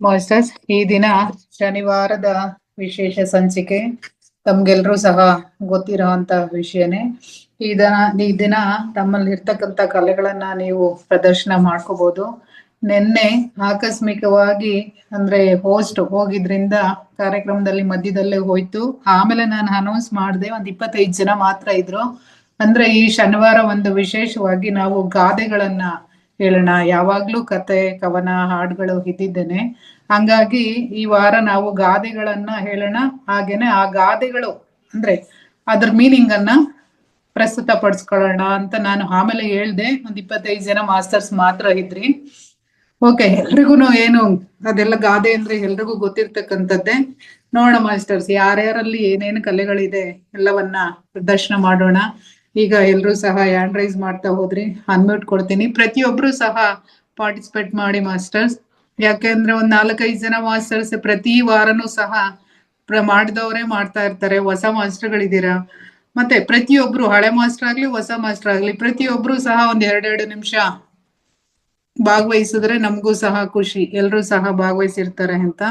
Masters, ಈ ದಿನ ಶನಿವಾರದ ವಿಶೇಷ ಸಂಚಿಕೆ. ತಮ್ಗೆಲ್ರೂ ಸಹ ಗೊತ್ತಿರೋಂತ ವಿಷಯನೇ. ಈ ದಿನ ತಮ್ಮಲ್ಲಿ ಇರ್ತಕ್ಕಂಥ ಕಲೆಗಳನ್ನ ನೀವು ಪ್ರದರ್ಶನ ಮಾಡ್ಕೋಬಹುದು. ನಿನ್ನೆ ಆಕಸ್ಮಿಕವಾಗಿ ಅಂದ್ರೆ ಹೋಸ್ಟ್ ಹೋಗಿದ್ರಿಂದ ಕಾರ್ಯಕ್ರಮದಲ್ಲಿ ಮಧ್ಯದಲ್ಲೇ ಹೋಯ್ತು. ಆಮೇಲೆ ನಾನು ಅನೌನ್ಸ್ ಮಾಡಿದೆ, 25 ಜನ ಮಾತ್ರ ಇದ್ರು. ಅಂದ್ರೆ ಈ ಶನಿವಾರ ಒಂದು ವಿಶೇಷವಾಗಿ ನಾವು ಗಾದೆಗಳನ್ನ ಹೇಳೋಣ. ಯಾವಾಗ್ಲೂ ಕತೆ, ಕವನ, ಹಾಡುಗಳು ಇದ್ದಿದ್ದೇನೆ. ಹಂಗಾಗಿ ಈ ವಾರ ನಾವು ಗಾದೆಗಳನ್ನ ಹೇಳೋಣ. ಹಾಗೇನೆ ಆ ಗಾದೆಗಳು ಅಂದ್ರೆ ಅದ್ರ ಮೀನಿಂಗ್ ಅನ್ನ ಪ್ರಸ್ತುತ ಪಡಿಸ್ಕೊಳ್ಳೋಣ ಅಂತ ನಾನು ಆಮೇಲೆ ಹೇಳ್ದೆ. 25 ಜನ ಮಾಸ್ಟರ್ಸ್ ಮಾತ್ರ ಇದ್ರಿ. ಓಕೆ, ಎಲ್ರಿಗೂ ಏನು ಅದೆಲ್ಲ ಗಾದೆ ಅಂದ್ರೆ ಎಲ್ರಿಗೂ ಗೊತ್ತಿರ್ತಕ್ಕಂಥದ್ದೇ. ನೋಡೋಣ ಮಾಸ್ಟರ್ಸ್, ಯಾರ್ಯಾರಲ್ಲಿ ಏನೇನು ಕಲೆಗಳಿದೆ ಎಲ್ಲವನ್ನ ಪ್ರದರ್ಶನ ಮಾಡೋಣ. ಈಗ ಎಲ್ರೂ ಸಹ ಹ್ಯಾಂಡ್ ರೈಸ್ ಮಾಡ್ತಾ ಹೋದ್ರಿ, ಅನ್ಮ್ಯೂಟ್ ಕೊಡ್ತೀನಿ. ಪ್ರತಿಯೊಬ್ರು ಸಹ ಪಾರ್ಟಿಸಿಪೇಟ್ ಮಾಡಿ ಮಾಸ್ಟರ್ಸ್. ಯಾಕೆಂದ್ರೆ 4-5 ಜನ ಮಾಸ್ಟರ್ಸ್ ಪ್ರತಿ ವಾರನೂ ಸಹ ಮಾಡಿದವರೇ ಮಾಡ್ತಾ ಇರ್ತಾರೆ. ಹೊಸ ಮಾಸ್ಟರ್ಗಳಿದ್ದೀರಾ, ಮತ್ತೆ ಪ್ರತಿಯೊಬ್ರು ಹಳೆ ಮಾಸ್ಟರ್ ಆಗ್ಲಿ ಹೊಸ ಮಾಸ್ಟರ್ ಆಗ್ಲಿ ಪ್ರತಿಯೊಬ್ರು ಸಹ 2 ನಿಮಿಷ ಭಾಗವಹಿಸಿದ್ರೆ ನಮಗೂ ಸಹ ಖುಷಿ, ಎಲ್ರೂ ಸಹ ಭಾಗವಹಿಸಿರ್ತಾರೆ ಅಂತ.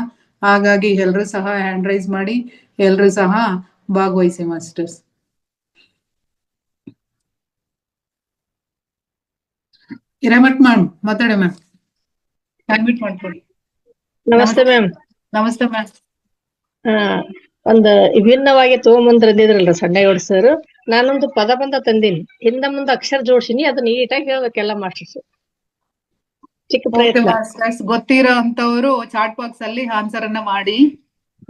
ಹಾಗಾಗಿ ಎಲ್ರೂ ಸಹ ಹ್ಯಾಂಡ್ ರೈಸ್ ಮಾಡಿ, ಎಲ್ರೂ ಸಹ ಭಾಗವಹಿಸಿ ಮಾಸ್ಟರ್ಸ್. ಹಿರೇಮಠ್ ಮ್ಯಾಮ್ ಮಾತಾಡಿ ಮ್ಯಾಮ್, ಅನ್ಮಿಟ್ ಮಾಡ್ಕೊಳ್ಳಿ. ನಮಸ್ತೆ ಮ್ಯಾಮ್. ನಮಸ್ತೆ ಮ್ಯಾಮ್. ಒಂದು ವಿಭಿನ್ನವಾಗಿ ತಗೊಂಬಂದ್ರಲ್ರಿ ಸಣ್ಣಗೌಡ ಸರ್, ನಾನೊಂದು ಪದಬಂಧ ತಂದೀನಿ. ಹಿಂದ ಮುಂದೆ ಅಕ್ಷರ ಜೋಡ್ಸಿನಿ, ಅದು ನೀಟಾಗಿ ಹೇಳ್ಬೇಕೆಲ್ಲ ಮಾಸ್ಟರ್ಸ್. ಚಿಕ್ಕ ಪ್ರಯತ್ನ. ಗೊತ್ತಿರೋ ಅಂತವ್ರು ಚಾಟ್ ಬಾಕ್ಸ್ ಅಲ್ಲಿ ಆನ್ಸರ್ ಅನ್ನ ಮಾಡಿ.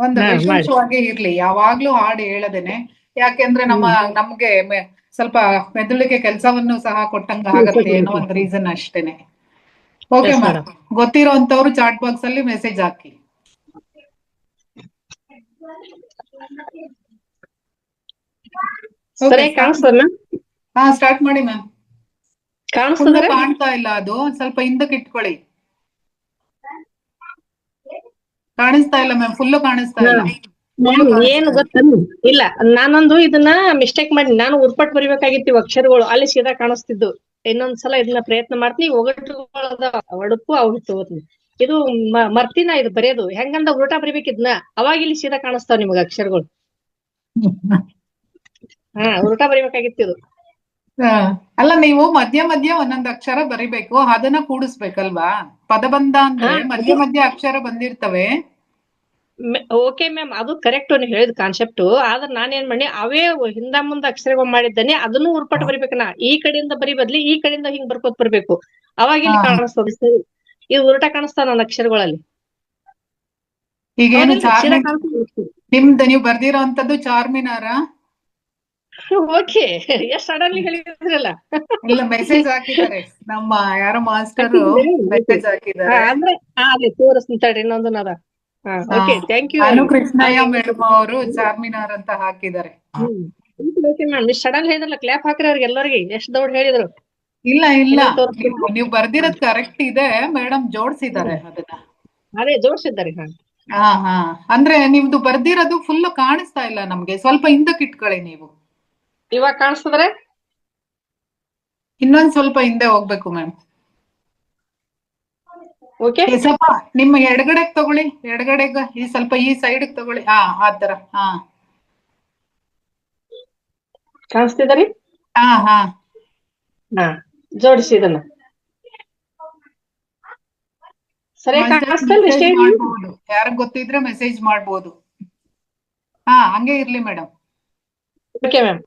ಒಂದು ವಿಶೇಷವಾಗಿ ಇರ್ಲಿ, ಯಾವಾಗ್ಲೂ ಹಾಡು ಹೇಳದೇನೆ. ಯಾಕೆಂದ್ರೆ ನಮ್ಗೆ ಸ್ವಲ್ಪ ಮೆದುಳಿಗೆ ಕೆಲಸವನ್ನು ಸಹ ಕೊಟ್ಟಂಗ ಆಗತ್ತೆ ಅನ್ನೋ ಒಂದು ರೀಸನ್ ಅಷ್ಟೇನೆ. ಓಕೆ ಮ್ಯಾಮ್, ಗೊತ್ತಿರೋ ಅಂತವ್ರು ಚಾಟ್ ಬಾಕ್ಸ್ ಅಲ್ಲಿ ಮೆಸೇಜ್ ಹಾಕಿ. ಹಾ, ಸ್ಟಾರ್ಟ್ ಮಾಡಿ ಮ್ಯಾಮ್. ಕಾಣ್ತಾ ಇಲ್ಲ, ಅದು ಸ್ವಲ್ಪ ಹಿಂದಕ್ಕೆ ಇಟ್ಕೊಳ್ಳಿ. ಕಾಣಿಸ್ತಾ ಇಲ್ಲ ಮ್ಯಾಮ್, ಫುಲ್ಲು ಕಾಣಿಸ್ತಾ ಇಲ್ಲ. ಏನು ಗೊತ್ತ ಇಲ್ಲ, ನಾನೊಂದು ಇದನ್ನ ಮಿಸ್ಟೇಕ್ ಮಾಡಿ ನಾನು ಉರ್ಪಟ್ ಬರಿಬೇಕಾಗಿತ್ತು ಅಕ್ಷರಗಳು, ಅಲ್ಲಿ ಸೀದಾ ಕಾಣಿಸ್ತಿದ್ದು. ಇನ್ನೊಂದ್ಸಲ ಇದನ್ನ ಪ್ರಯತ್ನ ಮಾಡ್ತೀನಿ. ಒಡಪು ಅವ್ರು ಇದು ಮರ್ತಿನ ಇದು ಬರೆಯೋದು ಹೆಂಗಂದ ಉಲ್ಟ ಬರಿಬೇಕಿದ್ನ, ಅವಾಗ ಇಲ್ಲಿ ಸೀದಾ ಕಾಣಿಸ್ತಾವ ನಿಮಗ ಅಕ್ಷರಗಳು. ಉಲ್ಟ ಬರಿಬೇಕಾಗಿತ್ತು ಇದು. ಅಲ್ಲ, ನೀವು ಮಧ್ಯ ಮಧ್ಯ ಒಂದೊಂದು ಅಕ್ಷರ ಬರಿಬೇಕು, ಅದನ್ನ ಕೂಡಿಸ್ಬೇಕಲ್ವಾ? ಪದಬಂಧ ಅಂದ್ರೆ ಮಧ್ಯ ಮಧ್ಯ ಅಕ್ಷರ ಬಂದಿರ್ತವೆ. ಓಕೆ ಮ್ಯಾಮ್, ಅದು ಕರೆಕ್ಟ್ ನೀವು ಹೇಳಿದ ಕಾನ್ಸೆಪ್ಟ್. ಆದ್ರೆ ನಾನೇನ್ ಮಾಡಿ ಅವೇ ಹಿಂದ ಮುಂದ ಅಕ್ಷರಗಳು ಮಾಡಿದ್ದಾನೆ, ಅದನ್ನು ಉರ್ಪಟ್ ಬರಿಬೇಕನ. ಈ ಕಡೆಯಿಂದ ಬರಿ ಬದ್ಲಿ ಈ ಕಡೆಯಿಂದ ಹಿಂಗ್ ಬರ್ಕೋತ್ ಬರ್ಬೇಕು, ಅವಾಗ ಇಲ್ಲಿ ಕಾಣಿಸ್ತದೆ. ಸರಿ, ಇದು ಉಲ್ಟ ಕಾಣಿಸ್ತಾವ ನನ್ನ ಅಕ್ಷರಗಳಲ್ಲಿ. ಈಗೇನು ನಿಮ್ದು ನೀವು ಬರ್ದಿರೋ ಅಂತದ್ದು ಚಾರ್ಮಿನಾರ? ಓಕೆ, ಎಷ್ಟು ಸಡನ್ಲಿ ಹೇಳಿದ್ರಲ್ಲ. ಇಲ್ಲ, ಮೆಸೇಜ್ ಹಾಕಿದ್ದಾರೆ ನಮ್ಮ ಯಾರೋ ಮಾಸ್ಟರ್, ಮೆಸೇಜ್ ಹಾಕಿದ್ದಾರೆ. ಅಂದ್ರೆ ಅದೇ ತೋರಿಸ್ತಾಡ್ರಿ ಇನ್ನೊಂದು ಅದ. Okay, thank you. Krishnaiah madam ಅವರು ಚಾರ್ಮಿನಾರ್ ಅಂತ ಹಾಕಿದ್ದಾರೆ. ಸಡನ್ ಹೇಳಿದ್ರಲ್ಲ, ಕ್ಲಾಪ್ ಹಾಕ್ರಿ ಅವ್ರಿಗೆ ಎಲ್ಲರಿಗೆ. ಎಷ್ಟು ದೊಡ್ಡ ಹೇಳಿದ್ರು. ಇಲ್ಲ, ನೀವು ಬರ್ದಿರೋದ್ ಕರೆಕ್ಟ್ ಇದೆ ಮೇಡಮ್, ಜೋಡ್ಸಿದ್ದಾರೆ ಅದನ್ನ. ಅದೇ ಜೋಡ್ಸಿದ್ದಾರೆ. ಹಾ, ಅಂದ್ರೆ ನಿಮ್ದು ಬರ್ದಿರೋದು ಫುಲ್ ಕಾಣಿಸ್ತಾ ಇಲ್ಲ ನಮ್ಗೆ. ಸ್ವಲ್ಪ ಹಿಂದಕ್ಕೆ ಇಟ್ಕೊಳ್ಳಿ ನೀವು. ಇವಾಗ ಕಾಣಿಸ್ತದ್ರೆ ಇನ್ನೊಂದ್ ಸ್ವಲ್ಪ ಹಿಂದೆ ಹೋಗ್ಬೇಕು ಮ್ಯಾಮ್. ಸ್ವಲ್ಪ ನಿಮ್ಮ ಎಡಗಡೆಗೆ ತಗೊಳ್ಳಿ, ಎಡಗಡೆಗ ಸ್ವಲ್ಪ ಈ ಸೈಡ್ ತಗೊಳ್ಳಿ. ಆತರ. ಕಾಣಿಸ್ತಿದಾರಿ? ಹಾ, ಜೋಡಿಸಿ ಇದನ್ನ. ಸರಿ, ಮಾಡ್ಬೋದು. ಯಾರಿಗ್ ಗೊತ್ತಿದ್ರೆ ಮೆಸೇಜ್ ಮಾಡ್ಬೋದು. ಹಂಗೆ ಇರ್ಲಿ ಮೇಡಮ್. Okay ma'am.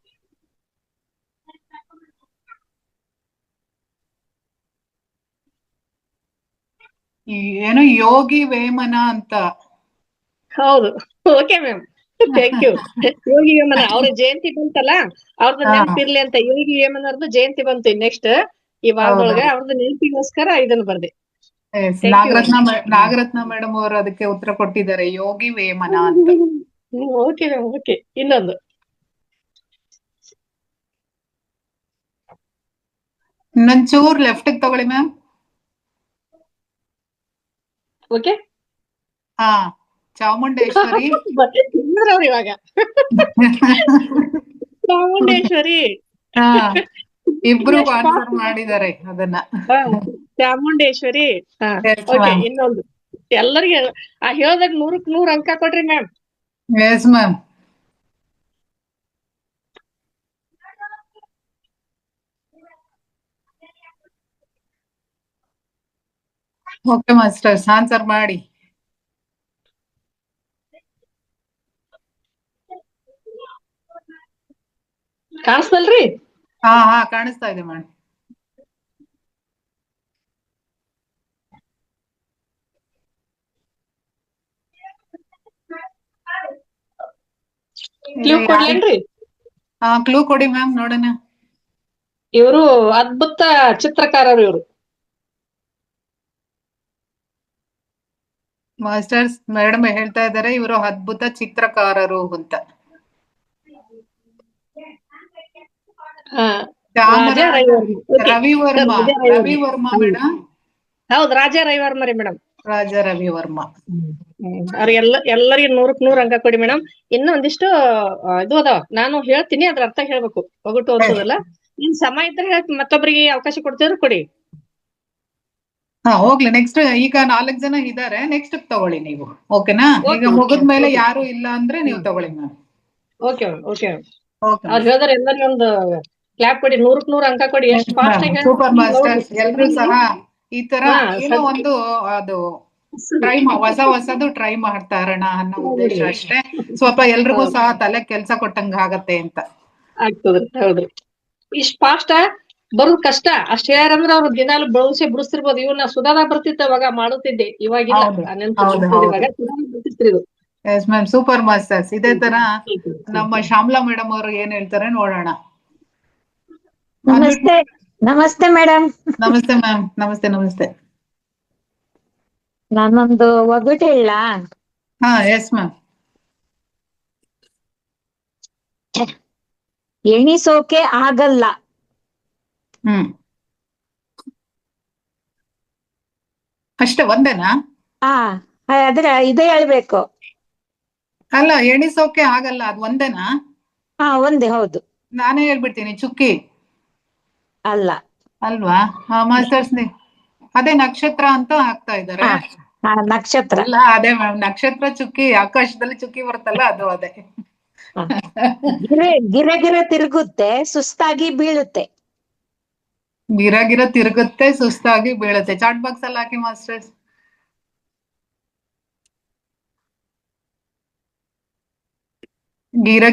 ಏನು ಯೋಗಿ ವೇಮನ ಅಂತ. ಹೌದು, okay ma'am, thank you. Yogi Vemana ಅವ್ರ ಜಯಂತಿ ಬಂತಲ್ಲ, ಅವ್ರದ್ದು ನೆನಪಿರ್ಲಿ ಅಂತ ಯೋಗಿ ವೇಮನವ್ರದ್ದು ಜಯಂತಿ ಬಂತು ನೆಕ್ಸ್ಟ್ ಈ ವಾರದೊಳಗೆ. ಅವ್ರದ್ದು ನೆನಪಿಗೋಸ್ಕರ ಇದನ್ನು ಬರ್ದೆ. ನಾಗರತ್ನ ಮೇಡಮ್ ಅವರು ಅದಕ್ಕೆ ಉತ್ತರ ಕೊಟ್ಟಿದ್ದಾರೆ, ಯೋಗಿ ವೇಮನ ಅಂತ. Okay ma'am, okay. ಇನ್ನೊಂದು ಇನ್ನೊಂಚೂರ್ ಲೆಫ್ಟ್ ತಗೊಳ್ಳಿ ಮ್ಯಾಮ್. ಓಕೆ. ಚಾಮುಂಡೇಶ್ವರಿ. ಇವಾಗ ಚಾಮುಂಡೇಶ್ವರಿ ಇಬ್ರು ಆನ್ಸರ್ ಮಾಡಿದ್ದಾರೆ ಅದನ್ನ. ಚಾಮುಂಡೇಶ್ವರಿ. ಓಕೆ, ಇನ್ನೊಂದು ಎಲ್ಲರಿಗೆ ಆ ಹೇಳ್ದಾಗ 100ಕ್ಕೆ 100 ಅಂಕ ಕೊಡ್ರಿ ma'am. Yes ma'am. Okay masters, answer ಮಾಡಿ. ಕಾಣಿಸ್ತಲ್ರಿ? ಹಾ ಕಾಣಿಸ್ತಾ ಇದೆ ಮೇಡಮ್. ಕ್ಲೂ ಕೊಡ್ಲೇನ್ರಿ? ಕ್ಲೂ ಕೊಡಿ ಮ್ಯಾಮ್ ನೋಡೋಣ. ಇವರು ಅದ್ಭುತ ಚಿತ್ರಕಾರರು ಇವರು. ಮಾಸ್ಟರ್ಸ್ ಮೇಡಮ್ ಹೇಳ್ತಾ ಇದ್ದಾರೆ ಇವರು ಅದ್ಭುತ ಚಿತ್ರಕಾರರು ಅಂತ. ರಾಜಾ ರವಿವರ್ಮ. ರವಿವರ್ಮ ಮೇಡಮ್. ಹೌದು, ರಾಜಾ ರವಿವರ್ಮ ರೀ ಮೇಡಮ್. ರಾಜಾ ರವಿವರ್ಮ. ಅವ್ರಿಗೆಲ್ಲ ಎಲ್ಲರಿಗೆ 100ಕ್ಕೆ 100 ಅಂಕ ಕೊಡಿ ಮೇಡಮ್. ಇನ್ನೂ ಒಂದಿಷ್ಟು ಇದು ಅದಾವ, ನಾನು ಹೇಳ್ತೀನಿ, ಅದ್ರ ಅರ್ಥ ಹೇಳ್ಬೇಕು, ಒಗಟು ಅನ್ಸೋದಲ್ಲ. ನಿಮ್ ಸಮಯ ಇದ್ರೆ ಮತ್ತೊಬ್ಬರಿಗೆ ಅವಕಾಶ ಕೊಡ್ತಿದ್ರು ಕೊಡಿ. ಹೋಗ್ಲಿ, ನೆಕ್ಸ್ಟ್ ಈಗ 4 ಜನ ಇದಾರೆ, ನೆಕ್ಸ್ಟ್ ತಗೊಳ್ಳಿ ನೀವು. ಓಕೆನಾ? ಈಗ ಮುಗಿದ್ಮೇಲೆ ಯಾರು ಇಲ್ಲ ಅಂದ್ರೆ ನೀವು ತಗೊಳ್ಳಿ ಮ್ಯಾಮ್. ಓಕೆ ಅವ್ರು ಹೇಳಿದ್ರೆ ಎಲ್ಲರಿಗೆ ಒಂದು ಕ್ಲಾಪ್ ಕೊಡಿ, 100ಕ್ಕೆ 100 ಅಂಕ ಕೊಡಿ. ಎಷ್ಟು ಫಾಸ್ಟ್ ಆಗಿ ಸೂಪರ್ ಮಾಸ್ಟರ್ಸ್. ಎಲ್ರು ಸಹ ಈ ತರ ಏನೋ ಒಂದು ಅದು ಹೊಸದು ಟ್ರೈ ಮಾಡ್ತಾ ಇರೋಣ ಅನ್ನೋ ಉದ್ದೇಶ ಅಷ್ಟೇ. ಸ್ವಲ್ಪ ಎಲ್ರಿಗೂ ಸಹ ತಲೆ ಕೆಲ್ಸ ಕೊಟ್ಟಂಗ ಆಗತ್ತೆ ಅಂತ. ಆಗ್ತದ್ರಿ. ಹೌದ್ರಿ. ಇಷ್ಟ ಫಾಸ್ಟ್ ಬರೋದ್ ಕಷ್ಟ. ಅಷ್ಟ್ ಹೇಳ್ಯಾರಂದ್ರ ಅವ್ರು ದಿನಾಲು ಬಿಡಿಸ್ತಿರ್ಬೋದು. ಇವ್ನ ಸುಧಾದಾಗ ಬರ್ತಿತ್ತು, ಅವಾಗ ಮಾಡುತ್ತಿದ್ದೆ, ಇವಾಗಿಲ್ಲ. ಬರ್ತಿತ್ರಿ ಇದು. S ma'am, super masters. ಇದೇ ತರ ನಮ್ಮ ಶ್ಯಾಮ್ಲಾ ಮೇಡಮ್ ಅವರು ಏನ್ ಹೇಳ್ತಾರೆ ನೋಡೋಣ. ನಮಸ್ತೆ. ನಮಸ್ತೆ ಮೇಡಮ್. ನಮಸ್ತೆ ಮ್ಯಾಮ್. ನಮಸ್ತೆ. ನಾನೊಂದು ಒಗಟು ಹೇಳ? Yes ma'am. ಎಣಿಸೋಕೆ ಆಗಲ್ಲ. ಅಷ್ಟೇ ಒಂದೇನಾ? ಆದ್ರೆ ಇದೇ ಹೇಳ್ಬೇಕು. ಅಲ್ಲ, ಎಣಿಸೋಕೆ ಆಗಲ್ಲ, ಅದು ಒಂದೇನಾ? ಒಂದೇ. ಹೌದು. ನಾನೇ ಹೇಳ್ಬಿಡ್ತೀನಿ, ಚುಕ್ಕಿ. ಅಲ್ಲ. ಅಲ್ವಾ? ಮಾಸ್ಟರ್ಸ್ ಅದೇ ನಕ್ಷತ್ರ ಅಂತ ಹಾಕ್ತಾ ಇದ್ದಾರೆ. ನಕ್ಷತ್ರ ಅಲ್ಲ, ಅದೇ ಮ್ಯಾಮ್, ನಕ್ಷತ್ರ ಚುಕ್ಕಿ, ಆಕಾಶದಲ್ಲಿ ಚುಕ್ಕಿ ಬರುತ್ತಲ್ಲ, ಅದು ಅದೇ. ಗಿರೆ ತಿರುಗುತ್ತೆ, ಸುಸ್ತಾಗಿ ಬೀಳುತ್ತೆ. ಗಿರ ತಿರುಗುತ್ತೆ, ಸುಸ್ತಾಗಿ ಬೀಳುತ್ತೆ. ಚಾಟ್ ಬಾಕ್ಸ್ ಅಲ್ಲಿ ಹಾಕಿ ಮಾಸ್ಟರ್ಸ್.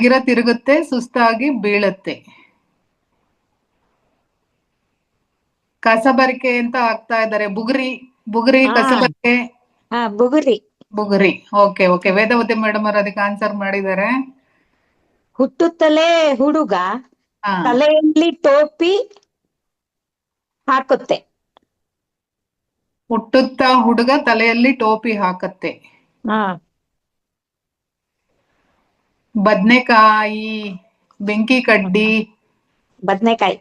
ಗಿರ ತಿರುಗುತ್ತೆ, ಸುಸ್ತಾಗಿ ಬೀಳುತ್ತೆ. ಕಸಬರಿಕೆ ಅಂತ ಹಾಕ್ತಾ ಇದ್ದಾರೆ. ಬುಗುರಿ ಕಸಬರಿಕೆ. ಬುಗುರಿ. ಓಕೆ. ವೇದವತಿ ಮೇಡಮ್ ಅವರು ಅದಕ್ಕೆ ಆನ್ಸರ್ ಮಾಡಿದ್ದಾರೆ. ಹುಟ್ಟುತ್ತಲೇ ಹುಡುಗ ತಲೆಯಲ್ಲಿ ಟೋಪಿ ಹಾಕುತ್ತೆ. ಹುಟ್ಟುತ್ತಾ ಹುಡುಗ ತಲೆಯಲ್ಲಿ ಟೋಪಿ ಹಾಕತ್ತೆ. ಬದ್ನೆಕಾಯಿ, ಬೆಂಕಿ ಕಡ್ಡಿ. ಬದ್ನೆಕಾಯಿ.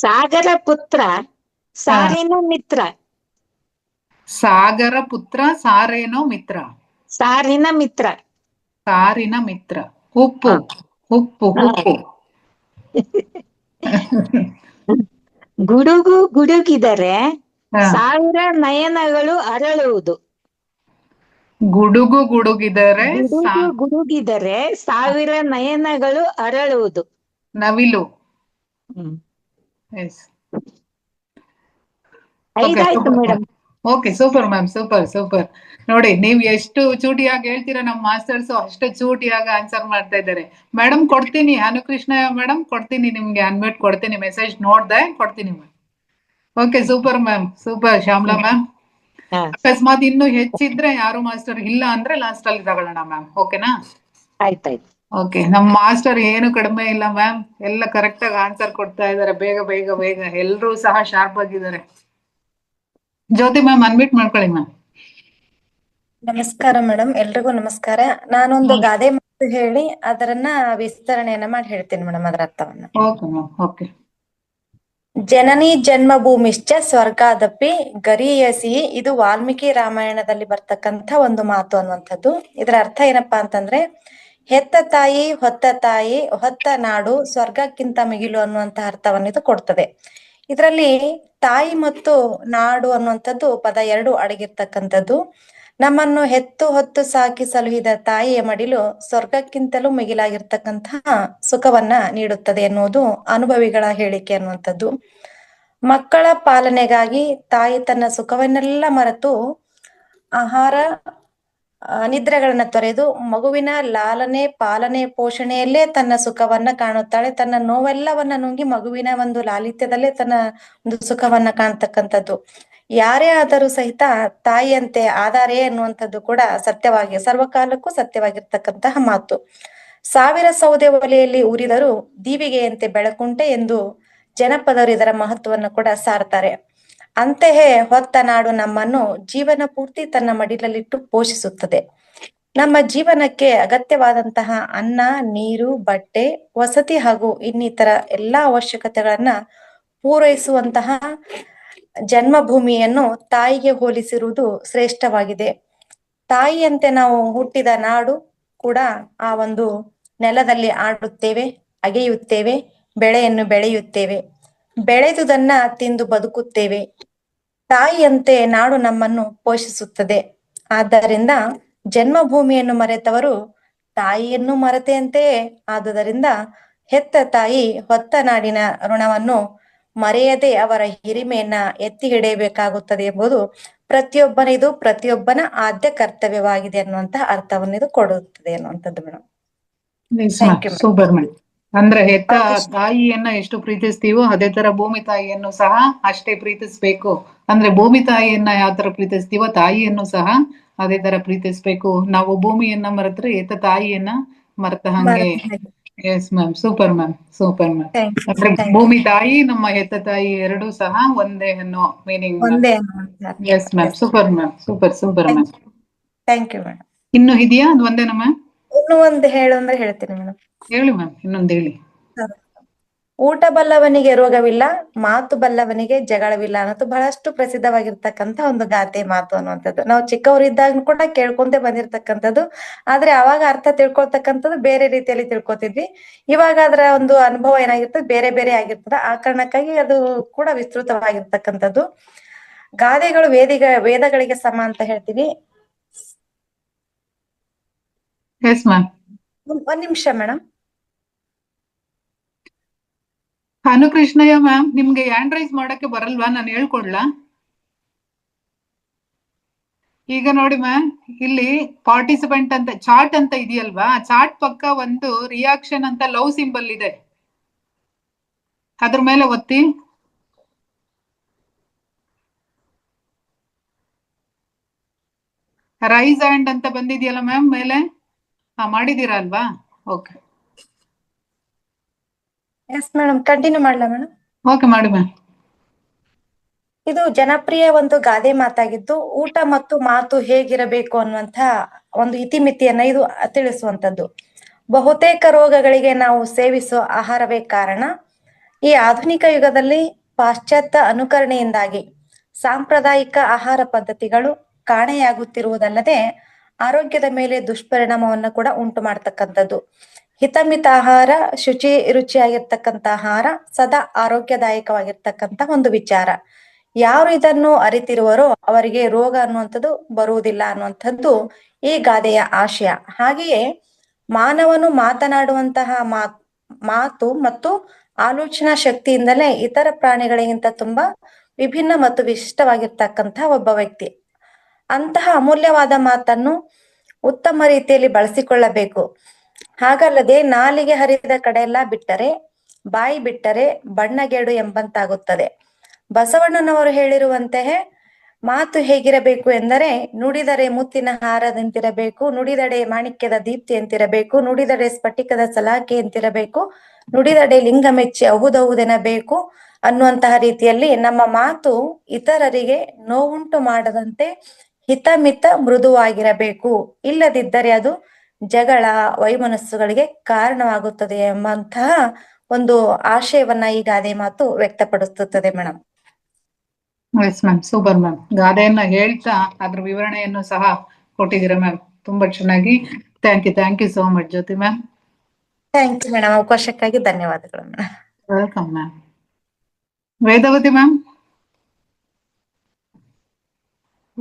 ಸಾಗರ ಪುತ್ರ ಸಾರಿನ ಮಿತ್ರ. ಸಾಗರ ಪುತ್ರ ಸಾರೇನೋ ಮಿತ್ರ. ಸಾರಿನ ಮಿತ್ರ. ಉಪ್ಪು. ಗುಡುಗಿದರೆ 1000 ನಯನಗಳು ಅರಳುವುದು. ಗುಡುಗಿದರೆ 1000 ನಯನಗಳು ಅರಳುವುದು. ನವಿಲು. ಐದಾಯ್ತು madam. Okay, super ma'am, super. ನೋಡಿ, ನೀವ್ ಎಷ್ಟು ಚೂಟಿಯಾಗಿ ಹೇಳ್ತೀರಾ, ನಮ್ಮ ಮಾಸ್ಟರ್ಸ್ ಅಷ್ಟು ಚೂಟಿಯಾಗಿ ಆನ್ಸರ್ ಮಾಡ್ತಾ ಇದ್ದಾರೆ. ಮೇಡಮ್ ಕೊಡ್ತೀನಿ, ಅನುಕೃಷ್ಣ ಮೇಡಮ್ ಕೊಡ್ತೀನಿ, ನಿಮ್ಗೆ ಅನ್ಮ್ಯೂಟ್ ಕೊಡ್ತೀನಿ, ಮೆಸೇಜ್ ನೋಡ್ದೆ ಕೊಡ್ತೀನಿ ma'am. Okay, super ma'am, super Shyamla ma'am. ಅಕಸ್ಮಾತ್ ಇನ್ನು ಹೆಚ್ಚಿದ್ರೆ ಯಾರು ಮಾಸ್ಟರ್ ಇಲ್ಲ ಅಂದ್ರೆ ಲಾಸ್ಟ್ ಅಲ್ಲಿ ತಗೊಳ್ಳೋಣ ಮ್ಯಾಮ್. ಓಕೆನಾ? ಆಯ್ತಾಯ್ತು. ಓಕೆ, ನಮ್ಮ ಮಾಸ್ಟರ್ ಏನು ಕಡಿಮೆ ಇಲ್ಲ ಮ್ಯಾಮ್, ಎಲ್ಲ ಕರೆಕ್ಟ್ ಆಗಿ ಆನ್ಸರ್ ಕೊಡ್ತಾ ಇದ್ದಾರೆ. ಬೇಗ ಎಲ್ರೂ ಸಹ ಶಾರ್ಪ್ ಆಗಿದ್ದಾರೆ. ಜ್ಯೋತಿ ಮ್ಯಾಮ್ ಅನ್ಮಿಟ್ ಮಾಡ್ಕೊಳ್ಳಿ ಮ್ಯಾಮ್. ನಮಸ್ಕಾರ ಮೇಡಮ್, ಎಲ್ರಿಗೂ ನಮಸ್ಕಾರ. ನಾನೊಂದು ಗಾದೆ ಮಾತು ಹೇಳಿ ಅದರನ್ನ ವಿಸ್ತರಣೆಯನ್ನ ಮಾಡಿ ಹೇಳ್ತೀನಿ ಮೇಡಮ್, ಅದರ ಅರ್ಥವನ್ನ. ಓಕೆ. ಜನನಿ ಜನ್ಮಭೂಮಿಶ್ಚ ಸ್ವರ್ಗಾದಪಿ ಗರೀಯಸಿ. ಇದು ವಾಲ್ಮೀಕಿ ರಾಮಾಯಣದಲ್ಲಿ ಬರ್ತಕ್ಕಂಥ ಒಂದು ಮಾತು ಅನ್ನುವಂಥದ್ದು. ಇದರ ಅರ್ಥ ಏನಪ್ಪಾ ಅಂತಂದ್ರೆ, ಹೆತ್ತ ತಾಯಿ ಹೊತ್ತ ನಾಡು ಸ್ವರ್ಗಕ್ಕಿಂತ ಮಿಗಿಲು ಅನ್ನುವಂತ ಅರ್ಥವನ್ನು ಇದು ಕೊಡ್ತದೆ. ಇದರಲ್ಲಿ ತಾಯಿ ಮತ್ತು ನಾಡು ಅನ್ನುವಂಥದ್ದು ಪದ ಎರಡು ಅಡಗಿರ್ತಕ್ಕಂಥದ್ದು. ನಮ್ಮನ್ನು ಹೆತ್ತು ಹೊತ್ತು ಸಾಕಿ ಸಲುಹಿದ ತಾಯಿಯ ಮಡಿಲು ಸ್ವರ್ಗಕ್ಕಿಂತಲೂ ಮಿಗಿಲಾಗಿರ್ತಕ್ಕಂತಹ ಸುಖವನ್ನ ನೀಡುತ್ತದೆ ಎನ್ನುವುದು ಅನುಭವಿಗಳ ಹೇಳಿಕೆ ಅನ್ನುವಂಥದ್ದು. ಮಕ್ಕಳ ಪಾಲನೆಗಾಗಿ ತಾಯಿ ತನ್ನ ಸುಖವನ್ನೆಲ್ಲ ಮರೆತು ಆಹಾರ ನಿದ್ರೆಗಳನ್ನ ತೊರೆದು ಮಗುವಿನ ಲಾಲನೆ ಪಾಲನೆ ಪೋಷಣೆಯಲ್ಲೇ ತನ್ನ ಸುಖವನ್ನ ಕಾಣುತ್ತಾಳೆ. ತನ್ನ ನೋವೆಲ್ಲವನ್ನ ನುಂಗಿ ಮಗುವಿನ ಒಂದು ಲಾಲಿತ್ಯದಲ್ಲೇ ತನ್ನ ಒಂದು ಸುಖವನ್ನ ಕಾಣ್ತಕ್ಕಂಥದ್ದು. ಯಾರೇ ಆದರೂ ಸಹಿತ ತಾಯಿಯಂತೆ ಆಧಾರೇ ಅನ್ನುವಂಥದ್ದು ಕೂಡ ಸತ್ಯವಾಗಿ ಸರ್ವಕಾಲಕ್ಕೂ ಸತ್ಯವಾಗಿರ್ತಕ್ಕಂತಹ ಮಾತು. ಸಾವಿರ ಸೌದೆ ಒಲೆಯಲ್ಲಿ ಉರಿದರೂ ದೀವಿಗೆಯಂತೆ ಬೆಳಕುಂಟೆ ಎಂದು ಜನಪದರು ಇದರ ಮಹತ್ವವನ್ನು ಕೂಡ ಸಾರ್ತಾರೆ. ಅಂತೆಯೇ ಹೊತ್ತ ನಾಡು ನಮ್ಮನ್ನು ಜೀವನ ಪೂರ್ತಿ ತನ್ನ ಮಡಿಲಲ್ಲಿಟ್ಟು ಪೋಷಿಸುತ್ತದೆ. ನಮ್ಮ ಜೀವನಕ್ಕೆ ಅಗತ್ಯವಾದಂತಹ ಅನ್ನ, ನೀರು, ಬಟ್ಟೆ, ವಸತಿ ಹಾಗೂ ಇನ್ನಿತರ ಎಲ್ಲಾ ಅವಶ್ಯಕತೆಗಳನ್ನ ಪೂರೈಸುವಂತಹ ಜನ್ಮಭೂಮಿಯನ್ನು ತಾಯಿಗೆ ಹೋಲಿಸಿರುವುದು ಶ್ರೇಷ್ಠವಾಗಿದೆ. ತಾಯಿಯಂತೆ ನಾವು ಹುಟ್ಟಿದ ನಾಡು ಕೂಡ ಆ ಒಂದು ನೆಲದಲ್ಲಿ ಆಡುತ್ತೇವೆ, ಅಗೆಯುತ್ತೇವೆ, ಬೆಳೆಯನ್ನು ಬೆಳೆಯುತ್ತೇವೆ, ಬೆಳೆದುದನ್ನ ತಿಂದು ಬದುಕುತ್ತೇವೆ. ತಾಯಿಯಂತೆ ನಾಡು ನಮ್ಮನ್ನು ಪೋಷಿಸುತ್ತದೆ. ಆದ್ದರಿಂದ ಜನ್ಮಭೂಮಿಯನ್ನು ಮರೆತವರು ತಾಯಿಯನ್ನು ಮರೆತೆಯಂತೆಯೇ. ಆದುದರಿಂದ ಹೆತ್ತ ತಾಯಿ ಹೊತ್ತ ನಾಡಿನ ಋಣವನ್ನು ಮರೆಯದೆ ಅವರ ಹಿರಿಮೆಯನ್ನ ಎತ್ತಿ ಹಿಡಿಯಬೇಕಾಗುತ್ತದೆ ಎಂಬುದು ಪ್ರತಿಯೊಬ್ಬನ ಆದ್ಯ ಕರ್ತವ್ಯವಾಗಿದೆ ಅನ್ನುವಂತಹ ಅರ್ಥವನ್ನು ಇದು ಕೊಡುತ್ತದೆ ಅನ್ನುವಂಥದ್ದು madam. Thank you, madam. Super madam. ಅಂದ್ರೆ ಹೆತ್ತ ತಾಯಿಯನ್ನ ಎಷ್ಟು ಪ್ರೀತಿಸ್ತೀವೋ ಅದೇ ತರ ಭೂಮಿ ತಾಯಿಯನ್ನು ಸಹ ಅಷ್ಟೇ ಪ್ರೀತಿಸ್ಬೇಕು. ಅಂದ್ರೆ ಭೂಮಿ ತಾಯಿಯನ್ನ ಯಾವ ತರ ಪ್ರೀತಿಸ್ತೀವೋ ತಾಯಿಯನ್ನು ಸಹ ಅದೇ ತರ ಪ್ರೀತಿಸ್ಬೇಕು. ನಾವು ಭೂಮಿಯನ್ನ ಮರೆತ್ರೆ ಹೆತ್ತ ತಾಯಿಯನ್ನ ಮರೆತ ಹಂಗೆ. S ma'am, super ma'am, super ma'am. Thank you. ಅಂದ್ರೆ Thank you. ಭೂಮಿ ತಾಯಿ ನಮ್ಮ ಹೆತ್ತ ತಾಯಿ ಎರಡೂ ಸಹ ಒಂದೇ ಅನ್ನೋ ಮೀನಿಂಗ್. ಒಂದೇ yes ma'am, super ma'am, super ma'am. Thank you madam. ಇನ್ನು ಇದೆಯಾ ಅದು ಒಂದೇನಾ ಮ್ಯಾಮ್? ಇನ್ನು ಒಂದು ಹೇಳು ಅಂದ್ರೆ ಹೇಳ್ತೀನಿ ಮೇಡಮ್. ಹೇಳಿ ಮ್ಯಾಮ್, ಇನ್ನೊಂದು ಹೇಳಿ. ಊಟ ಬಲ್ಲವನಿಗೆ ರೋಗವಿಲ್ಲ, ಮಾತು ಬಲ್ಲವನಿಗೆ ಜಗಳವಿಲ್ಲ ಅನ್ನೋದು ಬಹಳಷ್ಟು ಪ್ರಸಿದ್ಧವಾಗಿರ್ತಕ್ಕಂಥ ಒಂದು ಗಾದೆ ಮಾತು ಅನ್ನುವಂಥದ್ದು. ನಾವು ಚಿಕ್ಕವರಿದ್ದಾಗ ಕೂಡ ಕೇಳ್ಕೊಂತ ಬಂದಿರ್ತಕ್ಕಂಥದ್ದು. ಆದ್ರೆ ಅವಾಗ ಅರ್ಥ ತಿಳ್ಕೊಳ್ತಕ್ಕಂಥದ್ದು ಬೇರೆ ರೀತಿಯಲ್ಲಿ ತಿಳ್ಕೊತಿದ್ವಿ. ಇವಾಗ ಅದರ ಒಂದು ಅನುಭವ ಏನಾಗಿರ್ತದೆ ಬೇರೆ ಬೇರೆ ಆಗಿರ್ತದ. ಆ ಕಾರಣಕ್ಕಾಗಿ ಅದು ಕೂಡ ವಿಸ್ತೃತವಾಗಿರ್ತಕ್ಕಂಥದ್ದು. ಗಾದೆಗಳು ವೇದಗಳಿಗೆ ಸಮ ಅಂತ ಹೇಳ್ತೀವಿ. Yes ma'am. ಒಂದ್ ನಿಮಿಷ ಮೇಡಮ್. ಅನುಕೃಷ್ಣಯ್ಯ ಮ್ಯಾಮ್, ನಿಮ್ಗೆ ಹ್ಯಾಂಡ್ ರೈಸ್ ಮಾಡಕ್ಕೆ ಬರಲ್ವಾ? ನಾನು ಹೇಳ್ಕೊಡ್ಲಾ? ಈಗ ನೋಡಿ ಮ್ಯಾಮ್, ಇಲ್ಲಿ ಪಾರ್ಟಿಸಿಪೆಂಟ್ ಅಂತ ಚಾರ್ಟ್ ಅಂತ ಇದೆಯಲ್ವಾ, ಚಾರ್ಟ್ ಪಕ್ಕ ಒಂದು ರಿಯಾಕ್ಷನ್ ಅಂತ ಲವ್ ಸಿಂಬಲ್ ಇದೆ, ಅದ್ರ ಮೇಲೆ ಒತ್ತಿ. ರೈಸ್ ಹ್ಯಾಂಡ್ ಅಂತ ಬಂದಿದೆಯಲ್ಲ ಮ್ಯಾಮ್ ಮೇಲೆ, ಮಾಡಿದೀರಾ ಅಲ್ವಾ? ಓಕೆ ಎಸ್ ಮೇಡಮ್, ಕಂಟಿನ್ಯೂ ಮಾಡ್ಲಾ ಮೇಡಮ್? ಓಕೆ ಮಾಡಿ ಮ್ಯಾಮ್. ಇದು ಜನಪ್ರಿಯ ಒಂದು ಗಾದೆ ಮಾತಾಗಿದ್ದು ಊಟ ಮತ್ತು ಮಾತು ಹೇಗಿರಬೇಕು ಅನ್ನುವಂತ ಒಂದು ಇತಿಮಿತಿಯನ್ನ ಇದು ತಿಳಿಸುವಂತದ್ದು. ಬಹುತೇಕ ರೋಗಗಳಿಗೆ ನಾವು ಸೇವಿಸುವ ಆಹಾರವೇ ಕಾರಣ. ಈ ಆಧುನಿಕ ಯುಗದಲ್ಲಿ ಪಾಶ್ಚಾತ್ಯ ಅನುಕರಣೆಯಿಂದಾಗಿ ಸಾಂಪ್ರದಾಯಿಕ ಆಹಾರ ಪದ್ಧತಿಗಳು ಕಾಣೆಯಾಗುತ್ತಿರುವುದಲ್ಲದೆ ಆರೋಗ್ಯದ ಮೇಲೆ ದುಷ್ಪರಿಣಾಮವನ್ನು ಕೂಡ ಉಂಟು ಮಾಡ್ತಕ್ಕಂಥದ್ದು. ಹಿತಮಿತ ಆಹಾರ, ರುಚಿಯಾಗಿರ್ತಕ್ಕಂಥ ಆಹಾರ ಸದಾ ಆರೋಗ್ಯದಾಯಕವಾಗಿರ್ತಕ್ಕಂಥ ಒಂದು ವಿಚಾರ. ಯಾರು ಇದನ್ನು ಅರಿತಿರುವರೋ ಅವರಿಗೆ ರೋಗ ಅನ್ನುವಂಥದ್ದು ಬರುವುದಿಲ್ಲ ಅನ್ನುವಂಥದ್ದು ಈ ಗಾದೆಯ ಆಶಯ. ಹಾಗೆಯೇ ಮಾನವನು ಮಾತನಾಡುವಂತಹ ಮಾತು ಮತ್ತು ಆಲೋಚನಾ ಶಕ್ತಿಯಿಂದಲೇ ಇತರ ಪ್ರಾಣಿಗಳಿಗಿಂತ ತುಂಬಾ ವಿಭಿನ್ನ ಮತ್ತು ವಿಶಿಷ್ಟವಾಗಿರ್ತಕ್ಕಂಥ ಒಬ್ಬ ವ್ಯಕ್ತಿ. ಅಂತಹ ಅಮೂಲ್ಯವಾದ ಮಾತನ್ನು ಉತ್ತಮ ರೀತಿಯಲ್ಲಿ ಬಳಸಿಕೊಳ್ಳಬೇಕು. ಹಾಗಲ್ಲದೆ ನಾಲಿಗೆ ಹರಿದ ಕಡೆಯೆಲ್ಲ ಬಿಟ್ಟರೆ, ಬಾಯಿ ಬಿಟ್ಟರೆ ಬಣ್ಣಗೇಡು ಎಂಬಂತಾಗುತ್ತದೆ. ಬಸವಣ್ಣನವರು ಹೇಳಿರುವಂತೆ ಮಾತು ಹೇಗಿರಬೇಕು ಎಂದರೆ, ನುಡಿದರೆ ಮುತ್ತಿನ ಹಾರದಂತಿರಬೇಕು, ನುಡಿದಡೆ ಮಾಣಿಕ್ಯದ ದೀಪ್ತಿಯಂತಿರಬೇಕು, ನುಡಿದಡೆ ಸ್ಫಟಿಕದ ಸಲಾಕೆಯಂತಿರಬೇಕು, ನುಡಿದಡೆ ಲಿಂಗ ಮೆಚ್ಚಿ ಅಹುದಹುದೆನಬೇಕು ಅನ್ನುವಂತಹ ರೀತಿಯಲ್ಲಿ ನಮ್ಮ ಮಾತು ಇತರರಿಗೆ ನೋವುಂಟು ಮಾಡದಂತೆ ಹಿತಮಿತ ಮೃದುವಾಗಿರಬೇಕು. ಇಲ್ಲದಿದ್ದರೆ ಅದು ಜಗಳ, ವೈಮನಸ್ಸುಗಳಿಗೆ ಕಾರಣವಾಗುತ್ತದೆ ಎಂಬಂತಹ ಒಂದು ಆಶಯವನ್ನ ಈ ಗಾದೆ ಮಾತು ವ್ಯಕ್ತಪಡಿಸುತ್ತದೆ madam. Yes ma'am, super ma'am. ಗಾದೆಯನ್ನ ಹೇಳ್ತಾ ಅದ್ರ ವಿವರಣೆಯನ್ನು ಸಹ ಕೊಟ್ಟಿದ್ದೀರಾ ಮ್ಯಾಮ್, ತುಂಬಾ ಚೆನ್ನಾಗಿ. Thank you so much Jyoti ma'am. Thank you madam, ಅವಕಾಶಕ್ಕಾಗಿ ಧನ್ಯವಾದಗಳು madam. Welcome ma'am. Vedavati ma'am.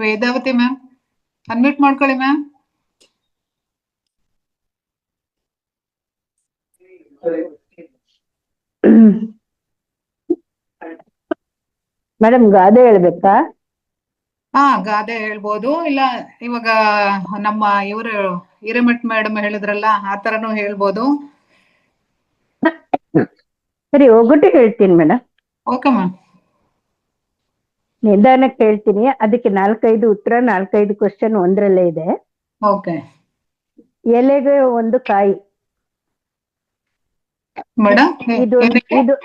Vedavati ma'am unmute ಮಾಡ್ಕೊಳ್ಳಿ ಮ್ಯಾಮ್. ಮೇಡಮ್ ಗಾದೆ ಹೇಳ್ಬೇಕಾ? ಹಾ ಗಾದೆ ಹೇಳ್ಬೋದು, ಇಲ್ಲ ಇವಾಗ ನಮ್ಮ ಇವರು ಹಿರೇಮಠ್ ಮೇಡಮ್ ಹೇಳಿದ್ರಲ್ಲ ಆ ತರನು ಹೇಳ್ಬೋದು. ಸರಿ ಒಗ್ಗಟ್ಟು ಹೇಳ್ತೀನಿ ಮೇಡಮ್. Okay ma'am. ನಿಧಾನಕ್ಕೆ ಹೇಳ್ತೀನಿ, ಅದಕ್ಕೆ 4-5 ಉತ್ತರ, 4-5 ಕ್ವಶನ್ ಒಂದ್ರಲ್ಲೇ ಇದೆ. ಓಕೆ ಎಲೆಗೆ ಒಂದು ಕಾಯಿ. ಮೇಡಮ್ ಇದು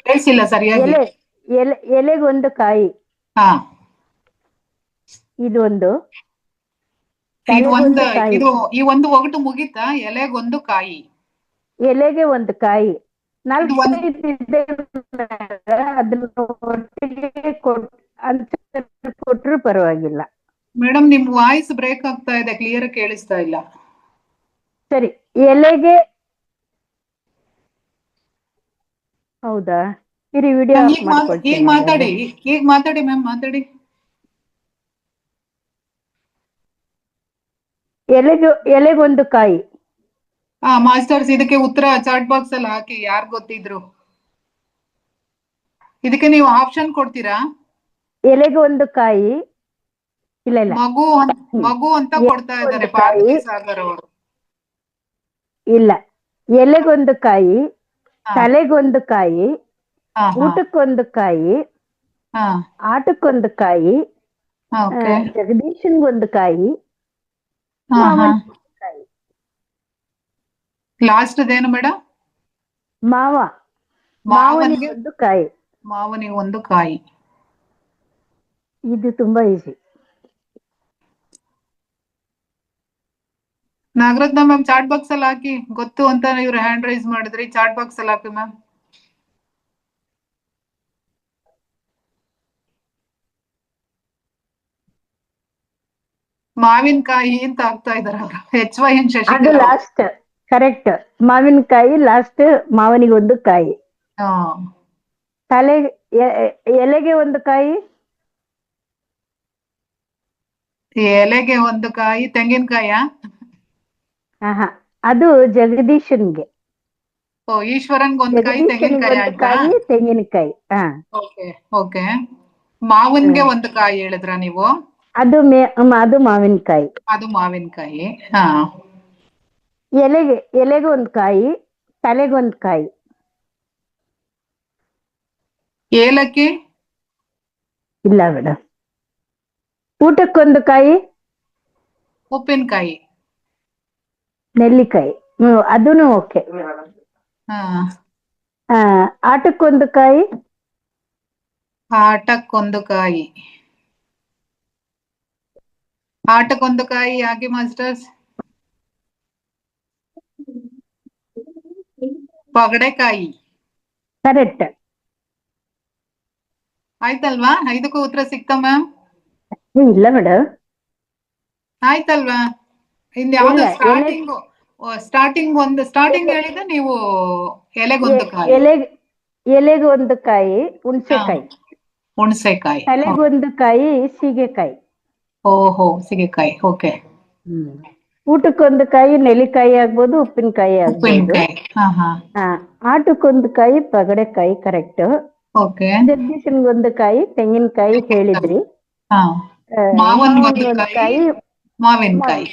ಕೇಳಿಸಿಲ್ಲ ಸರಿಯಾಗಿ. ಎಲೆಗೊಂದು ಕಾಯಿ, ಹಾ ಇದೊಂದು ಇದು ಒಂದು ಕಾಯಿ. ಈ ಒಂದು ಒಗಟು ಮುಗೀತಾ? ಎಲೆಗೊಂದು ಕಾಯಿ, ಎಲೆಗೆ ಒಂದು ಕಾಯಿ, ಇದು 4-5 ಅದನ್ನ ಒಟ್ಟಿಗೆ ಕೊಟ್ರು ಪರವಾಗಿಲ್ಲ. ಮೇಡಮ್ ನಿಮ್ ವಾಯ್ಸ್ ಬ್ರೇಕ್ ಆಗ್ತಾ ಇದೆ, ಕ್ಲಿಯರ್ ಕೇಳಿಸ್ತಾ ಇಲ್ಲ. ಸರಿ, ಎಲೆಗೆ ಹೌದಾ? ಇರಿ ವಿಡಿಯೋ ಈಗ ಮಾತಾಡಿ ಮ್ಯಾಮ್, ಮಾತಾಡಿ. ಎಲೆಗೊಂದು ಕಾಯಿ. ಹಾ ಮಾಸ್ಟರ್ಸ್, ಇದಕ್ಕೆ ಉತ್ತರ ಚಾಟ್ ಬಾಕ್ಸ್ ಅಲ್ಲಿ ಹಾಕಿ, ಯಾರು ಗೊತ್ತಿದ್ರು. ಇದಕ್ಕೆ ನೀವು ಆಪ್ಷನ್ ಕೊಡ್ತೀರಾ? ಎಲೆಗೆ ಒಂದು ಕಾಯಿ, ಇಲ್ಲ ಮಗು ಅಂತ ಕೊಡ್ತಾ ಇದ್ದಾರೆ ಒಂದು ಕಾಯಿ. ಪಾರ್ವತಿ ಸಾಗರ್ ಅವರು. ಇಲ್ಲ, ಎಲೆಗೊಂದು ಕಾಯಿ, ತಲೆಗೊಂದು ಕಾಯಿ, ಊಟಕ್ಕೊಂದು ಕಾಯಿ, ಆಟಕ್ಕೊಂದು ಕಾಯಿ, ಜಗದೀಶನ್ಗೊಂದು ಕಾಯಿ, ಕಾಯಿ. ಲಾಸ್ಟ್ ಅದೇನು ಮೇಡಮ್? ಮಾವನಿಗೆ ಒಂದು ಕಾಯಿ. ಮಾವನಿಗೆ ಒಂದು ಕಾಯಿ. ಇದು ತುಂಬಾ easy. Nagaratna ma'am chat box ಅಲ್ಲಿ ಹಾಕಿ, ಗೊತ್ತು ಅಂತ ಇವ್ರು ಹ್ಯಾಂಡ್ ರೈಸ್ ಮಾಡಿದ್ರಿ, ಚಾಟ್ ಬಾಕ್ಸ್ ಅಲ್ಲಿ ಹಾಕಿ ಮ್ಯಾಮ್. ಮಾವಿನಕಾಯಿ ಅಂತ ಆಗ್ತಾ ಇದಾರೆ ಅವರು. HYN ಅದು ಶಶಿಕಲಾ. Last correct. ಮಾವಿನಕಾಯಿ ಲಾಸ್ಟ್, ಮಾವನಿಗೆ ಒಂದು ಕಾಯಿ. ಎಲೆಗೆ ಒಂದು ಕಾಯಿ, ಎಲೆಗೆ ಒಂದು ಕಾಯಿ, ತೆಂಗಿನಕಾಯ? ಅದು ಜಗದೀಶನ್ಗೆ. ಓ, ಈಶ್ವರನ್ಗೆ ಒಂದು ಕಾಯಿ, ಕಾಯಿ ತೆಂಗಿನಕಾಯಿ. Okay okay. ಮಾವನ್ಗೆ ಒಂದು ಕಾಯಿ ಹೇಳಿದ್ರ ನೀವು? ಅದು ಮಾವಿನಕಾಯಿ. ಅದು ಮಾವಿನಕಾಯಿ. ಹಾ. ಎಲೆಗೆ ಒಂದು ಕಾಯಿ, ತಲೆಗೊಂದು ಕಾಯಿ. ಏಲಕ್ಕಿ? ಇಲ್ಲ ಮೇಡಮ್. ಊಟಕ್ಕೊಂದು ಕಾಯಿ, ಉಪ್ಪಿನಕಾಯಿ. ನೆಲ್ಲಿಕಾಯಿ. ಅದೂನು ಓಕೆ. ಆಟಕ್ಕೊಂದು ಕಾಯಿ, ಆಟಕ್ಕೊಂದು ಕಾಯಿ. ಆಟಕ್ಕೊಂದು ಕಾಯಿ ಹಾಕಿ ಮಾಸ್ಟರ್ಸ್. ಪಗಡೆಕಾಯಿ. ಕರೆಕ್ಟ್. ಆಯ್ತಲ್ವಾ? 5ಕ್ಕೂ ಉತ್ತರ ಸಿಕ್ತಾ ಮ್ಯಾಮ್? ಇಲ್ಲ ಮೇಡಮ್. ಆಯ್ತಲ್ವಾ? ಇನ್ಯಾವ್ದು ಸ್ಟಾರ್ಟಿಂಗ್ ಹೇಳಿದ್ರೆ ನೀವು ಎಲೆಗೊಂದು ಕಾಯಿ. ಎಲೆಗೆ ಒಂದು ಕಾಯಿ ಹುಣಸೆಕಾಯಿ. ಹುಣಸೆಕಾಯಿ. ತಲೆಗೊಂದು ಕಾಯಿ ಸೀಗೆಕಾಯಿ. ಓಹೋ, ಸೀಗೆಕಾಯಿ. ಓಕೆ. ಊಟಕ್ಕೊಂದು ಕಾಯಿ ನೆಲ್ಲಿಕಾಯಿ ಆಗ್ಬೋದು, ಉಪ್ಪಿನಕಾಯಿ ಆಗ್ಬೋದು. ಆಟಕ್ಕೊಂದು ಕಾಯಿ ಪಗಡೆಕಾಯಿ. ಕರೆಕ್ಟ್. ಓಕೆ. ಜಗದೀಶನ್ಗೊಂದು ಕಾಯಿ ತೆಂಗಿನಕಾಯಿ ಹೇಳಿದ್ರಿ. ಮಾವನ್ಗೊಂದು ಕಾಯಿ ಮಾವಿನಕಾಯಿ.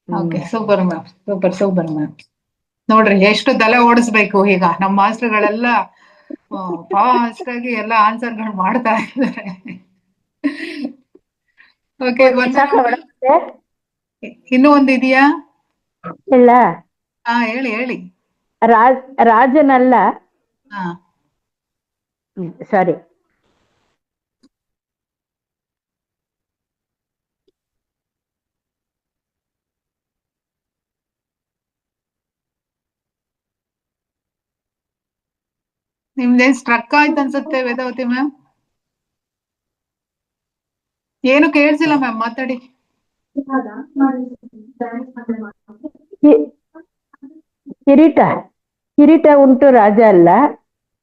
Okay, super ma'am, super ma'am. ನೋಡ್ರಿ ಎಷ್ಟು ತಲೆ ಓಡಿಸ್ಬೇಕು ಈಗ ನಮ್ಮ ಮಾಸ್ಟರ್ಗಳೆಲ್ಲ ಫಾಸ್ಟ್ ಆಗಿ ಎಲ್ಲ ಆನ್ಸರ್ಗಳು ಮಾಡ್ತಾ ಇದ್ದಾರೆ. ಓಕೆ, ಇನ್ನೂ ಒಂದು ಇದೆಯಾ? ಇಲ್ಲ. ಹೇಳಿ. ರಾಜನಲ್ಲ, ಸಾರಿ, ನಿಮ್ದೇನ್ ಸ್ಟ್ರಕ್ ಆಯ್ತು ಅನ್ಸುತ್ತೆ ವೇದಾವತಿ ಮ್ಯಾಮ್. ಏನು ಕೇಳಿಸಿಲ್ಲ ಮ್ಯಾಮ್, ಮಾತಾಡಿ. ಕಿರೀಟ ಉಂಟು ರಾಜ ಅಲ್ಲ,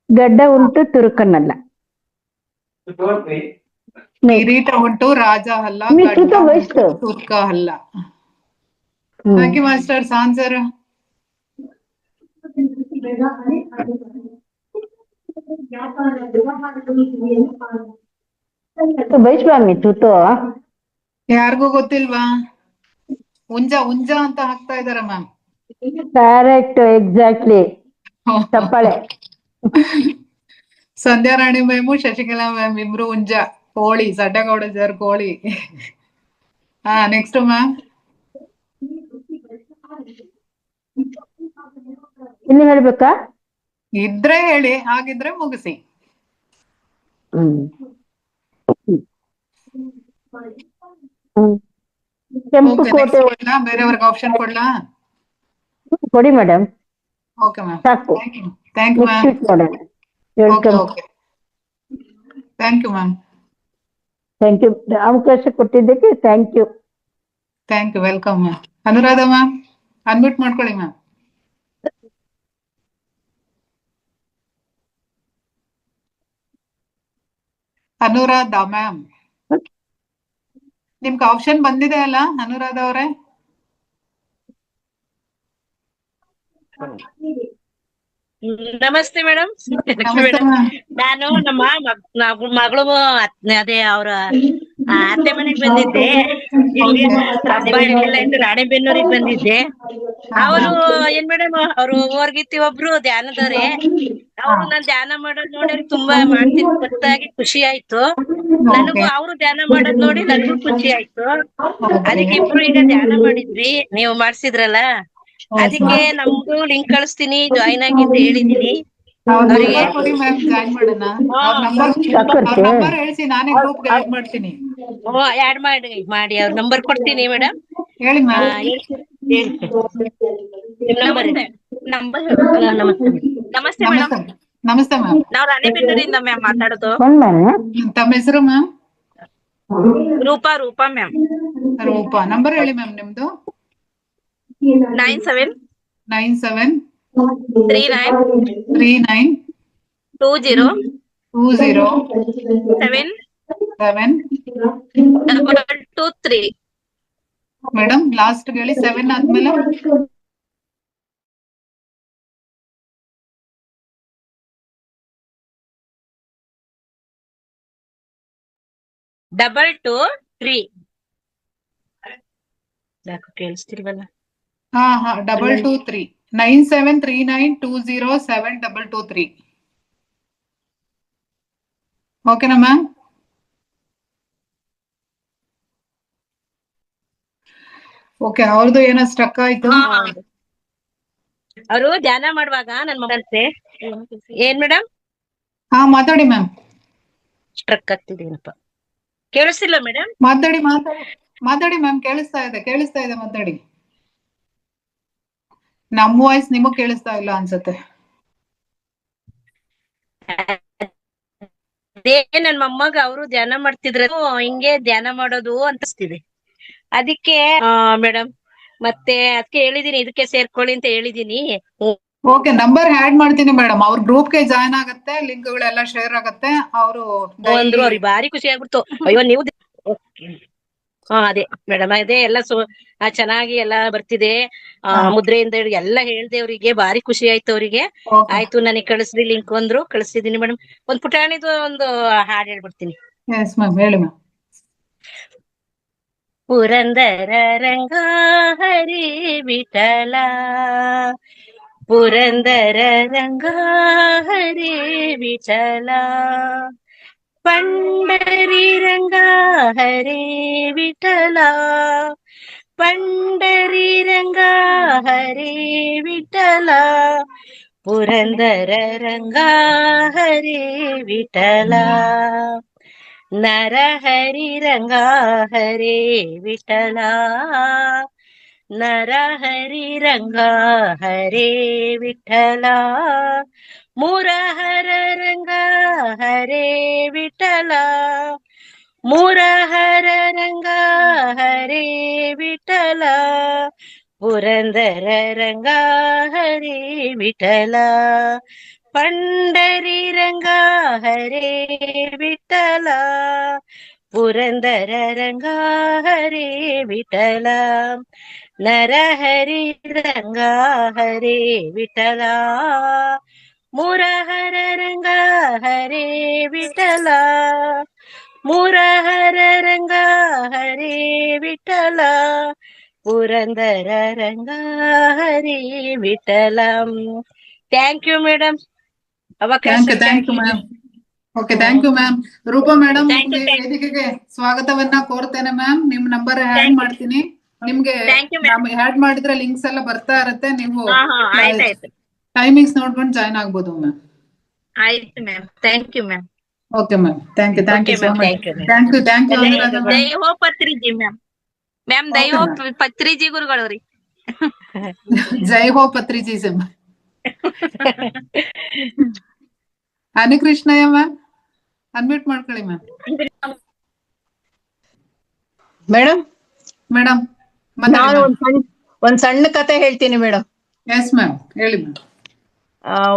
ಗಡ್ಡ ಉಂಟು ತುರುಕನಲ್ಲ. ಕಿರೀಟ ಉಂಟು ರಾಜ ಅಲ್ಲ, मी तू ಗಡ್ಡ तो ಉಂಟು बेस्ट ತುರ್ಕ ಅಲ್ಲ. Thank you masters. ಆನ್ಸರ್ तो बेस्ट मम्मी तू तो ಯಾರಿಗೂ ಗೊತ್ತಿಲ್ವಾ? ಉಂಜ ಉಂಜ ಅಂತ ಹಾಕ್ತಾ ಇದಾರೆ ಮ್ಯಾಮ್. करेक्ट एग्जैक्टली चप्पले ಸಂಧ್ಯಾ ರಾಣಿ ಮ್ಯಾಮು ಶಶಿಕಲಾ ಮ್ಯಾಮ್ ಇಬ್ರು ಉಂಜ, ಕೋಳಿ, ಸಡ್ಡಗೌಡ ಸರ್ ಕೋಳಿ. ಹಾ, ನೆಕ್ಸ್ಟ್ ಮ್ಯಾಮ್. ಇನ್ನು ಹೇಳ್ಬೇಕಾ? ಇದ್ರೆ ಹೇಳಿ, ಹಾಗಿದ್ರೆ ಮುಗಿಸಿ. ಕೆಂಪು ಓಕೆ, ಕೋಟೆ ನೆಕ್ಸ್ಟ್ ಕೊಡ್ಲಾ? ಬೇರೆಯವ್ರಿಗೆ ಆಪ್ಷನ್ ಕೊಡ್ಲಾ? ಕೊಡಿ ಮೇಡಮ್, ಓಕೆ ಮ್ಯಾಮ್. ಸಾಕು. Thank you. Thank you next ma'am. Week ನೋಡೋಣ. Okay welcome. Okay, thank you ma'am. Thank you, ಅವಕಾಶ ಕೊಟ್ಟಿದ್ದಕ್ಕೆ thank you. Thank you, welcome ma'am. Anuradha ma'am, unmute ಮಾಡ್ಕೊಳ್ಳಿ ಮ್ಯಾಮ್. ಅನುರಾಧ ಮ್ಯಾಮ್, ನಿಮ್ಗೆ ಆಪ್ಷನ್ ಬಂದಿದೆ ಅಲ್ಲ ಅನುರಾಧ ಅವರೇ? ನಮಸ್ತೆ ಮೇಡಮ್. ನಮಸ್ತೆ ಮ್ಯಾಮ್. ನಾನು ನಮ್ಮ ಮಗಳು ಅದೇ ಅವ್ರ ಅತ್ತೆ ಮನೆಗ್ ಬಂದಿದ್ದೆ. ಇಲ್ಲಿ ಹಬ್ಬ ಎಲ್ಲ ಇತ್ತು, ರಾಣೆಬೆನ್ನೂರಿಗೆ ಬಂದಿದ್ದೆ. ಅವರು ಏನ್ ಮೇಡಮ್, ಅವ್ರು ಓರ್ಗಿತ್ತಿ ಒಬ್ರು ಧ್ಯಾನದವ್ರೆ. ಅವ್ರು ನಾನ್ ಧ್ಯಾನ ಮಾಡೋದ್ ನೋಡಿ ಅವ್ರಿಗೆ ತುಂಬಾ ಮಾಡ್ತೀನಿ ಗೊತ್ತಾಗಿ ಖುಷಿ ಆಯ್ತು. ನನಗೂ ಅವ್ರು ಧ್ಯಾನ ಮಾಡೋದ್ ನೋಡಿ ನನ್ಗೂ ಖುಷಿ ಆಯ್ತು. ಅದಕ್ಕೆ ಇಬ್ರು ಈಗ ಧ್ಯಾನ ಮಾಡಿದ್ವಿ, ನೀವು ಮಾಡ್ಸಿದ್ರಲ್ಲ. ಅದಕ್ಕೆ ನಮ್ದು ಲಿಂಕ್ ಕಳಿಸ್ತೀನಿ, ಜಾಯಿನ್ ಆಗಿ ಅಂತ ಹೇಳಿದೀನಿ ಅವರಿಗೆ. ಜಾಯಿನ್ ಮಾಡೋಣ. ಅವ್ರ ನಂಬರ್ ಹೇಳಿಸಿ, ನಾನೇ ಗ್ರೂಪ್ ಆಡ್ ಮಾಡ್ತೀನಿ. ಆಡ್ ಮಾಡಿ ಅವ್ರ ನಂಬರ್ ಕೊಡ್ತೀನಿ ಮೇಡಮ್. ಹೇಳಿ ಮ್ಯಾಮ್. ನಂಬರ್ ನಮಸ್ತೆ ಮೇಡಮ್. ನಮಸ್ತೆ ಮ್ಯಾಮ್. ನಾವ್ ರಾಣೆಬೆನ್ನೂರಿಂದ ಮ್ಯಾಮ್ ಮಾತಾಡೋದು. ತಮ್ಮ ಹೆಸರು ma'am? Rupa ma'am. Rupa. Number ಹೇಳಿ ಮ್ಯಾಮ್ ನಿಮ್ದು. 97 97 39 39 20 20 7 7 223. ಮೇಡಮ್ ಲಾಸ್ಟ್ ಹೇಳಿ, 7 ಆದ್ಮೇಲೆ 223. ಕೇಳಿಸ್ತಿಲ್ವಲ್ಲ? ಹಾ 223 9739207223. ಓಕೆನಾ ಮ್ಯಾಮ್? ಓಕೆ, ಅವ್ರದ್ದು ಏನೋ ಸ್ಟ್ರಕ್ ಆಯ್ತು. ಅವರು ಧ್ಯಾನ ಮಾಡುವಾಗ ನನ್ ಮಗಂತೆ ಏನ್ ಮೇಡಮ್ ಹಾ, ಮಾತಾಡಿ ಮ್ಯಾಮ್. ಸ್ಟ್ರಕ್ ಆಗ್ತಿದೇನಪ್ಪ, ಕೇಳಿಸ್ತಿಲ್ಲ ಮೇಡಮ್? ಮಾತಾಡಿ ಮ್ಯಾಮ್. ಕೇಳಿಸ್ತಾ ಇದೆ, ಮಾತಾಡಿ. ನಮ್ಮ ವಾಯ್ಸ್ ನಿಮಗ್ ಕೇಳಿಸ್ತಾ ಇಲ್ಲ ಅನ್ಸತ್ತೆ. ಅದೇ ನನ್ ಮೊಮ್ಮಗ ಅವರು ಧ್ಯಾನ ಮಾಡ್ತಿದ್ರು, ಹಿಂಗೆ ಧ್ಯಾನ ಮಾಡೋದು ಅನ್ಸ್ತಿದೆ. ಅದಕ್ಕೆ ಮೇಡಮ್ ಮತ್ತೆ ಅದಕ್ಕೆ ಹೇಳಿದೀನಿ, ಇದಕ್ಕೆ ಸೇರ್ಕೊಳ್ಳಿ ಅಂತ ಹೇಳಿದೀನಿ. ಓಕೆ, ನಂಬರ್ ಆಡ್ ಮಾಡ್ತೀನಿ ಮೇಡಮ್. ಅವ್ರ ಗ್ರೂಪ್ಗೆ ಜಾಯ್ನ್ ಆಗತ್ತೆ, ಲಿಂಕ್ಗಳೆಲ್ಲ ಶೇರ್ ಆಗತ್ತೆ. ಅವರು ಅಂದ್ರು ಅವ್ರಿಗೆ ಭಾರಿ ಖುಷಿ ಆಗ್ಬಿಡ್ತು. ಅಯ್ಯೋ ನೀವು ಅದೇ ಮೇಡಮ್, ಅದೇ ಎಲ್ಲ ಚೆನ್ನಾಗಿ ಎಲ್ಲ ಬರ್ತಿದೆ. ಮುದ್ರೆಯಿಂದ ಎಲ್ಲ ಹೇಳ್ದೆ, ಅವ್ರಿಗೆ ಭಾರಿ ಖುಷಿ ಆಯ್ತು. ಅವ್ರಿಗೆ ಆಯ್ತು, ನನಗೆ ಕಳಿಸ್ರಿ ಲಿಂಕ್ ಅಂದ್ರು, ಕಳಿಸ್ತಿದೀನಿ ಮೇಡಮ್. ಒಂದ್ ಪುಟಾಣಿದು ಒಂದು ಹಾಡ್ ಹೇಳ್ಬಿಡ್ತೀನಿ. ಎಸ್ ಮ್ಯಾಮ್, ಹೇಳಿ ma'am. Purandara Ranga Hari Vittala, Purandara Ranga Hari Vittala, ಪಂಡರಿ Ranga Hari Vittala, ಪಂಡರಿ Ranga Hari Vittala, Purandara Ranga Hari Vittala, Narahari Ranga Hare Vittala, Narahari Ranga Hare Vittala, Murahara Ranga Hare Vittala, Murahara Ranga Hare Vittala, Purandara Ranga Hare Vittala, ಪಂಡರಿರಂಗ Hare Vittala Purandara Ranga Hare Vittala Narahari Ranga Hare Vittala Murahara Ranga Hare Vittala Murahara Ranga Hare Vittala Purandara Ranga Hare Vittala. Thank you madam. Thank you ma'am. Okay, thank you ma'am. Rupa madam, Thank you, ನಿಮ್ಗೆ thank you. ವೇದಿಕೆಗೆ ಸ್ವಾಗತವನ್ನ ಕೋರ್ತೇನೆ ma'am. ನಿಮ್ number add Thank you. ಮಾಡ್ತೀನಿ. ನಿಮ್ಗೆ Thank you, ma'am. Add ಮಾಡಿದ್ರೆ links ಎಲ್ಲ ಬರ್ತಾ ಇರುತ್ತೆ. ನೀವು ಆಯ್ತಾಯ್ತು ಟೈಮಿಂಗ್ಸ್ ನೋಡ್ಕೊಂಡು ಜಾಯ್ನ್ ಆಗ್ಬೋದು ಮ್ಯಾಮ್. ಆಯ್ತು ma'am. Thank you ma'am. Okay ma'am, thank you Okay, so ma'am. Much. Thank you, ma'am. Thank you Anuradha ma'am. ದೈವೋ ಪತ್ರಿಜಿ ಮ್ಯಾಮ್. ಮ್ಯಾಮ್ Okay, ದೈವೋ ma'am. ಪತ್ರಿಜಿ ಗುರುಗಳು ರೀ. ಜೈ ಹೋ ಪತ್ರಿಜಿ ಸೆಮ್. ಅನಿಕೃಷ್ಣಯ್ಯ ಮ್ಯಾಮ್, ಅನ್ಮ್ಯೂಟ್ ಮಾಡ್ಕೊಳ್ಳಿ ಮ್ಯಾಮ್. ಮೇಡಮ್ ಮೇಡಮ್ ನಾನು ಒಂದ್ ಸಣ್ಣ ಕತೆ ಹೇಳ್ತೀನಿ ಮೇಡಮ್. ಎಸ್ ಮ್ಯಾಮ್, ಹೇಳಿ ಮ್ಯಾಮ್.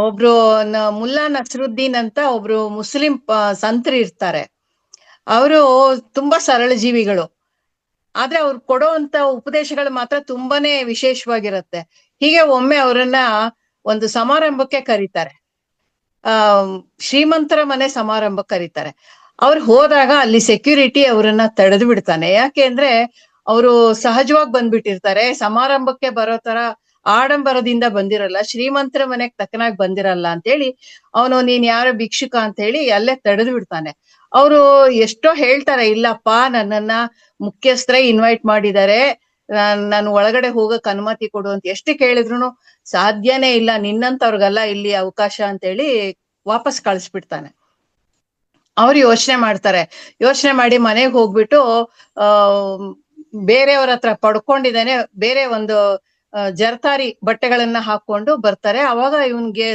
ಒಬ್ರು ಮುಲ್ಲಾ ನಸರುದ್ದೀನ್ ಅಂತ ಒಬ್ರು ಮುಸ್ಲಿಂ ಸಂತರು ಇರ್ತಾರೆ. ಅವರು ತುಂಬಾ ಸರಳ ಜೀವಿಗಳು, ಆದ್ರೆ ಅವ್ರು ಕೊಡುವಂತ ಉಪದೇಶಗಳು ಮಾತ್ರ ತುಂಬಾನೇ ವಿಶೇಷವಾಗಿರುತ್ತೆ. ಹೀಗೆ ಒಮ್ಮೆ ಅವರನ್ನ ಒಂದು ಸಮಾರಂಭಕ್ಕೆ ಕರೀತಾರೆ, ಶ್ರೀಮಂತರ ಮನೆ ಸಮಾರಂಭಕ್ಕೆ ಕರೀತಾರೆ. ಅವ್ರು ಹೋದಾಗ ಅಲ್ಲಿ ಸೆಕ್ಯೂರಿಟಿ ಅವರನ್ನ ತಡೆದು ಬಿಡ್ತಾನೆ. ಯಾಕೆ ಅಂದ್ರೆ ಅವರು ಸಹಜವಾಗಿ ಬಂದ್ಬಿಟ್ಟಿರ್ತಾರೆ, ಸಮಾರಂಭಕ್ಕೆ ಬರೋ ತರ ಆಡಂಬರದಿಂದ ಬಂದಿರಲ್ಲ, ಶ್ರೀಮಂತರ ಮನೆಗ್ ತಕ್ಕನಾಗಿ ಬಂದಿರಲ್ಲ ಅಂತೇಳಿ ಅವನು ನೀನ್ ಯಾರ ಭಿಕ್ಷುಕ ಅಂತ ಹೇಳಿ ಅಲ್ಲೇ ತಡೆದು ಬಿಡ್ತಾನೆ. ಅವರು ಎಷ್ಟೋ ಹೇಳ್ತಾರೆ, ಇಲ್ಲಪ್ಪ ನನ್ನನ್ನ ಮುಖ್ಯಸ್ಥರೇ ಇನ್ವೈಟ್ ಮಾಡಿದ್ದಾರೆ, ನಾನು ಒಳಗಡೆ ಹೋಗಕ್ ಅನುಮತಿ ಕೊಡು ಅಂತ ಎಷ್ಟು ಕೇಳಿದ್ರು ಸಾಧ್ಯನೇ ಇಲ್ಲ, ನಿನ್ನಂತವ್ರಿಗಲ್ಲ ಇಲ್ಲಿ ಅವಕಾಶ ಅಂತ ಹೇಳಿ ವಾಪಸ್ ಕಳಿಸ್ಬಿಡ್ತಾನೆ. ಅವ್ರು ಯೋಚನೆ ಮಾಡಿ ಮನೆಗೆ ಹೋಗ್ಬಿಟ್ಟು ಬೇರೆಯವ್ರ ಹತ್ರ ಪಡ್ಕೊಂಡಿದ್ದಾನೆ, ಬೇರೆ ಒಂದು ಜರ್ತಾರಿ ಬಟ್ಟೆಗಳನ್ನ ಹಾಕೊಂಡು ಬರ್ತಾರೆ. ಅವಾಗ ಇವನ್ಗೆ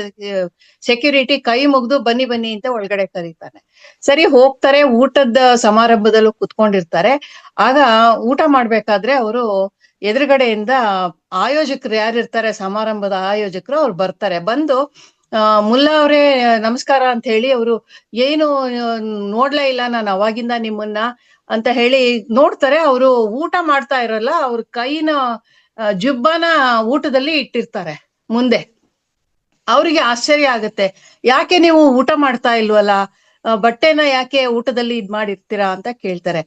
ಸೆಕ್ಯೂರಿಟಿ ಕೈ ಮುಗ್ದು ಬನ್ನಿ ಬನ್ನಿ ಅಂತ ಒಳಗಡೆ ಕರೀತಾನೆ. ಸರಿ ಹೋಗ್ತಾರೆ, ಊಟದ ಸಮಾರಂಭದಲ್ಲೂ ಕುತ್ಕೊಂಡಿರ್ತಾರೆ. ಆಗ ಊಟ ಮಾಡ್ಬೇಕಾದ್ರೆ ಅವರು ಎದುರುಗಡೆಯಿಂದ ಆಯೋಜಕರು ಯಾರಿರ್ತಾರೆ, ಸಮಾರಂಭದ ಆಯೋಜಕರು ಅವ್ರು ಬರ್ತಾರೆ. ಬಂದು ಮುಲ್ಲಾ ಅವ್ರೇ ನಮಸ್ಕಾರ ಅಂತ ಹೇಳಿ ಅವರು ಏನು ನೋಡ್ಲೇ ಇಲ್ಲ ನಾನು ಅವಾಗಿಂದ ನಿಮ್ಮನ್ನ ಅಂತ ಹೇಳಿ ನೋಡ್ತಾರೆ. ಅವರು ಊಟ ಮಾಡ್ತಾ ಇರಲ್ಲ, ಅವ್ರ ಕೈನ ಜುಬ್ಬನ ಊಟದಲ್ಲಿ ಇಟ್ಟಿರ್ತಾರೆ ಮುಂದೆ. ಅವ್ರಿಗೆ ಆಶ್ಚರ್ಯ ಆಗುತ್ತೆ, ಯಾಕೆ ನೀವು ಊಟ ಮಾಡ್ತಾ ಇಲ್ವಲ್ಲ, ಬಟ್ಟೆನ ಯಾಕೆ ಊಟದಲ್ಲಿ ಇದ್ ಮಾಡಿರ್ತೀರಾ ಅಂತ ಕೇಳ್ತಾರೆ.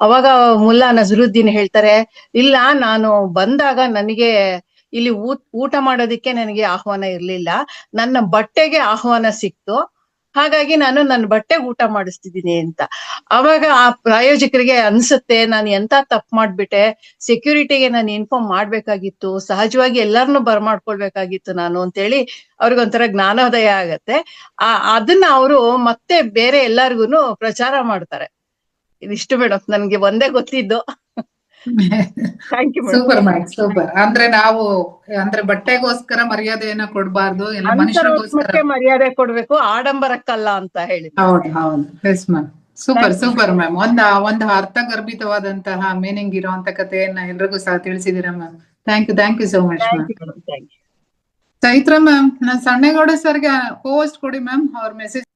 ಅವಾಗ ಮುಲ್ಲಾ ನಜರುದ್ದೀನ್ ಹೇಳ್ತಾರೆ, ಇಲ್ಲ ನಾನು ಬಂದಾಗ ನನಗೆ ಇಲ್ಲಿ ಊಟ ಮಾಡೋದಿಕ್ಕೆ ನನಗೆ ಆಹ್ವಾನ ಇರ್ಲಿಲ್ಲ, ನನ್ನ ಬಟ್ಟೆಗೆ ಆಹ್ವಾನ ಸಿಕ್ತು, ಹಾಗಾಗಿ ನಾನು ನನ್ನ ಬಟ್ಟೆಗೆ ಊಟ ಮಾಡಿಸ್ತಿದ್ದೀನಿ ಅಂತ. ಅವಾಗ ಆ ಪ್ರಾಯೋಜಕರಿಗೆ ಅನ್ಸುತ್ತೆ, ನಾನು ಎಂತ ತಪ್ಪು ಮಾಡ್ಬಿಟ್ಟೆ, ಸೆಕ್ಯೂರಿಟಿಗೆ ನಾನು ಇನ್ಫಾರ್ಮ್ ಮಾಡ್ಬೇಕಾಗಿತ್ತು, ಸಹಜವಾಗಿ ಎಲ್ಲರನ್ನು ಬರ್ಮಾಡ್ಕೊಳ್ಬೇಕಾಗಿತ್ತು ನಾನು ಅಂತೇಳಿ ಅವ್ರಿಗೊಂಥರ ಜ್ಞಾನೋದಯ ಆಗತ್ತೆ. ಅದನ್ನ ಅವರು ಮತ್ತೆ ಬೇರೆ ಎಲ್ಲಾರ್ಗುನು ಪ್ರಚಾರ ಮಾಡ್ತಾರೆ. ಇದಿಷ್ಟು ಮೇಡಮ್ ನನ್ಗೆ ಒಂದೇ ಗೊತ್ತಿದ್ದು. Thank you super ma'am, super. ಅಂದ್ರೆ ಬಟ್ಟೆಗೋಸ್ಕರ ಮರ್ಯಾದೆಯನ್ನ ಕೊಡ್ಬಾರ್ದು, ಎಲ್ಲ ಮನುಷ್ಯರಿಗೋಸ್ಕರ ಮರ್ಯಾದೆ ಕೊಡ್ಬೇಕು, ಆಡಂಬರಕ್ಕಲ್ಲ ಅಂತ ಹೇಳಿ. ಹೌದು. Yes ma'am, super ma'am. ಒಂದು ಅರ್ಥಗರ್ಭಿತವಾದಂತಹ ಮೀನಿಂಗ್ ಇರುವಂತ ಕಥೆಯನ್ನ ಎಲ್ರಿಗೂ ಸಹ ತಿಳಿಸಿದೀರಾ ma'am. Thank you so much ma'am. Chaitra ma'am, ನಾನು ಸಣ್ಣೇಗೌಡ ಸರ್ಗೆ ಹೋಸ್ಟ್ ಕೊಡಿ ಮ್ಯಾಮ್, ಅವ್ರ ಮೆಸೇಜ್.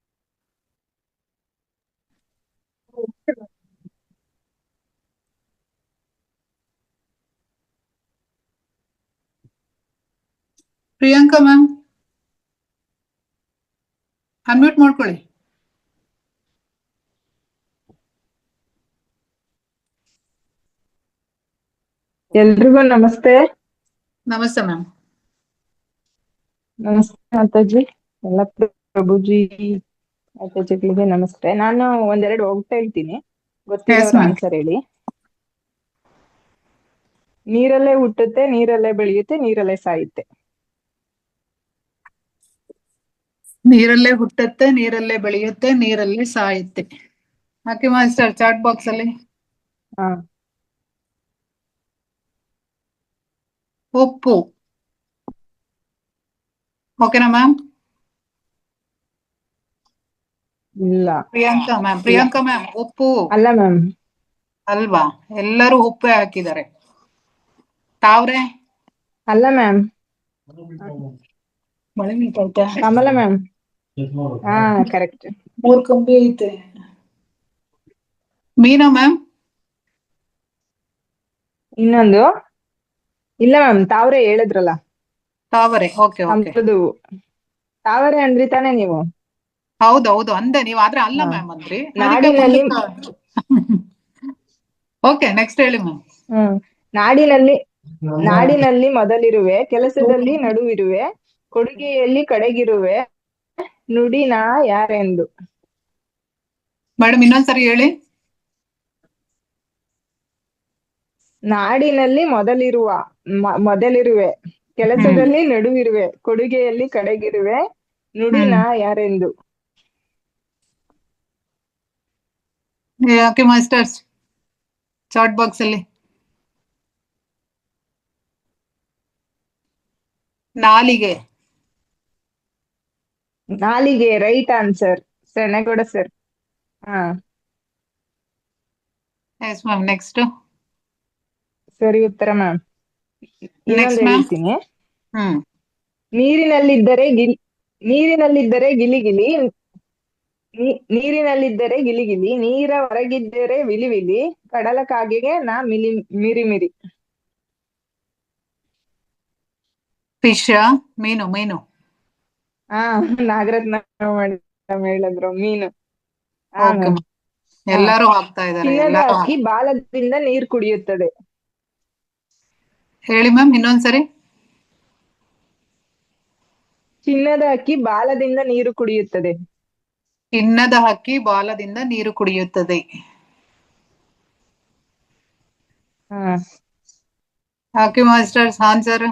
ಪ್ರಿಯಾಂಕಾ ಮ್ಯಾಮ್, ಅನ್ಮ್ಯೂಟ್ ಮಾಡ್ಕೊಳ್ಳಿ. ಎಲ್ರಿಗೂ ನಮಸ್ತೆ. ನಮಸ್ತೆ ಮ್ಯಾಮ್. ನಮಸ್ತೆ ಮಾತಾಜಿ, ಎಲ್ಲ ಪ್ರಭುಜಿ ಮಾತಾಜಿಗಳಿಗೆ ನಮಸ್ತೆ. ನಾನು ಒಂದೆರಡು ಹೋಗ್ತಾ ಹೇಳ್ತೀನಿ, ಗೊತ್ತಿರೋರು ಆನ್ಸರ್ ಹೇಳಿ. ನೀರಲ್ಲೇ ಹುಟ್ಟುತ್ತೆ, ನೀರಲ್ಲೇ ಬೆಳೆಯುತ್ತೆ, ನೀರಲ್ಲೇ ಸಾಯುತ್ತೆ. ನೀರಲ್ಲೇ ಹುಟ್ಟುತ್ತೆ, ನೀರಲ್ಲೇ ಬೆಳೆಯುತ್ತೆ, ನೀರಲ್ಲೇ ಸಾಯುತ್ತೆ. ಹಾಕಿ ಮಾಸ್ಟರ್ ಚಾಟ್ ಬಾಕ್ಸ್ ಅಲ್ಲಿ. ಉಪ್ಪು. ಓಕೆನಾ ಮ್ಯಾಮ್? ಇಲ್ಲ. ಪ್ರಿಯಾಂಕಾ ಮ್ಯಾಮ್ ಉಪ್ಪು ಅಲ್ಲ ಮ್ಯಾಮ್. ಅಲ್ವಾ? ಎಲ್ಲರೂ ಉಪ್ಪೇ ಹಾಕಿದ್ದಾರೆ. ತಾವ್ರೆ? ಅಲ್ಲ ಮ್ಯಾಮ್. ಕಮಲ ಮ್ಯಾಮ್. ಹಾ ಕರೆಕ್ಟ್. 3 ಕಂಬಿ ಐತೆ. ಮೀನಾ ಮ್ಯಾಮ್? ಇನ್ನೊಂದು ಇಲ್ಲ ಮ್ಯಾಮ್, ತಾವ್ರೆ ಹೇಳಿದ್ರಲ್ಲ ತಾವರೆ. Okay okay. ಹಂಪದು ತಾವರೆ ಅಂದ್ರಿ ತಾನೇ ನೀವು? ಹೌದೌದು ಅಂದೆ ನೀವು, ಆದ್ರೆ ಅಲ್ಲ ಹಾ. ಮ್ಯಾಮ್ ಅಂದ್ರಿ. ನಾಡಿನಲ್ಲಿ ಓಕೆ, ನೆಕ್ಸ್ಟ್ ಹೇಳಿ ಮ್ಯಾಮ್. ನಾಡಿನಲ್ಲಿ ಮೊದಲಿರುವೆ, ಕೆಲಸದಲ್ಲಿ ನಡುವಿರುವೆ, ಕೊಡುಗೆಯಲ್ಲಿ ಕಡೆಗಿರುವೆ, ನುಡಿನ ಯಾರೆಂದು? ಮೇಡಮ್ ಇನ್ನೊಂದ್ಸರಿ ಹೇಳಿ. ನಾಡಿನಲ್ಲಿ ಮೊದಲಿರುವೆ, ಕೆಲಸದಲ್ಲಿ ನಡುವಿರುವೆ, ಕೊಡುಗೆಯಲ್ಲಿ ಕಡೆಗಿರುವೆ, ನುಡಿನ ಯಾರೆಂದು? ಓಕೆ ಮಾಸ್ಟರ್ಸ್, ಚಾಟ್ ಬಾಕ್ಸ್ ಅಲ್ಲಿ. ನಾಲಿಗೆ. ನಾಲಿಗೆ ರೈಟ್ ಆನ್ಸರ್, ಸೆನೆಗೌಡ ಸರ್. ಹಾ ಎಸ್ ಮ್ಯಾಮ್. ನೆಕ್ಸ್ಟ್. ಸರಿ ಉತ್ತರ ಮ್ಯಾಮ್. ಇನ್ನೊಂದು ಹೇಳ್ತೀನಿ. ಹ್ಮ್ ನೀರಿನಲ್ಲಿದ್ದರೆ ಗಿಲಿಗಿಲಿ, ನೀರಿನಲ್ಲಿದ್ದರೆ ಗಿಲಿಗಿಲಿ, ನೀರ ಹೊರಗಿದ್ದರೆ ವಿಲಿವಿಲಿ, ಕಡಲ ಕಾಗೆಗೆ ನಾ ಮಿರಿಮಿರಿ. ಫಿಶ್. ಮೀನು. ಹಾ ನಾಗರತ್ನ ಮೇಡಮ್ ಹೇಳಿದ್ರು ಮೀನು. ಓಕೆ, ಎಲ್ಲರೂ ಹಾಕ್ತಾ ಇದಾರೆ. ಚಿನ್ನದ ಅಕ್ಕಿ ಬಾಲದಿಂದ ನೀರು ಕುಡಿಯುತ್ತದೆ. ಹೇಳಿ ಮ್ಯಾಮ್ ಇನ್ನೊಂದ್ಸರಿ. ಚಿನ್ನದ ಅಕ್ಕಿ ಬಾಲದಿಂದ ನೀರು ಕುಡಿಯುತ್ತದೆ. ಚಿನ್ನದ ಹಕ್ಕಿ ಬಾಲದಿಂದ ನೀರು ಕುಡಿಯುತ್ತದೆ. Okay masters, answer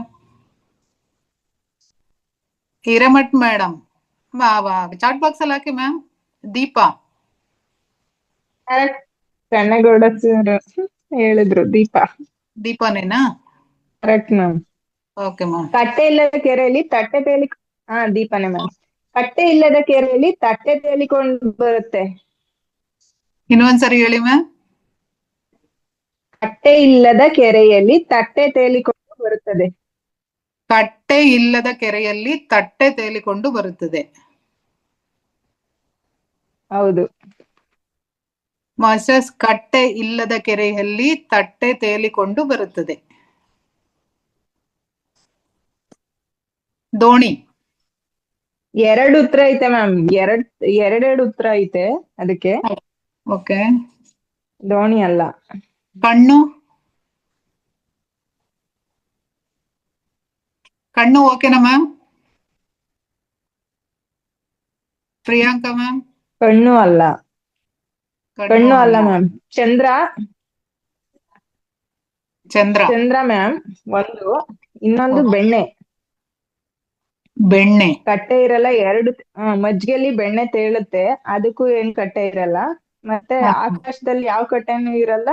Hiremath madam. Chat box ಅಲ್ಲಿ ಹಾಕಿ ಮ್ಯಾಮ್. ದೀಪ. ಸಣ್ಣಗೌಡ ಸರ್ ಹೇಳಿದ್ರು ದೀಪ. ದೀಪನೇನಾ? Correct ma'am. Okay ma'am. ಕಟ್ಟೆ ಇಲ್ಲದ ಕೆರೆಯಲ್ಲಿ ತಟ್ಟೆ ತೇಲಿ ದೀಪನೇ ಮ್ಯಾಮ್. ಕಟ್ಟೆ ಇಲ್ಲದ ಕೆರೆಯಲ್ಲಿ ತಟ್ಟೆ ತೇಲಿಕೊಂಡು ಬರುತ್ತೆ. ಇನ್ನೊಂದ್ಸರಿ ಹೇಳಿ ಮ್ಯಾಮ್. ಕಟ್ಟೆ ಇಲ್ಲದ ಕೆರೆಯಲ್ಲಿ ತಟ್ಟೆ ತೇಲಿಕೊಂಡು ಬರುತ್ತದೆ. ಕಟ್ಟೆ ಇಲ್ಲದ ಕೆರೆಯಲ್ಲಿ ತಟ್ಟೆ ತೇಲಿಕೊಂಡು ಬರುತ್ತದೆ. ಹೌದು ಮಾಸ್ಟರ್ಸ್, ಕಟ್ಟೆ ಇಲ್ಲದ ಕೆರೆಯಲ್ಲಿ ತಟ್ಟೆ ತೇಲಿಕೊಂಡು ಬರುತ್ತದೆ. ದೋಣಿ. ಎರಡು ಉತ್ತರ ಐತೆ ಮ್ಯಾಮ್. ಎರಡೆರಡು ಉತ್ತರ ಐತೆ ಅದಕ್ಕೆ. ಓಕೆ. ದೋಣಿ ಅಲ್ಲ. ಕಣ್ಣು ಓಕೆನಾ ಮ್ಯಾಮ್? ಪ್ರಿಯಾಂಕಾ ಮ್ಯಾಮ್? ಕಣ್ಣು ಅಲ್ಲ ಮ್ಯಾಮ್. ಚಂದ್ರ ಮ್ಯಾಮ್ ಒಂದು, ಇನ್ನೊಂದು ಬೆಣ್ಣೆ. ಕಟ್ಟೆ ಇರಲ್ಲ. ಮಜ್ಜಿಗೆಯಲ್ಲಿ ಬೆಣ್ಣೆ ತೇಳುತ್ತೆ, ಅದಕ್ಕೂ ಏನ್ ಕಟ್ಟೆ ಇರಲ್ಲ. ಮತ್ತೆ ಆಕಾಶದಲ್ಲಿ ಯಾವ ಕಟ್ಟೆನೂ ಇರಲ್ಲ.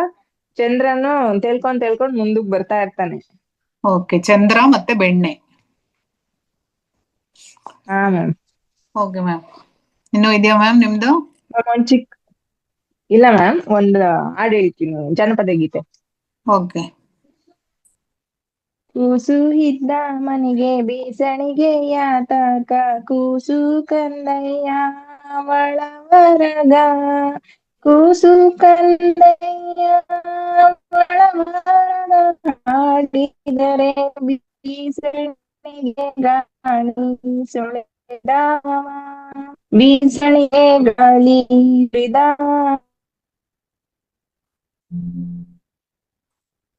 ಚಂದ್ರನು ತೇಲ್ಕೊಂಡ್ ಮುಂದಕ್ ಬರ್ತಾ ಇರ್ತಾನೆ. ಓಕೆ, ಚಂದ್ರ ಮತ್ತೆ ಬೆಣ್ಣೆ. ಹಾ ಮ್ಯಾಮ್. Okay ma'am. ಇನ್ನು ಇದೆಯಾ ಮ್ಯಾಮ್ ನಿಮ್ದು? ಇಲ್ಲ ಮ್ಯಾಮ್, ಒಂದು ಹಾಡು ಹೇಳ್ತೀನಿ, ಜನಪದ ಗೀತೆ. ಓಕೆ. ಕೂಸು ಇದ್ದ ಮನೆಗೆ ಬೀಸಣಿಗೆ ಯಾತಕ, ಕೂಸು ಕಂದಯ್ಯ ಒಳವರಗ, ಕೂಸು ಕಂದಯ್ಯ ಒಳವರಗ, ಹಾಡಿದರೆ ಬೀಸಣಿಗೆ ಗಾಳಿ ಸೊಳೆದಾವ, ಬೀಸಣಿಗೆ ಗಾಳಿ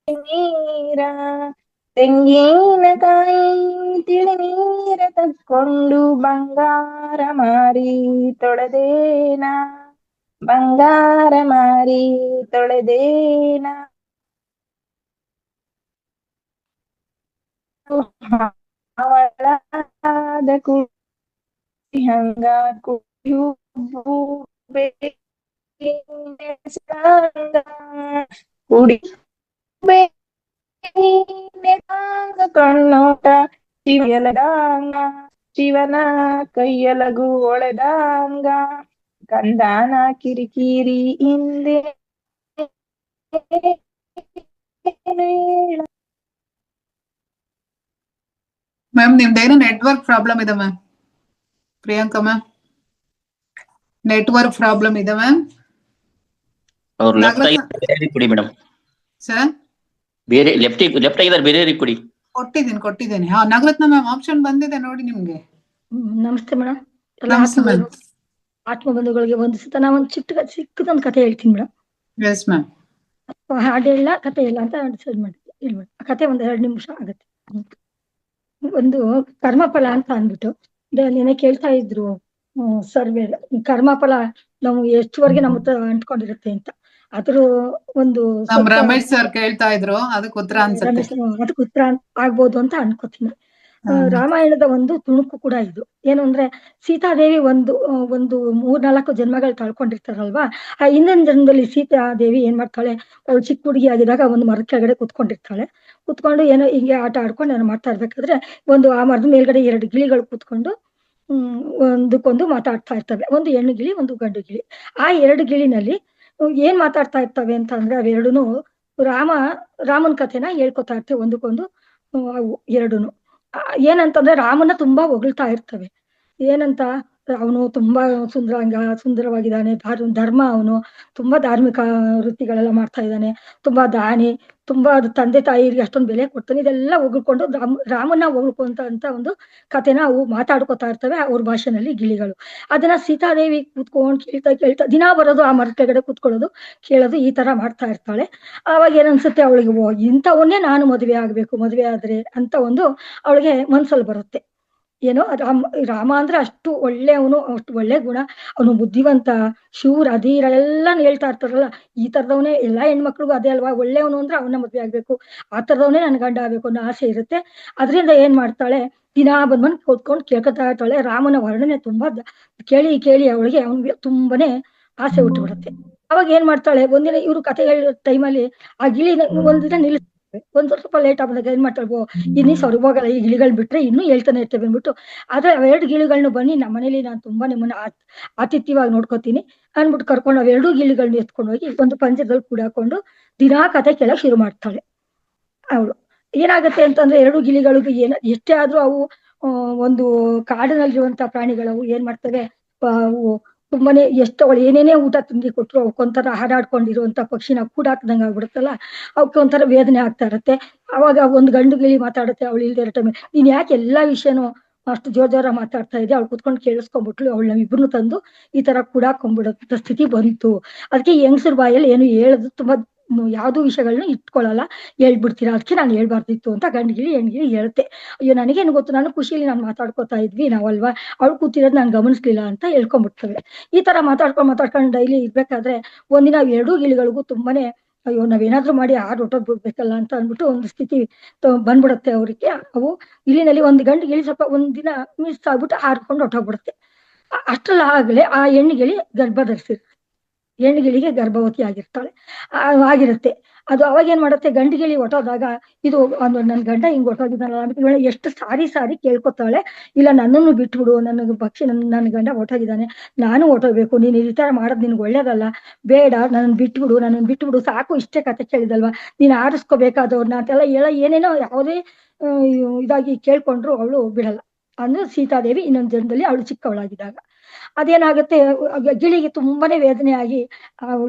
ನೀರ, ತೆಂಗಿನಕಾಯಿ ತಿಳಿ ನೀರ ತಕ್ಕೊಂಡು ಬಂಗಾರ ಮಾರಿ ತೊಳೆದೇನ, ಬಂಗಾರ ಮಾರಿ ತೊಳೆದೇನ, ಅವಳಾದ ಕುಡಿ ಹಂಗ ಕುಡಿಯುವು ಕುಡಿ ಕಣ್ಣೋಟ ಶಿವಯಲದಾಂಗ, ಶಿವನ ಕೈಯಲಗು ಒಳೆದಾಂಗ, ಕಂದಾನ ಕಿರಿಕಿರಿ ಹಿಂದೆ ಮ್ಯಾಮ್ ನಿಮ್ದೇನು ನೆಟ್ವರ್ಕ್ ಪ್ರಾಬ್ಲಮ್ ಇದೆ ma'am. Priyanka ma'am? Network problem ಇದೆ ಮ್ಯಾಮ್. ಅವ್ರು ಲೆಫ್ಟ್ ಆಗಿ ಕೊಡಿ ಮೇಡಮ್. ಸರ್ ಬೇರೆ ಲೆಫ್ಟ್ ಆಗಿದ್ದಾರೆ, ಬೇರೆ ಕೊಡಿ. ಕೊಟ್ಟಿದ್ದೀನಿ. ಹಾ, ನಗರತ್ನ ಮ್ಯಾಮ್ ಆಪ್ಷನ್ ಬಂದಿದೆ ನೋಡಿ ನಿಮ್ಗೆ. ನಮಸ್ತೆ ಮೇಡಮ್. ನಮಸ್ತೆ ಮ್ಯಾಮ್. ಆತ್ಮಬಂಧುಗಳಿಗೆ ವಂದಿಸುತ್ತಾ ನಾ ಒಂದು ಚಿಕ್ಕದೊಂದು ಕಥೆ ಹೇಳ್ತೀನಿ ಮೇಡಮ್. Yes ma'am. ಹಾಡಿಲ್ಲ ಕಥೆ ಇಲ್ಲ ಅಂತ ಡಿಸೈಡ್ ಮಾಡಿದ್ದೆ. ಇಲ್ಲ ಮೇಡಮ್, ಆ ಕಥೆ ಒಂದ್ 2 ನಿಮಿಷ ಆಗತ್ತೆ. ಒಂದು ಕರ್ಮಫಲ ಅಂತ ಅಂದ್ಬಿಟ್ಟು ನೆನೆ ಕೇಳ್ತಾ ಇದ್ರು ಸರ್ವೆ. ಕರ್ಮಫಲ ನಾವು ಎಷ್ಟುವರೆಗೆ ನಮ್ಮ ಹತ್ರ ಅಂಟ್ಕೊಂಡಿರುತ್ತೆ ಅಂತ. ಅದ್ರ ಒಂದು ರಮೇಶ್ ಸರ್ ಕೇಳ್ತಾ ಇದ್ರು, ಅದಕ್ಕೆ ಉತ್ತರ ಅನ್ಸುತ್ತೆ. ಅದಕ್ಕೆ ಉತ್ತರ ಆಗ್ಬೋದು ಅಂತ ಅನ್ಕೋತೀನಿ. ರಾಮಾಯಣದ ಒಂದು ತುಣುಕು ಕೂಡ ಇದು. ಏನು ಅಂದ್ರೆ, ಸೀತಾದೇವಿ ಒಂದು 3-4 ಜನ್ಮಗಳು ಕಳ್ಕೊಂಡಿರ್ತಾರಲ್ವಾ. ಆ ಹಿಂದಿನ ಜನ್ಮದಲ್ಲಿ ಸೀತಾದೇವಿ ಏನ್ ಮಾಡ್ತಾಳೆ, ಅವಳು ಚಿಕ್ಕ ಹುಡುಗಿ ಆಗಿದಾಗ ಒಂದು ಮರದ ಕೆಳಗಡೆ ಕುತ್ಕೊಂಡಿರ್ತಾಳೆ. ಕುತ್ಕೊಂಡು ಏನೋ ಹಿಂಗೆ ಆಟ ಆಡ್ಕೊಂಡು ಏನೋ ಮಾಡ್ತಾ ಇರ್ಬೇಕಾದ್ರೆ ಆ ಮರದ ಮೇಲ್ಗಡೆ 2 ಗಿಳಿಗಳು ಕುತ್ಕೊಂಡು ಒಂದಕ್ಕೊಂದು ಮಾತಾಡ್ತಾ ಇರ್ತವೆ. ಒಂದು ಹೆಣ್ಣು ಗಿಳಿ, ಒಂದು ಗಂಡು ಗಿಳಿ. ಆ 2 ಗಿಳಿನಲ್ಲಿ ಏನ್ ಮಾತಾಡ್ತಾ ಇರ್ತವೆ ಅಂತ ಅಂದ್ರೆ, ಅವೆರಡುನು ರಾಮನ್ ಕಥೆನ ಹೇಳ್ಕೊತಾ ಇರ್ತವೆ ಒಂದಕ್ಕೊಂದು. ಅವು 2ನು ಏನಂತಂದ್ರೆ ರಾಮನ ತುಂಬಾ ಹೊಗಳ್ತಾ ಇರ್ತವೆ. ಏನಂತ, ಅವನು ತುಂಬಾ ಸುಂದರವಾಗಿದ್ದಾನೆ, ಧರ್ಮ, ಅವನು ತುಂಬಾ ಧಾರ್ಮಿಕ ವೃತ್ತಿಗಳೆಲ್ಲ ಮಾಡ್ತಾ ಇದ್ದಾನೆ, ತುಂಬಾ ದಾನಿ, ತುಂಬಾ ತಂದೆ ತಾಯಿಗೆ ಅಷ್ಟೊಂದು ಬೆಲೆ ಕೊಡ್ತಾನೆ. ಇದೆಲ್ಲ ಹೊಗಳ್ಕೊಂಡು ರಾಮನ ಹೊಗಳ್ಕೊಂತ ಅಂತ ಒಂದು ಕಥೆನ ಅವು ಮಾತಾಡ್ಕೊತಾ ಇರ್ತವೆ ಅವ್ರ ಭಾಷೆನಲ್ಲಿ ಗಿಳಿಗಳು. ಅದನ್ನ ಸೀತಾದೇವಿ ಕೂತ್ಕೊಂಡು ಕೇಳ್ತಾ ದಿನಾ ಬರೋದು, ಆ ಮರದ ಕೆಳಗಡೆ ಕೂತ್ಕೊಳ್ಳೋದು, ಕೇಳೋದು, ಈ ತರ ಮಾಡ್ತಾ ಇರ್ತಾಳೆ. ಅವಾಗ ಏನನ್ಸುತ್ತೆ ಅವಳಿಗೆ, ಇಂಥವನ್ನೇ ನಾನು ಮದುವೆ ಆಗ್ಬೇಕು, ಮದುವೆ ಆದ್ರೆ ಅಂತ ಒಂದು ಅವಳಿಗೆ ಮನ್ಸಲ್ಲಿ ಬರುತ್ತೆ. ಏನೋ ರಾಮ ಅಂದ್ರೆ ಅಷ್ಟು ಒಳ್ಳೆಯವನು, ಅಷ್ಟು ಒಳ್ಳೆ ಗುಣ, ಅವನು ಬುದ್ಧಿವಂತ, ಶೂರ, ಧೀರ ಎಲ್ಲಾನು ಹೇಳ್ತಾ ಇರ್ತಾರಲ್ಲ. ಈ ತರದವನೇ ಎಲ್ಲಾ ಹೆಣ್ಮಕ್ಳಿಗೂ ಅದೇ ಅಲ್ವಾ, ಒಳ್ಳೆಯವನು ಅಂದ್ರೆ ಅವನ್ನ ಮದ್ವೆ ಆಗ್ಬೇಕು, ಆ ತರದವನೇ ನನ್ ಗಂಡ ಆಗ್ಬೇಕು ಅನ್ನೋ ಆಸೆ ಇರುತ್ತೆ. ಅದ್ರಿಂದ ಏನ್ ಮಾಡ್ತಾಳೆ, ದಿನಾ ಬಂದ್ಬಂದ್ ಕೂತ್ಕೊಂಡು ಕೇಳ್ಕೊತಾ ಇರ್ತಾಳೆ. ರಾಮನ ವರ್ಣನೆ ತುಂಬಾ ಕೇಳಿ ಅವಳಿಗೆ ಅವನಿಗೆ ತುಂಬಾನೇ ಆಸೆ ಹುಟ್ಟುಬಿಡುತ್ತೆ. ಅವಾಗ ಏನ್ ಮಾಡ್ತಾಳೆ, ಒಂದಿನ ಇವ್ರು ಕಥೆ ಹೇಳೋ ಟೈಮಲ್ಲಿ ಆ ಗಿಳಿ ಒಂದಿನ ನಿಲ್ಲಿಸ್ತವೆ. ಸ್ವಲ್ಪ ಲೇಟ್ ಆಗ್ದಾಗ ಏನ್ ಮಾಡ್ತಾಳ್ಬೋ, ಇನ್ನೀ ಹೋಗಲ್ಲ, ಈ ಗಿಳಿಗಳ್ ಬಿಟ್ರೆ ಇನ್ನೂ ಹೇಳ್ತಾನೆ ಇರ್ತೇವೆ ಅಂದ್ಬಿಟ್ಟು, ಆದ್ರೆ 2 ಗಿಳಿಗಳನ್ನ ಬನ್ನಿ ನಮ್ಮ ಮನೇಲಿ ನಾನು ತುಂಬಾ ನಿಮ್ಮನ್ನ ಆತಿಥ್ಯವಾಗಿ ನೋಡ್ಕೋತೀನಿ ಅಂದ್ಬಿಟ್ಟು ಕರ್ಕೊಂಡು 2 ಗಿಳಿಗಳನ್ನ ಎತ್ಕೊಂಡು ಹೋಗಿ ಒಂದು ಪಂಜರದಲ್ಲಿ ಕೂಡಾಕೊಂಡು ದಿನಾ ಕಥೆ ಕೇಳಕ್ ಶುರು ಮಾಡ್ತಾಳೆ ಅವಳು. ಏನಾಗತ್ತೆ ಅಂತಂದ್ರೆ, 2 ಗಿಳಿಗಳಿಗೆ ಎಷ್ಟೇ ಆದ್ರೂ ಅವು ಒಂದು ಕಾಡಿನಲ್ಲಿರುವಂತ ಪ್ರಾಣಿಗಳವು ಏನ್ ಮಾಡ್ತವೆ, ಅವು ತುಂಬಾನೇ ಅವಳು ಏನೇನೇ ಊಟ ತಿಂಡಿ ಕೊಟ್ರು ಅವಕ್ಕೊಂಥರ ಹಾಡಾಡ್ಕೊಂಡಿರುವಂತ ಪಕ್ಷಿನ ಕೂಡಾಕ್ದಂಗ ಆಗ್ಬಿಡುತ್ತಲ್ಲ, ಅವಕ್ಕೆ ಒಂಥರ ವೇದನೆ ಆಗ್ತಾ ಇರುತ್ತೆ. ಅವಾಗ ಒಂದು ಗಂಡು ಗಿಳಿ ಮಾತಾಡುತ್ತೆ ಅವಳು ಇಲ್ದೇ ಇರೋ ಟೈಮ್, ನೀನ್ ಯಾಕೆ ಎಲ್ಲಾ ವಿಷಯನೂ ಅಷ್ಟು ಜೋರ ಮಾತಾಡ್ತಾ ಇದ್ದೆ. ಅವಳು ಕುತ್ಕೊಂಡು ಕೇಳಿಸ್ಕೊಂಡ್ಬಿಟ್ಲು. ಅವಳು ನಮ್ಮಿಬ್ರು ತಂದು ಈ ತರ ಕೂಡಾಕೊಂಡ್ಬಿಡೋ ಸ್ಥಿತಿ ಬಂತು. ಅದಕ್ಕೆ ಹೆಂಗಸರ ಬಾಯಲ್ಲಿ ಏನು ಹೇಳೋದು ತುಂಬಾ ಯಾವ್ದು ವಿಷಯಗಳನ್ನ ಇಟ್ಕೊಳ್ಳಲ್ಲ, ಹೇಳ್ಬಿಡ್ತೀರಾ, ಅದಕ್ಕೆ ನಾನು ಹೇಳ್ಬಾರ್ದಿತ್ತು ಅಂತ ಗಂಡ್ಗಿಳಿ ಹೆಣ್ಗಿಳಿ ಹೇಳುತ್ತೆ. ಅಯ್ಯೋ ನನಗೇನು ಗೊತ್ತು, ನಾನು ಖುಷಿಲಿ ನಾನು ಮಾತಾಡ್ಕೋತಾ ಇದ್ವಿ ನಾವಲ್ವಾ, ಅವಳು ಕೂತಿರೋದು ನಾನು ಗಮನಿಸ್ಲಿಲ್ಲ ಅಂತ ಹೇಳ್ಕೊಂಡ್ಬಿಡ್ತವೆ. ಈ ತರ ಮಾತಾಡ್ಕೊಂಡು ಡೈಲಿ ಇರ್ಬೇಕಾದ್ರೆ ಒಂದಿನ 2 ಗಿಳಿಗಳಿಗೂ ತುಂಬಾನೇ, ಅಯ್ಯೋ ನಾವೇನಾದ್ರೂ ಮಾಡಿ ಹೊಟ್ಟೋಗ್ಬಿಡ್ಬೇಕಲ್ಲ ಅಂತ ಅಂದ್ಬಿಟ್ಟು ಒಂದು ಸ್ಥಿತಿ ಬಂದ್ಬಿಡುತ್ತೆ ಅವ್ರಿಗೆ. ಅವು ಇಲ್ಲಿನಲ್ಲಿ ಒಂದು ಗಂಡು ಗಿಳಿ ಸ್ವಲ್ಪ ಒಂದಿನ ಮಿಸ್ ಆಗ್ಬಿಟ್ಟು ಹಾರ್ಕೊಂಡು ಹೊಟ್ಟೋಗ್ಬಿಡುತ್ತೆ. ಅಷ್ಟೆಲ್ಲ ಆಗ್ಲೇ ಆ ಹೆಣ್ಣಿಗಿಳಿ ಗರ್ಭ ಧರಿಸಿರುತ್ತೆ. ಹೆಣ್ಣಿಗಿಳಿಗೆ ಗರ್ಭವತಿ ಆಗಿರುತ್ತೆ. ಅದು ಅವಾಗ ಏನ್ ಮಾಡುತ್ತೆ, ಗಂಡಿಗಿಳಿ ಹೊಟ್ಟೋದಾಗ ಇದು ನನ್ನ ಗಂಡ ಹಿಂಗ್ ಹೊಟ್ಟೋಗಿದ್ದಾನಲ್ಲ, ಎಷ್ಟು ಸಾರಿ ಕೇಳ್ಕೊತಾಳೆ, ಇಲ್ಲ ನನ್ನನ್ನು ಬಿಟ್ಬಿಡು, ನನ್ನ ಗಂಡ ಹೊಟ್ಟೋಗಿದ್ದಾನೆ, ನಾನು ಹೊಟ್ಟೋಗ್ಬೇಕು, ನೀನ್ ಈ ತರ ಮಾಡೋದ್ ನಿನ್ಗೆ ಒಳ್ಳೇದಲ್ಲ, ಬೇಡ, ನನ್ನನ್ನು ಬಿಟ್ಬಿಡು, ಸಾಕು, ಇಷ್ಟೇ ಕತೆ ಕೇಳಿದಲ್ವಾ, ನೀನ್ ಆರಿಸ್ಕೋಬೇಕಾದವ್ರನ್ನ ಅಂತೆಲ್ಲ ಏನೇನೋ ಯಾವುದೇ ಇದಾಗಿ ಕೇಳ್ಕೊಂಡ್ರು ಅವಳು ಬಿಡಲ್ಲ. ಅಂದ್ರೆ ಸೀತಾದೇವಿ ಇನ್ನೊಂದು ಜನ್ಮದಲ್ಲಿ ಅವಳು ಚಿಕ್ಕವಳಾಗಿದ್ದಾಗ ಅದೇನಾಗುತ್ತೆ, ಗಿಳಿಗೆ ತುಂಬಾನೇ ವೇದನೆ ಆಗಿ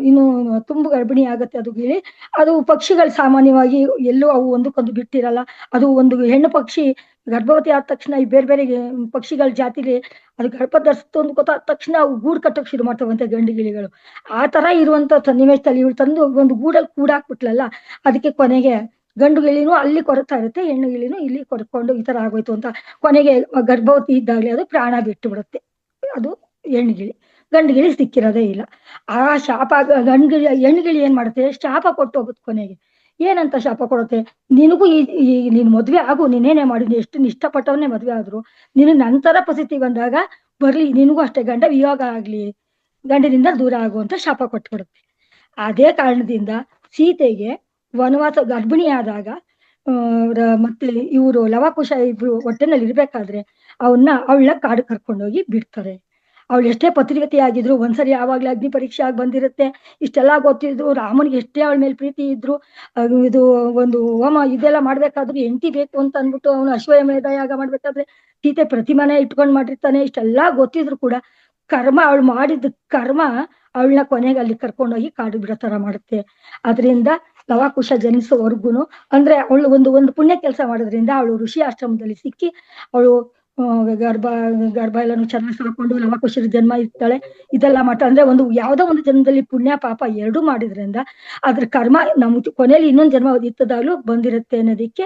ಇನ್ನು ತುಂಬು ಗರ್ಭಿಣಿ ಆಗುತ್ತೆ ಅದು ಗಿಳಿ. ಅದು ಪಕ್ಷಿಗಳು ಸಾಮಾನ್ಯವಾಗಿ ಎಲ್ಲೂ ಅವು ಒಂದಕ್ಕೊಂದು ಬಿಟ್ಟಿರಲ್ಲ. ಅದು ಒಂದು ಹೆಣ್ಣು ಪಕ್ಷಿ ಗರ್ಭವತಿ ಆದ ತಕ್ಷಣ ಈ ಬೇರೆ ಪಕ್ಷಿಗಳ ಜಾತಿಲಿ ಅದು ಗರ್ಭ ಧರಿಸ್ತು ಅಂತ ಗೊತ್ತಾದ ತಕ್ಷಣ ಅವು ಗೂಡು ಕಟ್ಟಕ್ ಶುರು ಮಾಡ್ತಾವಂತೆ ಗಂಡು ಗಿಳಿಗಳು. ಆ ತರ ಇರುವಂತ ಸನ್ನಿವೇಶದಲ್ಲಿ ಇವಳು ತಂದು ಒಂದು ಗೂಡಲ್ಲಿ ಕೂಡಾಕ್ಬಿಟ್ಲಲ್ಲ, ಅದಕ್ಕೆ ಕೊನೆಗೆ ಗಂಡು ಗಿಳಿನೂ ಅಲ್ಲಿ ಕೊರತಾ ಇರುತ್ತೆ, ಹೆಣ್ಣು ಗಿಳಿನೂ ಇಲ್ಲಿ ಕೊರ್ಕೊಂಡು ಈ ತರ ಆಗೋಯ್ತು ಅಂತ ಕೊನೆಗೆ ಗರ್ಭವತಿ ಇದ್ದಾಗಲೇ ಅದು ಪ್ರಾಣ ಬಿಟ್ಟು ಬಿಡುತ್ತೆ. ಅದು ಹೆಣ್ಣಿಗಿಳಿ. ಗಂಡುಗಿಳಿ ಸಿಕ್ಕಿರೋದೇ ಇಲ್ಲ. ಆ ಶಾಪ ಹೆಣ್ಣಿಗಿಳಿ ಏನ್ ಮಾಡುತ್ತೆ, ಶಾಪ ಕೊಟ್ಟು ಹೋಗುತ್ತೆ ಕೊನೆಗೆ. ಏನಂತ ಶಾಪ ಕೊಡುತ್ತೆ, ನಿನಗೂ ನೀನ್ ಮದ್ವೆ ಆಗು, ನೀನೇನೇ ಮಾಡಿ, ಎಷ್ಟು ಇಷ್ಟಪಟ್ಟವನ್ನೇ ಮದ್ವೆ ಆದ್ರು ನೀನು ನಂತರ ಪರಿಸ್ಥಿತಿ ಬಂದಾಗ ಬರ್ಲಿ, ನಿನಗೂ ಅಷ್ಟೇ ಗಂಡ ವಿಯೋಗ ಆಗ್ಲಿ, ಗಂಡಿನಿಂದ ದೂರ ಆಗುವಂತ ಶಾಪ ಕೊಟ್ಬಿಡುತ್ತೆ. ಅದೇ ಕಾರಣದಿಂದ ಸೀತೆಗೆ ವನವಾಸ ಗರ್ಭಿಣಿ ಆದಾಗ ಮತ್ತೆ ಇವರು ಲವಕುಶ ಇಬ್ರು ಹೊಟ್ಟೆನಲ್ಲಿ ಇರ್ಬೇಕಾದ್ರೆ ಅವಳನ್ನ ಕಾಡು ಕರ್ಕೊಂಡೋಗಿ ಬಿಡ್ತಾರೆ. ಅವಳು ಎಷ್ಟೇ ಪತಿವ್ರತೆ ಆಗಿದ್ರು, ಒಂದ್ಸರಿ ಯಾವಾಗ್ಲೇ ಅಗ್ನಿ ಪರೀಕ್ಷೆ ಆಗಿ ಬಂದಿರುತ್ತೆ, ಇಷ್ಟೆಲ್ಲಾ ಗೊತ್ತಿದ್ರು, ರಾಮನಿಗೆ ಎಷ್ಟೇ ಅವಳ ಮೇಲೆ ಪ್ರೀತಿ ಇದ್ರು, ಇದು ಒಂದು ಹೋಮ ಇದೆಲ್ಲ ಮಾಡ್ಬೇಕಾದ್ರು ಹೆಂಡತಿ ಬೇಕು ಅಂತ ಅಂದ್ಬಿಟ್ಟು ಅವನು ಅಶ್ವಮೇಧ ಯಾಗ ಮಾಡ್ಬೇಕಾದ್ರೆ ಸೀತೆ ಪ್ರತಿಮಾನೆ ಇಟ್ಕೊಂಡ್ ಮಾಡಿರ್ತಾನೆ. ಇಷ್ಟೆಲ್ಲಾ ಗೊತ್ತಿದ್ರು ಕೂಡ ಕರ್ಮ ಅವಳು ಮಾಡಿದ ಕರ್ಮ ಅವಳನ್ನ ಕೊನೆಗೆ ಅಲ್ಲಿ ಕರ್ಕೊಂಡೋಗಿ ಕಾಡು ಬಿಡೋ ತರ ಮಾಡುತ್ತೆ. ಅದರಿಂದ ಲವಕುಶ ಜನಿಸೋವರ್ಗುನು ಅಂದ್ರೆ ಅವಳು ಒಂದು ಪುಣ್ಯ ಕೆಲಸ ಮಾಡೋದ್ರಿಂದ ಅವಳು ಋಷಿ ಆಶ್ರಮದಲ್ಲಿ ಸಿಕ್ಕಿ ಅವಳು ಗರ್ಭ ಎಲ್ಲಾನು ಚೆನ್ನಾಗಿ ಸಾಕೊಂಡು ಲವಕುಶರ ಜನ್ಮ ಇರ್ತಾಳೆ. ಇದೆಲ್ಲ ಅಂದ್ರೆ ಯಾವ್ದೋ ಒಂದು ಜನ್ಮದಲ್ಲಿ ಪುಣ್ಯ ಪಾಪ ಎರಡೂ ಮಾಡಿದ್ರಿಂದ ಅದ್ರ ಕರ್ಮ ಕೊನೆಯಲ್ಲಿ ಇನ್ನೊಂದು ಜನ್ಮ ಇತ್ತದಾಗ್ಲೂ ಬಂದಿರುತ್ತೆ ಅನ್ನೋದಕ್ಕೆ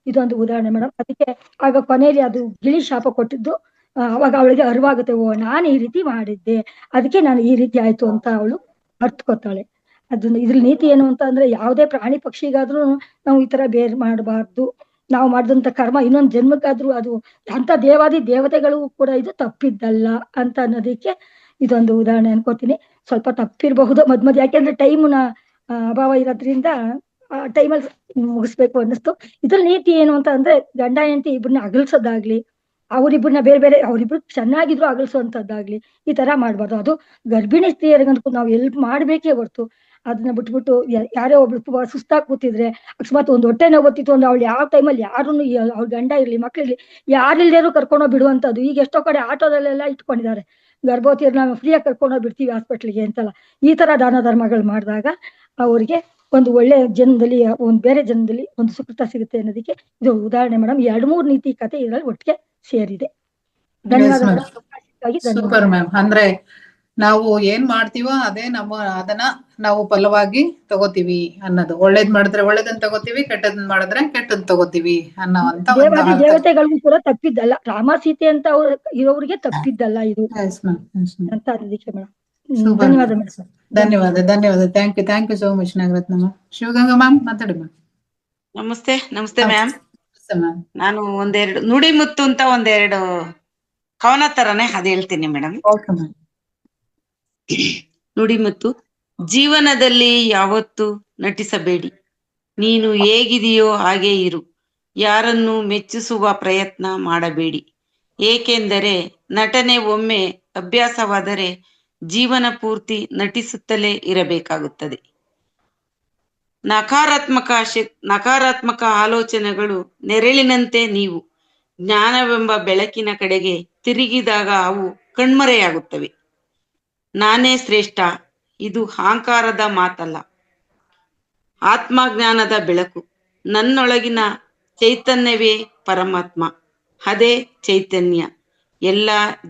ಇದೊಂದು ಉದಾಹರಣೆ ಮೇಡಮ್. ಅದಕ್ಕೆ ಆಗ ಕೊನೆಯಲ್ಲಿ ಅದು ಗಿಳಿ ಶಾಪ ಕೊಟ್ಟಿದ್ದು ಅವಾಗ ಅವಳಿಗೆ ಅರಿವಾಗುತ್ತೆ, ಓ ನಾನು ಈ ರೀತಿ ಮಾಡಿದ್ದೆ, ಅದಕ್ಕೆ ನಾನು ಈ ರೀತಿ ಆಯ್ತು ಅಂತ ಅವಳು ಅರ್ಥಕೊತಾಳೆ. ಅದನ್ನ ಇದ್ರ ನೀತಿ ಏನು ಅಂತ ಅಂದ್ರೆ ಯಾವುದೇ ಪ್ರಾಣಿ ಪಕ್ಷಿಗಾದ್ರೂ ನಾವು ಈ ತರ ಬೇರೆ ಮಾಡಬಾರ್ದು. ನಾವು ಮಾಡಿದಂತ ಕರ್ಮ ಇನ್ನೊಂದು ಜನ್ಮಕ್ಕಾದ್ರೂ ಅದು ಅಂತ ದೇವಾದಿ ದೇವತೆಗಳು ಕೂಡ ಇದು ತಪ್ಪಿದ್ದಲ್ಲ ಅಂತ ಅನ್ನೋದಕ್ಕೆ ಇದೊಂದು ಉದಾಹರಣೆ ಅನ್ಕೋತೀನಿ. ಸ್ವಲ್ಪ ತಪ್ಪಿರಬಹುದು ಮಧ್ಯ ಯಾಕೆಂದ್ರೆ ಟೈಮ್ನ ಅಭಾವ ಇರೋದ್ರಿಂದ ಆ ಟೈಮಲ್ಲಿ ಮುಗಿಸ್ಬೇಕು ಅನ್ನಿಸ್ತು. ಇದ್ರ ನೀತಿ ಏನು ಅಂತ ಅಂದ್ರೆ ಗಂಡ ಹೆಂಡತಿ ಇಬ್ಬರನ್ನ ಅಗಲ್ಸೋದಾಗ್ಲಿ, ಅವರಿಬ್ಬರನ್ನ ಬೇರೆ ಅವರಿಬ್ರು ಚೆನ್ನಾಗಿದ್ರು ಅಗಲ್ಸೋಂಥದ್ದಾಗ್ಲಿ ಈ ತರ ಮಾಡ್ಬಾರ್ದು. ಅದು ಗರ್ಭಿಣಿ ಸ್ತ್ರೀಯರಿಗಂತೂ ನಾವು ಎಲ್ಪ್ ಮಾಡ್ಬೇಕೇ ಹೊರ್ತು ಅದನ್ನ ಬಿಟ್ಬಿಟ್ಟು ಯಾರೇ ಒಬ್ಳು ಸುಸ್ತಾಗಿ ಕೂತಿದ್ರೆ ಅಕಸ್ಮಾತ್ ಒಂದು ಹೊಟ್ಟೆ ನೋವು ಗೊತ್ತಿತ್ತು ಅಂದ್ರೆ ಅವಳು ಯಾವ ಟೈಮಲ್ಲಿ ಯಾರನ್ನು ಅವ್ರ ಗಂಡ ಇರ್ಲಿ ಮಕ್ಳಿರ್ಲಿ ಯಾರಿಲ್ದೇನು ಕರ್ಕೊಂಡೋಗಿ ಬಿಡುವಂತದ್ದು. ಈಗ ಎಷ್ಟೋ ಕಡೆ ಆಟೋದಲ್ಲೆಲ್ಲ ಇಟ್ಕೊಂಡಿದ್ದಾರೆ, ಗರ್ಭವತಿಯರ್ನ ನಾವು ಫ್ರೀಯಾಗಿ ಕರ್ಕೊಂಡೋಗಿ ಬಿಡ್ತೀವಿ ಹಾಸ್ಪಿಟ್ಲಿಗೆ ಅಂತಲ್ಲ. ಈ ತರ ದಾನ ಧರ್ಮಗಳು ಮಾಡಿದಾಗ ಅವ್ರಿಗೆ ಒಂದು ಒಳ್ಳೆ ಜನ್ಮದಲ್ಲಿ ಬೇರೆ ಜನ್ಮದಲ್ಲಿ ಒಂದು ಸುಕೃತ ಸಿಗುತ್ತೆ ಅನ್ನೋದಕ್ಕೆ ಇದು ಉದಾಹರಣೆ ಮೇಡಮ್. 2-3 ನೀತಿ ಕಥೆ ಇದರಲ್ಲಿ ಒಟ್ಟಿಗೆ ಸೇರಿದೆ. ಧನ್ಯವಾದಗಳು. Super ma'am. ಅಂದ್ರೆ ನಾವು ಏನ್ ಮಾಡ್ತೀವೋ ಅದೇ ಅದನ್ನ ನಾವು ಫಲವಾಗಿ ತಗೋತೀವಿ ಅನ್ನೋದು. ಒಳ್ಳೇದ್ ಮಾಡಿದ್ರೆ ಒಳ್ಳೇದನ್ನ ತಗೋತೀವಿ, ಕೆಟ್ಟದ್ ಮಾಡಿದ್ರೆ ಕೆಟ್ಟದ್ ತಗೋತೀವಿ ಅನ್ನೋವಂತ ದೇವಾದಿ ದೇವತೆಗಳಿಗೂ ಕೂಡ ತಪ್ಪಿದ್ದಲ್ಲ, ರಾಮ ಸೀತೆ ಅಂತ ಇರೋರಿಗೆ ತಪ್ಪಿದ್ದಲ್ಲ ಇದು ಅಂತ ಅದಕ್ಕೆ ಮೇಡಮ್. ಧನ್ಯವಾದ ಮೇಡಮ್. ಧನ್ಯವಾದ. Thank you so much Nagaratnamma. Shivaganga ma'am ಮಾತಾಡಿ ಮ್ಯಾಮ್. ನಮಸ್ತೆ ಮ್ಯಾಮ್. ನಾನು ಒಂದೆರಡು ನುಡಿಮುತ್ತು ಅಂತ ಒಂದೆರಡು ಕವನ ತರನೇ ಅದ್ ಹೇಳ್ತೀನಿ ಮೇಡಮ್. ನುಡಿಮುತ್ತು. ಜೀವನದಲ್ಲಿ ಯಾವತ್ತೂ ನಟಿಸಬೇಡಿ, ನೀನು ಹೇಗಿದೆಯೋ ಹಾಗೆ ಇರು, ಯಾರನ್ನು ಮೆಚ್ಚಿಸುವ ಪ್ರಯತ್ನ ಮಾಡಬೇಡಿ, ಏಕೆಂದರೆ ನಟನೆ ಒಮ್ಮೆ ಅಭ್ಯಾಸವಾದರೆ ಜೀವನ ಪೂರ್ತಿ ನಟಿಸುತ್ತಲೇ ಇರಬೇಕಾಗುತ್ತದೆ. ನಕಾರಾತ್ಮಕ ಆಲೋಚನೆಗಳು ನೆರಳಿನಂತೆ. ನೀವು ಜ್ಞಾನವೆಂಬ ಬೆಳಕಿನ ಕಡೆಗೆ ತಿರುಗಿದಾಗ ಅವು ಕಣ್ಮರೆಯಾಗುತ್ತವೆ. ನಾನೇ ಶ್ರೇಷ್ಠ, ಇದು ಅಹಂಕಾರದ ಮಾತಲ್ಲ, ಆತ್ಮಜ್ಞಾನದ ಬೆಳಕು. ನನ್ನೊಳಗಿನ ಚೈತನ್ಯವೇ ಪರಮಾತ್ಮ, ಅದೇ ಚೈತನ್ಯ. ಎಲ್ಲ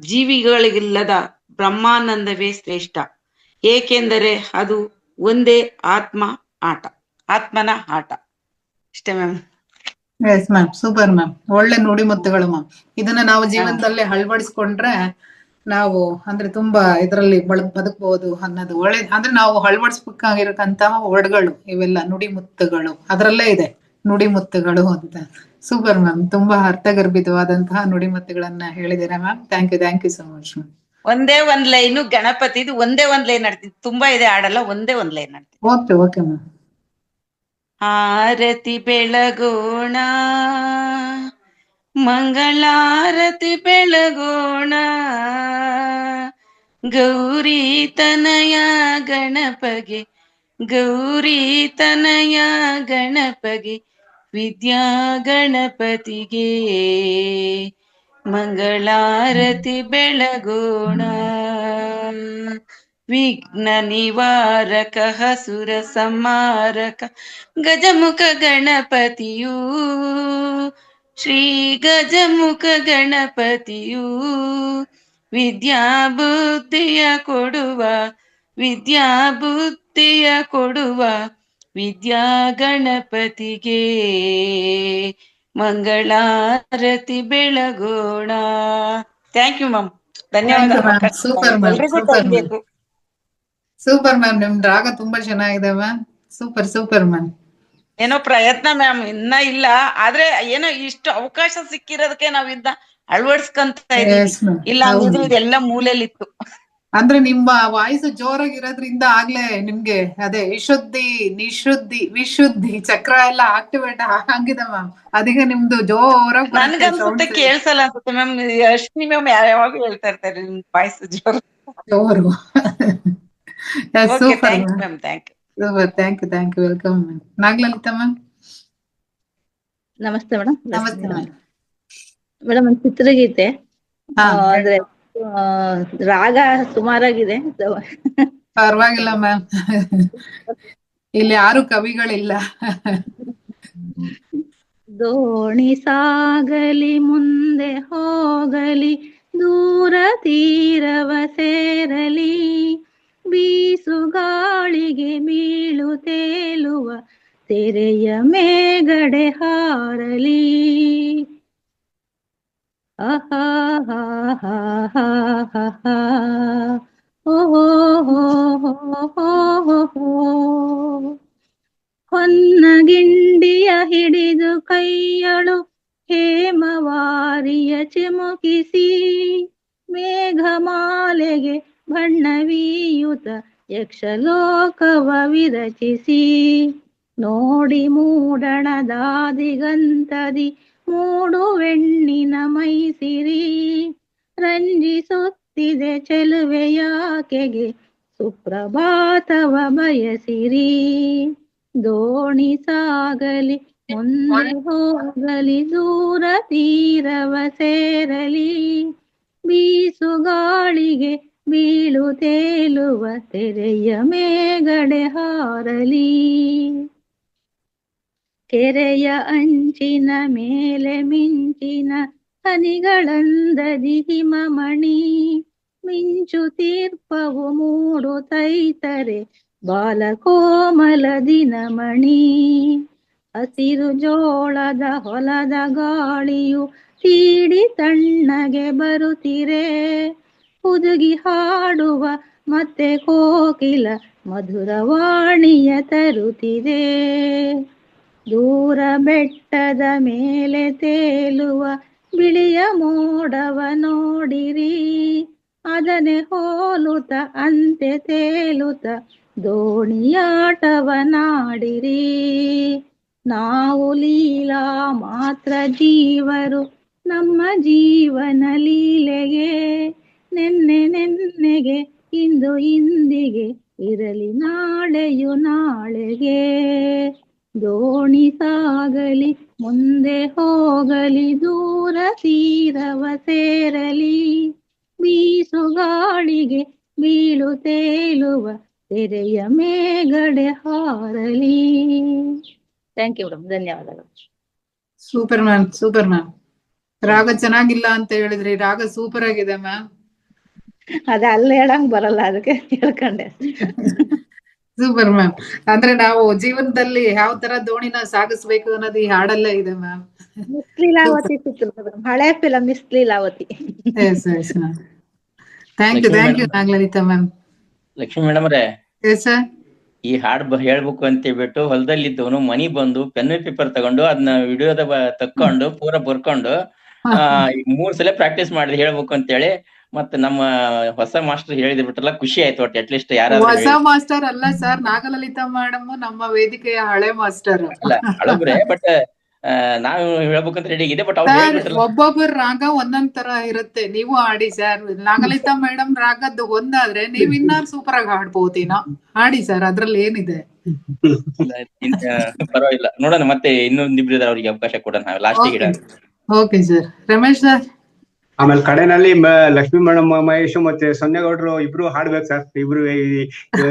ಜೀವಿಗಳಿಗಿಲ್ಲದ ಬ್ರಹ್ಮಾನಂದವೇ ಶ್ರೇಷ್ಠ, ಏಕೆಂದರೆ ಅದು ಒಂದೇ ಆತ್ಮನ ಆಟ. ಇಷ್ಟೇ ma'am. S ma'am, super ma'am. ಒಳ್ಳೆ ನುಡಿಮುತ್ತುಗಳು ಮ್ಯಾಮ್. ಇದನ್ನ ನಾವು ಜೀವನದಲ್ಲಿ ಅಳವಡಿಸ್ಕೊಂಡ್ರೆ ನಾವು ಅಂದ್ರೆ ತುಂಬಾ ಇದರಲ್ಲಿ ಬದುಕಬಹುದು ಅನ್ನೋದು ಒಳ್ಳೆ. ಅಂದ್ರೆ ನಾವು ಅಳವಡಿಸ್ಬೇಕಾಗಿರತಂತಹ ವರ್ಡ್ಗಳು ಇವೆಲ್ಲ ನುಡಿಮುತ್ತುಗಳು, ಅದರಲ್ಲೇ ಇದೆ ನುಡಿಮುತ್ತುಗಳು ಅಂತ. Super ma'am. ತುಂಬಾ ಅರ್ಥಗರ್ಭಿತವಾದಂತಹ ನುಡಿಮುತ್ತುಗಳನ್ನ ಹೇಳಿದ್ದೀರಾ ma'am. Thank you so much ma'am. ಒಂದೇ ಒಂದ್ ಲೈನು ಗಣಪತಿದು ಒಂದೇ ಒಂದ್ ಲೈನ್ ಆಡ್ತೀನಿ, ತುಂಬಾ ಇದೆ ಆಡಲ್ಲ, ಒಂದೇ ಒಂದ್ ಲೈನ್ ಆಡ್ತೀನಿ. Okay ma'am. ಆರತಿ ಬೆಳಗೋಣ, ಮಂಗಳಾರತಿ ಬೆಳಗೋಣ, ಗೌರಿ ತನಯ ಗಣಪಗೆ, ಗೌರಿ ತನಯ ಗಣಪಗೆ, ವಿದ್ಯಾ ಗಣಪತಿಗೆ ಮಂಗಳಾರತಿ ಬೆಳಗೋಣ. ವಿಘ್ನ ನಿವಾರಕ ಹಸುರ ಸಂಹಾರಕ ಗಜಮುಖ ಗಣಪತಿಯೂ, ಶ್ರೀ ಗಜಮುಖ ಗಣಪತಿಯೂ, ವಿದ್ಯಾ ಬುದ್ಧಿಯ ಕೊಡುವ, ವಿದ್ಯಾ ಬುದ್ಧಿಯ ಕೊಡುವ, ವಿದ್ಯಾ ಗಣಪತಿಗೆ ಮಂಗಳಾರತಿ ಬೆಳಗೋಣ. Thank you ma'am. ಧನ್ಯವಾದ. Super ma'am. ನಿಮ್ ರಾಗ ತುಂಬಾ ಚೆನ್ನಾಗಿದೆ ಮ್ಯಾಮ್. Super ma'am. ಏನೋ ಪ್ರಯತ್ನ ಮ್ಯಾಮ್, ಇನ್ನ ಇಲ್ಲ, ಆದ್ರೆ ಏನೋ ಇಷ್ಟು ಅವಕಾಶ ಸಿಕ್ಕಿರೋದಕ್ಕೆ ನಾವ್ ಇದನ್ನ ಅಳವಡಿಸ್ಕೊಂತ ಇದೀವಿ. ಇಲ್ಲ ಅಂದಿದ್ರೆ ಇದೆಲ್ಲ ಮೂಲೆಯಲ್ಲಿತ್ತು. ಅಂದ್ರೆ ನಿಮ್ಮ ವಾಯ್ಸ್ ಜೋರಾಗಿರೋದ್ರಿಂದ ಆಗ್ಲೇ ನಿಮ್ಗೆ ಅದೇ ವಿಶುದ್ಧಿ ಚಕ್ರ ಎಲ್ಲ ಆಕ್ಟಿವೇಟ್ ಆಗಿದೆ ಮ್ಯಾಮ್. ಅದಕ್ಕೆ ನಿಮ್ದು ಜೋರಾಗಿ ನನ್ಗನ್ಸುತ್ತೆ ಕೇಳ್ಸಲ್ಲ ಅನ್ಸುತ್ತೆ ಮ್ಯಾಮ್. ಅಶ್ವಿನಿ ಮ್ಯಾಮ್ ಯಾವಾಗ ಹೇಳ್ತಾ ಇರ್ತಾರೆ ನಿಮ್ ವಾಯ್ಸ್ ಜೋರು. Thank you. Welcome ma'am. Nagalalitha ma'am. ನಮಸ್ತೆ ಮೇಡಮ್. ನಮಸ್ತೆ ಮ್ಯಾಮ್. ಮೇಡಮ್ ಒಂದು ಚಿತ್ರಗೀತೆ, ಅಂದ್ರೆ ರಾಗ ಸುಮಾರಾಗಿದೆ. ಪರವಾಗಿಲ್ಲ ಮ್ಯಾಮ್, ಇಲ್ಲಿ ಯಾರು ಕವಿಗಳಿಲ್ಲ. ದೋಣಿ ಸಾಗಲಿ ಮುಂದೆ ಹೋಗಲಿ, ದೂರ ತೀರವ ಸೇರಲಿ, ಬೀಸು ಗಾಳಿಗೆ ಬೀಳು ತೇಲುವ ತೆರೆಯ ಮೇಗಡೆ ಹಾರಲಿ. ಹೊನ್ನಗಿಂಡಿಯ ಹಿಡಿದು ಕೈಯಳು ಹೇಮವಾರಿಯ ಚಿಮುಕಿಸಿ, ಮೇಘಮಾಲೆಗೆ ಬಣ್ಣವೀಯುತ ಯಕ್ಷಲೋಕವ ವಿರಚಿಸಿ, ನೋಡಿ ಮೂಡಣದಾದಿಗಂತದಿ ಮೂಡುವೆಣ್ಣಿನ ಮೈಸಿರಿ, ರಂಜಿಸುತ್ತಿದೆ ಚೆಲುವೆಯಾಕೆಗೆ ಸುಪ್ರಭಾತವ ಬಯಸಿರಿ. ದೋಣಿ ಸಾಗಲಿ ಮುಂದೆ ಹೋಗಲಿ, ದೂರ ತೀರವ ಸೇರಲಿ, ಬೀಸು ಗಾಳಿಗೆ ಬೀಳು ತೇಲುವ ತೆರೆಯ ಮೇಗಡೆ ಹಾರಲಿ. ಕೆರೆಯ ಅಂಚಿನ ಮೇಲೆ ಮಿಂಚಿನ ಹನಿಗಳಂದದಿ ಹಿಮಮಣಿ, ಮಿಂಚು ತೀರ್ಪವು ಮೂಡುತ್ತೈತರೆ ಬಾಲಕೋಮಲ ದಿನಮಣಿ. ಹಸಿರು ಜೋಳದ ಹೊಲದ ಗಾಳಿಯು ತೀಡಿ ತಣ್ಣಗೆ ಬರುತ್ತಿರೆ, ಹುದುಗಿ ಹಾಡುವ ಮತ್ತೆ ಕೋಕಿಲ ಮಧುರವಾಣಿಯ ತರುತ್ತಿದೆ. ದೂರ ಬೆಟ್ಟದ ಮೇಲೆ ತೇಲುವ ಬಿಳಿಯ ಮೋಡವ ನೋಡಿರಿ, ಅದನೆ ಹೋಲುತ್ತ ಅಂತೆ ತೇಲುತ್ತ ದೋಣಿಯಾಟವ ನಾಡಿರಿ. ನಾವು ಲೀಲಾ ಮಾತ್ರ ಜೀವರು ನಮ್ಮ ಜೀವನ ಲೀಲೆಗೆ, ನೆನ್ನೆ ನೆನ್ನೆಗೆ ಇಂದು ಇಂದಿಗೆ ಇರಲಿ ನಾಳೆಯು ನಾಳೆಗೆ. ದೋಣಿ ಸಾಗಲಿ ಮುಂದೆ ಹೋಗಲಿ, ದೂರ ತೀರವ ಸೇರಲಿ, ಬೀಸು ಗಾಳಿಗೆ ಬೀಳು ತೇಲುವ ತೆರೆಯ ಮೇಗಡೆ ಹಾರಲಿ. ಥ್ಯಾಂಕ್ ಯು ಮೇಡಮ್, ಧನ್ಯವಾದಗಳು. Super ma'am, super ma'am. ರಾಗ ಚೆನ್ನಾಗಿಲ್ಲ ಅಂತ ಹೇಳಿದ್ರಿ, ರಾಗ ಸೂಪರ್ ಆಗಿದೆ ಮ್ಯಾಮ್. ಅದ ಅಲ್ಲಿ ಹೇಳಂಗ್ ಬರಲ್ಲ, ಅದಕ್ಕೆ ಕೇಳ್ಕೊಂಡೆ. Super ma'am. ಅಂದ್ರೆ ನಾವು ಜೀವನದಲ್ಲಿ ಯಾವ ತರ ದೋಣಿನ ಸಾಗಿಸ್ಬೇಕು ಅನ್ನೋದು ಈ ಹಾಡಲ್ಲೇ ಇದೆ ಮ್ಯಾಮ್. ಮಿಸ್ ಲೀಲಾವತಿ ಸಿಕ್ತು ಮೇಡಮ್, ಹಳೆ film miss Leelavathi. Thank you Nagalalitha ma'am. Lakshmi madam ಅವರೇ, ಸರ್ ಈ ಹಾಡ್ ಹೇಳ್ಬೇಕು ಅಂತ ಹೇಳ್ಬಿಟ್ಟು ಹೊಲದಲ್ಲಿದ್ದವನು ಮನಿ ಬಂದು ಪೆನ್ ಪೇಪರ್ ತಗೊಂಡು ಅದನ್ನ ವಿಡಿಯೋದ ತಕ್ಕೊಂಡು ಪೂರ ಬರ್ಕೊಂಡು 3 ಸಲ ಪ್ರಾಕ್ಟೀಸ್ ಮಾಡಿದ್ ಹೇಳ್ಬೇಕು ಅಂತ ಹೇಳಿ. ಮತ್ತೆ ನಮ್ಮ ಹೊಸ ಮಾಸ್ಟರ್ ಹೇಳಿದ್ ಬಿಟ್ರಲ್ಲ, ಖುಷಿ ಆಯ್ತು. ಒಟ್ಟು ಅಟ್ಲೀಸ್ಟ್ ಯಾರಾದ್ರೂ ಹೊಸ ಮಾಸ್ಟರ್ ಅಲ್ಲ ಸರ್, ನಾಗಲಲಿತಾ ಮೇಡಮ್ ನಮ್ಮ ವೇದಿಕೆಯ ಹಳೆ ಮಾಸ್ಟರ್. ಅಲ್ಲ ಹಳಬ್ರೆ, ಬಟ್ ನಾವ್ ಹೇಳ್ಬೇಕಂತ ರೆಡಿ ಇದೆ. ಬಟ್ ಅವ್ರು ಒಬ್ಬೊಬ್ಬರ ರಾಗ ಒಂದೊಂದ್ ತರ ಇರುತ್ತೆ. ನೀವು ಹಾಡಿ ಸರ್, ನಾಗಲಲಿತಾ ಮೇಡಮ್ ರಾಗದ್ದು ಒಂದಾದ್ರೆ ನೀವ್ ಇನ್ನಾರು ಸೂಪರ್ ಆಗಿ ಹಾಡ್ಬೋದೇನೋ. ಹಾಡಿ ಸರ್, ಅದ್ರಲ್ಲಿ ಏನಿದೆ. ಪರವಾಗಿಲ್ಲ, ನೋಡೋಣ. ಮತ್ತೆ ಇನ್ನೊಂದಿಬ್ರು ಇದಾರೆ, ಅವ್ರಿಗೆ ಅವಕಾಶ ಕೊಡೋಣ ಲಾಸ್ಟಿಗೆ ಇಡೋಣ. Okay sir. ರಮೇಶ್ ಸರ್, ಆಮೇಲೆ ಕಡೆನಲ್ಲಿ ಲಕ್ಷ್ಮೀ ಮೇಡಮ್, ಮಹೇಶ್ ಮತ್ತೆ ಸೊನ್ನೆಗೌಡರು ಇಬ್ರು ಹಾಡ್ಬೇಕು ಸರ್. ಇಬ್ರು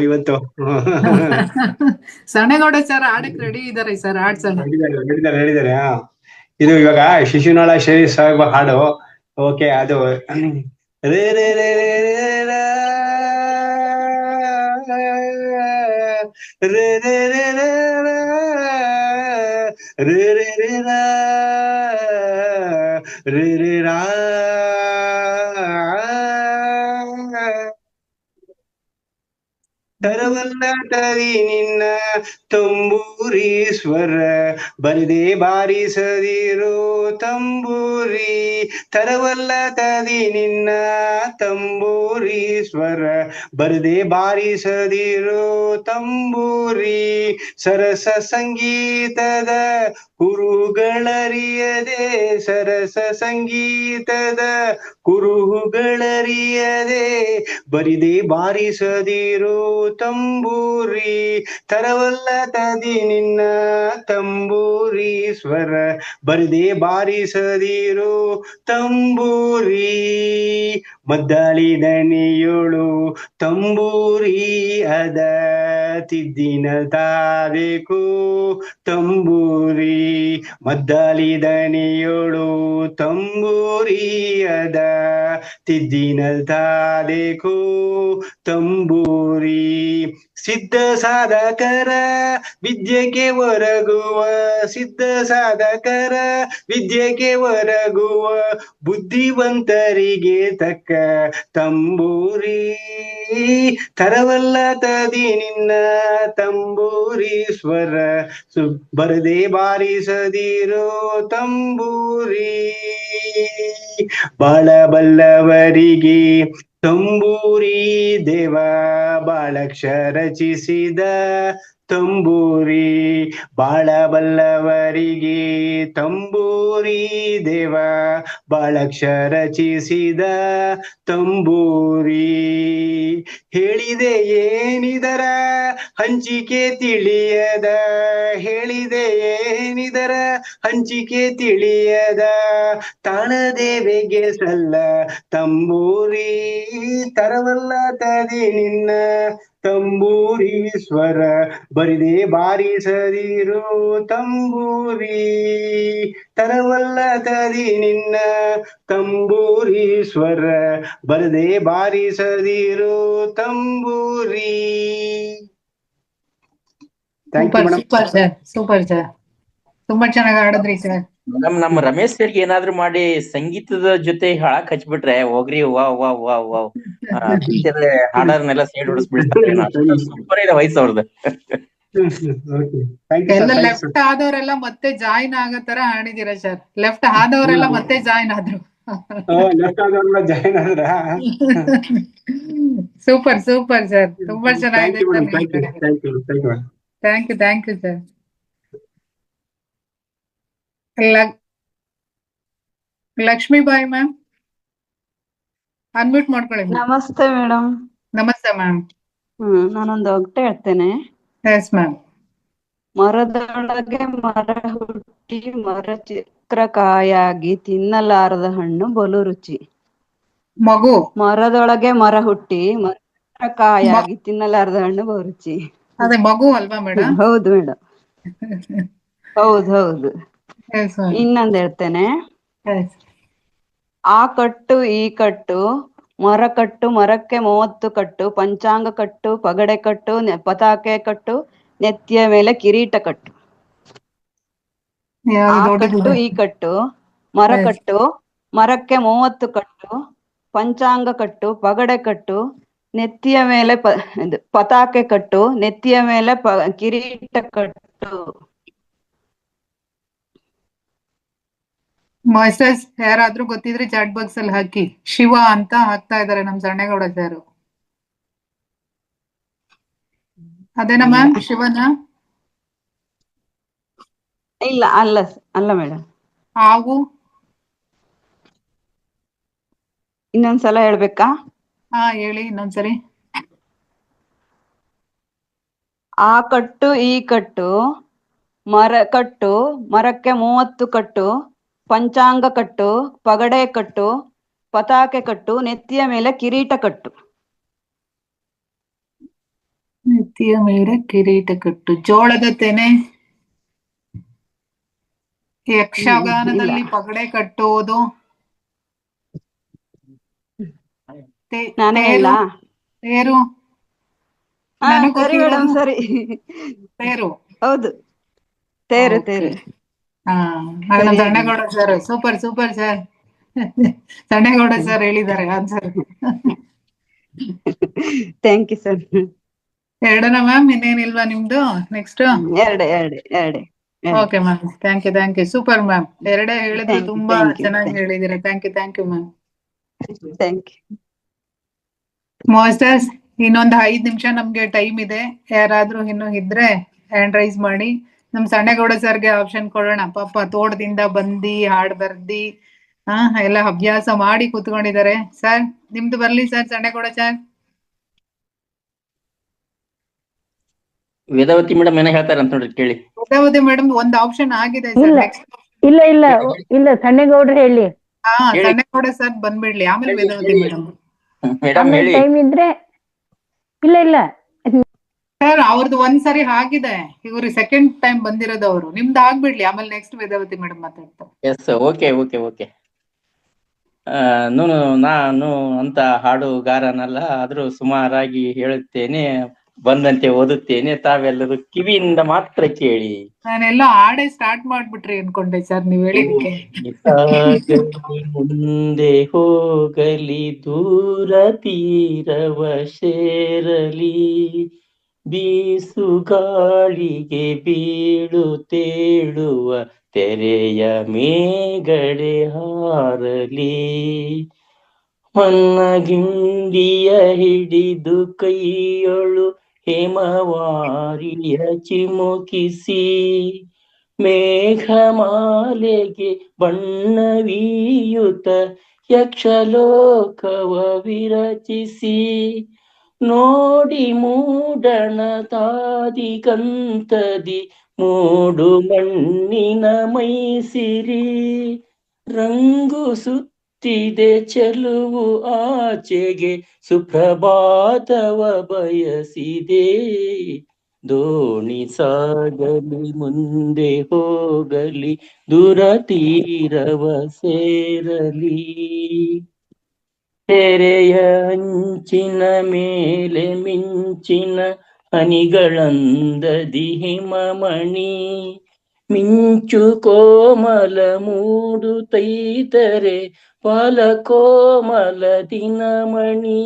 ಇವತ್ತು ಸಣ್ಣಗೌಡ ಸರ್ ಹಾಡಕ್ ರೆಡಿ ಇದಾರೆ ಸರ್, ಹಾಡ್ಸೋಣ. ಹೇಳಿದ್ದಾರೆ. ಇದು ಇವಾಗ ಶಿಶುನಾಳ ಶರೀಫ್ ಸಾಹೇಬ ಹಾಡು. ಓಕೆ, ಅದು ರೇ ರೇ ರೇ ರೇ ರೇ ರೇ ರೇ ರೇ ರೇ ರೇ ರೇ ರಾ ತರವಲ್ಲ ತರಿ ನಿನ್ನ ತಂಬೂರೀಶ್ವರ, ಬರದೆ ಬಾರಿಸದಿರು ತಂಬೂರಿ. ತರವಲ್ಲ ತರಿ ನಿನ್ನ ತಂಬೂರೀಶ್ವರ, ಬರದೆ ಬಾರಿಸದಿರು ತಂಬೂರಿ. ಸರಸ ಸಂಗೀತದ ಕುರುಹುಗಳರಿಯದೆ, ಸರಸ ಸಂಗೀತದ ಕುರುಹುಗಳರಿಯದೆ, ಬರಿದೆ ಬಾರಿಸದಿರು ತಂಬೂರಿ ತರವಲ್ಲ ತದಿ ನಿನ್ನ ತಂಬೂರಿ ಸ್ವರ ಬರದೆ ಬಾರಿಸದಿರು ತಂಬೂರಿ ಮದ್ದಾಳಿ ದನಿಯೋಳು ತಂಬೂರಿ ಅದ ತಿದ್ದಿನ ತಾಬೇಕು ತಂಬೂರಿ ಮದ್ದಾಳಿ ದನಿಯೋಳು ತಂಬೂರಿ ಅದ ತಿದ್ದಿನ ತಾಬೇಕು ತಂಬೂರಿ ಸಿದ್ಧ ಸಾಧಕರ ವಿದ್ಯೆಗೆ ಒರಗುವ ಸಿದ್ಧ ಸಾಧಕರ ವಿದ್ಯೆಗೆ ಒರಗುವ ಬುದ್ಧಿವಂತರಿಗೆ ತಕ್ಕ ತಂಬೂರಿ ತರವಲ್ಲ ತದಿ ನಿನ್ನ ತಂಬೂರಿ ಸ್ವರ ಬರದೆ ಬಾರಿಸದಿರೋ ತಂಬೂರಿ ಬಾಳಬಲ್ಲವರಿಗೆ ತಂಬೂರಿ ದೇವ ಬಾಳಕ್ಷ ರಚಿಸಿದ ತಂಬೂರಿ ಬಾಳಬಲ್ಲವರಿಗೆ ತಂಬೂರಿ ದೇವ ಬಾಳಕ್ಷ ರಚಿಸಿದ ತಂಬೂರಿ ಹೇಳಿದೆ ಏನಿದರ ಹಂಚಿಕೆ ತಿಳಿಯದ ಹೇಳಿದೆ ಏನಿದರ ಹಂಚಿಕೆ ತಿಳಿಯದ ತಾಳದೇವೆಗೆ ಸಲ್ಲ ತಂಬೂರಿ ತರವಲ್ಲ ತದಿ ನಿನ್ನ ತಂಬೂರಿ ಸ್ವರ ಬರಿದೆ ಬಾರಿಸದಿರು ತಂಬೂರಿ ತರವಲ್ಲ ತದಿ ನಿನ್ನ ತಂಬೂರಿ ಸ್ವರ ಬರದೆ ಬಾರಿಸದಿರು ತಂಬೂರಿ. Thank you madam. Super sir, super sir, ತುಂಬಾ ಚೆನ್ನಾಗಿ ಆಡಿದ್ರಿ ಸರ್. ನಮ್ಮ ರಮೇಶ್ ಸರ್ಗೆ ಏನಾದ್ರು ಮಾಡಿ ಸಂಗೀತದ ಜೊತೆ ಹಾಡಕ್ ಹಚ್ಬಿಟ್ರೆ ಹೋಗ್ರಿ ವಾ ವಾ ವಾ ವಾ ಹಾಡರ್ನೆಲ್ಲ ಸೈಡ್ ಹೊಡಿಸ್ಬಿಡ್ತಾರೆ. ಸೂಪರ್ ಇದೆ ವಯಸ್ಸು ಅವ್ರದ್ದು. ಎಲ್ಲ ಲೆಫ್ಟ್ ಆದವರೆಲ್ಲ ಮತ್ತೆ ಜಾಯಿನ್ ಆಗೋ ತರ ಹಾಡಿದೀರ ಸರ್. ಲೆಫ್ಟ್ ಆದವರೆಲ್ಲ ಮತ್ತೆ ಜಾಯಿನ್ ಆದ್ರು. ಸೂಪರ್ ಸೂಪರ್ ಸರ್, ತುಂಬಾ ಚೆನ್ನಾಗಿದೆ. Thank you sir. Lakshmibai ma'am unmute ಮಾಡ್ಕೊಳ್ಳಿ. ನಮಸ್ತೆ ಮೇಡಮ್. ನಮಸ್ತೆ ಮ್ಯಾಮ್. ನಾನೊಂದು ಒಗಟೆ ಹೇಳ್ತೇನೆ. Yes ma'am. ಮರದೊಳಗೆ ಮರ ಹುಟ್ಟಿ ಮರ ಚಿತ್ರಕಾಯಾಗಿ ತಿನ್ನಲಾರದ ಹಣ್ಣು ಬಲು ರುಚಿ. ಮಗು. ಮರದೊಳಗೆ ಮರ ಹುಟ್ಟಿ ಮರ ಚಿತ್ರಕಾಯಾಗಿ ತಿನ್ನಲಾರದ ಹಣ್ಣು ಬಹು ರುಚಿ. ಅದೇ ಮಗು ಅಲ್ವಾ ಮೇಡಮ್? ಹೌದು ಮೇಡಮ್, ಹೌದು. ಇನ್ನೊಂದ್ ಹೇಳ್ತೇನೆ. ಆ ಕಟ್ಟು ಈ ಕಟ್ಟು ಮರ ಕಟ್ಟು ಮರಕ್ಕೆ 30 ಕಟ್ಟು ಪಂಚಾಂಗ ಕಟ್ಟು ಪಗಡೆ ಕಟ್ಟು ಪತಾಕೆ ಕಟ್ಟು ನೆತ್ತಿಯ ಮೇಲೆ ಕಿರೀಟ ಕಟ್ಟು. ಆ ಕಟ್ಟು ಈ ಕಟ್ಟು ಮರ ಕಟ್ಟು ಮರಕ್ಕೆ 30 ಕಟ್ಟು ಪಂಚಾಂಗ ಕಟ್ಟು ಪಗಡೆ ಕಟ್ಟು ನೆತ್ತಿಯ ಮೇಲೆ ಪತಾಕೆ ಕಟ್ಟು ನೆತ್ತಿಯ ಮೇಲೆ ಕಿರೀಟ ಕಟ್ಟು. ಮಾಸ್ಟರ್ಸ್ ಯಾರಾದ್ರೂ ಗೊತ್ತಿದ್ರೆ ಚಾಟ್ ಬಾಕ್ಸ್ ಅಲ್ಲಿ ಹಾಕಿ. ಶಿವ ಅಂತ ಹಾಕ್ತಾ ಇದಾರೆ ನಮ್ ಸಣ್ಣಗೌಡ ಸರ್. ಅದೇನಾ ಮ್ಯಾಮ್ ಶಿವನ? ಇಲ್ಲ, ಅಲ್ಲ ಮೇಡಮ್. ಹಾವು. ಇನ್ನೊಂದ್ಸಲ ಹೇಳ್ಬೇಕಾ? ಹಾ ಹೇಳಿ ಇನ್ನೊಂದ್ಸರಿ. ಆ ಕಟ್ಟು ಈ ಕಟ್ಟು ಮರ ಕಟ್ಟು ಮರಕ್ಕೆ 30 ಕಟ್ಟು ಪಂಚಾಂಗ ಕಟ್ಟು ಪಗಡೆ ಕಟ್ಟು ಪತಾಕೆ ಕಟ್ಟು ನೆತ್ತಿಯ ಮೇಲೆ ಕಿರೀಟ ಕಟ್ಟು. ನೆತ್ತಿಯ ಮೇಲೆ ಕಿರೀಟ ಕಟ್ಟು. ಜೋಳದ ತೆನೆ. ಯಕ್ಷಗಾನದಲ್ಲಿ ಪಗಡೆ ಕಟ್ಟುವುದು. ನಾನೇ ಹೇಳ? ತೇರು. ಸರಿ ಮೇಡಮ್, ಸರಿ. ತೇರು. ಹೌದು, ತೇರು. ನಮ್ Sannagowda sir super sir. Sannagowda sir ಹೇಳಿದ್ದಾರೆ ಆನ್ಸರ್. Thank you sir. ಎರಡನ ಮ್ಯಾಮ್? ಇನ್ನೇನಿಲ್ವಾ ನಿಮ್ದು ನೆಕ್ಸ್ಟ್? ಎರಡೇ. Okay ma'am, thank you super ma'am. ಎರಡೇ ಹೇಳಿದ್ರೆ ತುಂಬಾ ಚೆನ್ನಾಗಿ ಹೇಳಿದಿರ. Thank you ma'am. ಮಾಸ್ಟರ್ಸ್ ಇನ್ನೊಂದು 5 ನಿಮಿಷ ನಮ್ಗೆ ಟೈಮ್ ಇದೆ. ಯಾರಾದ್ರೂ ಇನ್ನು ಇದ್ರೆ ಹ್ಯಾಂಡ್ ರೈಸ್ ಮಾಡಿ. ನಮ್ ಸಣ್ಣಗೌಡ ಸರ್ಗೆ ಆಪ್ಷನ್ ಕೊಡೋಣ. ಪಾಪ ತೋಟದಿಂದ ಬಂದಿ ಹಾಡ್ ಬರ್ದಿ ಎಲ್ಲ ಅಭ್ಯಾಸ ಮಾಡಿ ಕೂತ್ಕೊಂಡಿದ್ದಾರೆ. ಸರ್ ನಿಮ್ದು ಬರ್ಲಿ sir. Sannagowda sir Vedavathi madam ಏನೋ ಹೇಳ್ತಾರ ಅಂತ ನೋಡ್ರಿ ಕೇಳಿ. ವೇದಾವತಿ ಮೇಡಮ್ ಒಂದ್ ಆಪ್ಷನ್ ಆಗಿದೆ ಸರ್. ಇಲ್ಲ ನೆಕ್ಸ್ಟ್ ಇಲ್ಲ ಇಲ್ಲ ಇಲ್ಲ ಸಣ್ಣಗೌಡ್ರು ಹೇಳಿ. ಹಾ ಸಣ್ಣಗೌಡ ಸರ್ ಬಂದ್ಬಿಡ್ಲಿ, ಆಮೇಲೆ ವೇದಾವತಿ ಮೇಡಮ್. ಮೇಡಮ್ ಆಮೇಲೆ ಹೇಳಿ. ಟೈಮ್ ಇದ್ರೆ ಇಲ್ಲ ಇಲ್ಲ ಸರ್ ಅವ್ರದ್ದು ಒಂದ್ಸರಿ ಆಗಿದೆ, ಇವ್ರಿಗೆ ಸೆಕೆಂಡ್ ಟೈಮ್ ಬಂದಿರೋದು ಅವರು. ನಿಮ್ದು ಆಗ್ಬಿಡ್ಲಿ, ಆಮೇಲೆ ನೆಕ್ಸ್ಟ್ ವೇದಾವತಿ ಮೇಡಮ್ ಮಾತಾಡ್ತಾರೆ. Yes, okay okay okay. ನಾನು ಅಂತ ಹಾಡುಗಾರನಲ್ಲ, ಆದ್ರೂ ಸುಮಾರಾಗಿ ಹೇಳುತ್ತೇನೆ, ಬಂದಂತೆ ಓದುತ್ತೇನೆ, ತಾವೆಲ್ಲರೂ ಕಿವಿಯಿಂದ ಮಾತ್ರ ಕೇಳಿ. ನಾನೆಲ್ಲ ಹಾಡೇ ಸ್ಟಾರ್ಟ್ ಮಾಡ್ಬಿಟ್ರಿ ಅನ್ಕೊಂಡೆ ಸರ್ ನೀವ್ ಹೇಳಿದಕ್ಕೆ. ಸಾಗಲಿ ಮುಂದೆ ಹೋಗಲಿ, ದೂರ ತೀರವ ಸೇರಲಿ, ಬೀಸು ಗಾಳಿಗೆ ಬೀಳು ತೇಳುವ ತೆರೆಯ ಮೇಗಡೆ ಹಾರಲಿ, ಮನ್ನಗಿಂಡಿಯ ಹಿಡಿದು ಕೈಯೊಳು ಹೇಮವಾರಿಯ ಚಿಮುಕಿಸಿ, ಮೇಘಮಾಲೆಗೆ ಬಣ್ಣವೀಯುತ ಯಕ್ಷಲೋಕವ ವಿರಚಿಸಿ, ನೋಡಿ ಮೂಡಣ ತಾದಿಗಂತದಿ ಮೂಡು ಮಣ್ಣಿನ ಮೈಸಿರಿ, ರಂಗು ಸುತ್ತಿದೆ ಚೆಲುವು ಆಚೆಗೆ ಸುಪ್ರಭಾತವ ಬಯಸಿದೆ, ದೋಣಿ ಸಾಗಲಿ ಮುಂದೆ ಹೋಗಲಿ, ದೂರ ತೀರವ ಸೇರಲಿ, ತೆರೆಯ ಅಂಚಿನ ಮೇಲೆ ಮಿಂಚಿನ ಹನಿಗಳಂದದಿ ಹಿಮಮಣಿ, ಮಿಂಚು ಕೋಮಲ ಮೂಡುತ್ತೈತರೆ ಪಾಲ ಕೋಮಲ ದಿನಮಣಿ,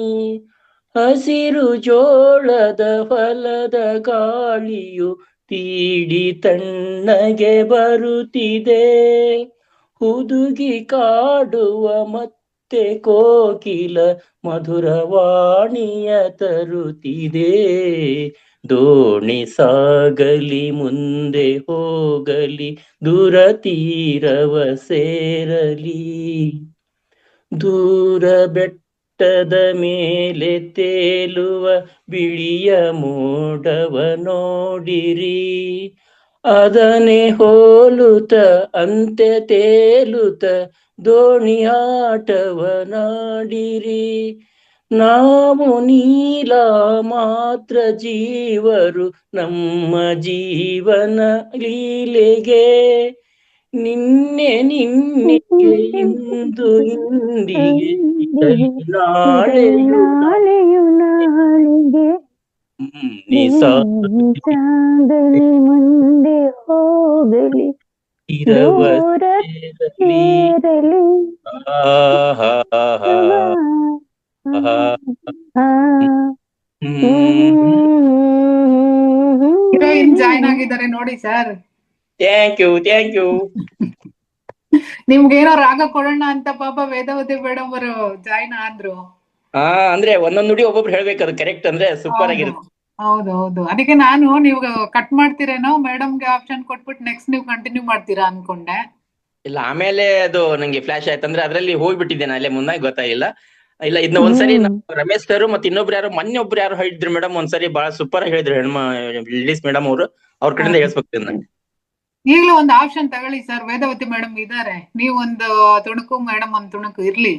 ಹಸಿರು ಜೋಳದ ಫಲದ ಗಾಳಿಯು ತೀಡಿ ತಣ್ಣಗೆ ಬರುತ್ತಿದೆ, ಹುದುಗಿ ಕಾಡುವ ಮತ್ತೆ ಕೋಕಿಲ ಮಧುರವಾಣಿಯ ತರುತ್ತಿದೆ, ದೋಣಿ ಸಾಗಲಿ ಮುಂದೆ ಹೋಗಲಿ, ದೂರ ತೀರವ ಸೇರಲಿ, ದೂರ ಬೆಟ್ಟದ ಮೇಲೆ ತೇಲುವ ಬಿಳಿಯ ಮೋಡವ ನೋಡಿರಿ, ಅದನೆ ಹೋಲುತ್ತ ಅಂತೆ ತೇಲುತ್ತ ದೋಣಿಯಾಟವ ನಾಡಿರಿ, ನಾವು ನೀಲ ಮಾತ್ರ ಜೀವರು ನಮ್ಮ ಜೀವನ ಲೀಲೆಗೆ, ನಿನ್ನೆ ನಿನ್ನೆಗೆ ಇಂದು ಇಂದಿಗೆ ನಾಳೆಯು ನಾಳೆಗೆ ಸಾಗಲಿ ಮುಂದೆ ಹೋಗಲಿ, ದೂರ ಸೇರಲಿ. ಹೀರೋಯಿನ್ ಜಾಯ್ನ್ ಆಗಿದ್ದಾರೆ ನೋಡಿ sir. Thank you thank you. ನಿಮ್ಗೇನೋ ರಾಗ ಕೊಡೋಣ ಅಂತ ಪಾಪ ವೇದಾವತಿ ಮೇಡಮ್ ಅವರು ಜಾಯ್ನ್ ಆದ್ರು. ಅಂದ್ರೆ ಒಂದೊಂದ್ ನುಡಿ ಒಬ್ಬೊಬ್ರು ಹೇಳ್ಬೇಕು, ಅದು ಕರೆಕ್ಟ್ ಅಂದ್ರೆ ಸೂಪರ್ ಆಗಿರುತ್ತೆ. ಹೌದು ಹೌದು, ಅದಕ್ಕೆ ನಾನು ನೀವು ಕಟ್ ಮಾಡ್ತೀರೇನೋ ಮೇಡಮ್ಗೆ ಆಪ್ಷನ್ ಕೊಟ್ಬಿಟ್ಟು ನೆಕ್ಸ್ಟ್ ನೀವು ಕಂಟಿನ್ಯೂ ಮಾಡ್ತೀರಾ ಅನ್ಕೊಂಡೆ. ಇಲ್ಲ, ಆಮೇಲೆ ಅದು ನಂಗೆ ಫ್ಲಾಶ್ ಆಯ್ತು, ಅಂದ್ರೆ ಅದ್ರಲ್ಲಿ ಹೋಗ್ಬಿಟ್ಟಿದ್ದೇನೆ ಅಲ್ಲೇ ಮುಂದಾಗಿ ಗೊತ್ತಾಗಿಲ್ಲ. ಇಲ್ಲ ಇದನ್ನ ಒಂದ್ಸರಿ ರಮೇಶ್ ಸರ್ ಮತ್ತೆ ಇನ್ನೊಬ್ರು ಯಾರು ಮೊನ್ನೆ ಒಬ್ರು ಯಾರು ಹೇಳಿದ್ರು ಮೇಡಮ್, ಒಂದ್ಸರಿ ಬಹಳ ಸೂಪರ್ ಹೇಳಿದ್ರು ಲೇಡೀಸ್ ಮೇಡಮ್ ಅವರು, ಅವ್ರ ಕಡೆಯಿಂದ ಹೇಳ್ಸ್ಬೇಕು. ಈಗಲೂ ಒಂದು ಆಪ್ಷನ್ ತಗೊಳ್ಳಿ ಸರ್, ವೇದಾವತಿ ಮೇಡಮ್ ಇದಾರೆ, ನೀವು ಒಂದು ತುಣುಕು ಮೇಡಮ್ ಒಂದು ತುಣುಕು ಇರ್ಲಿ,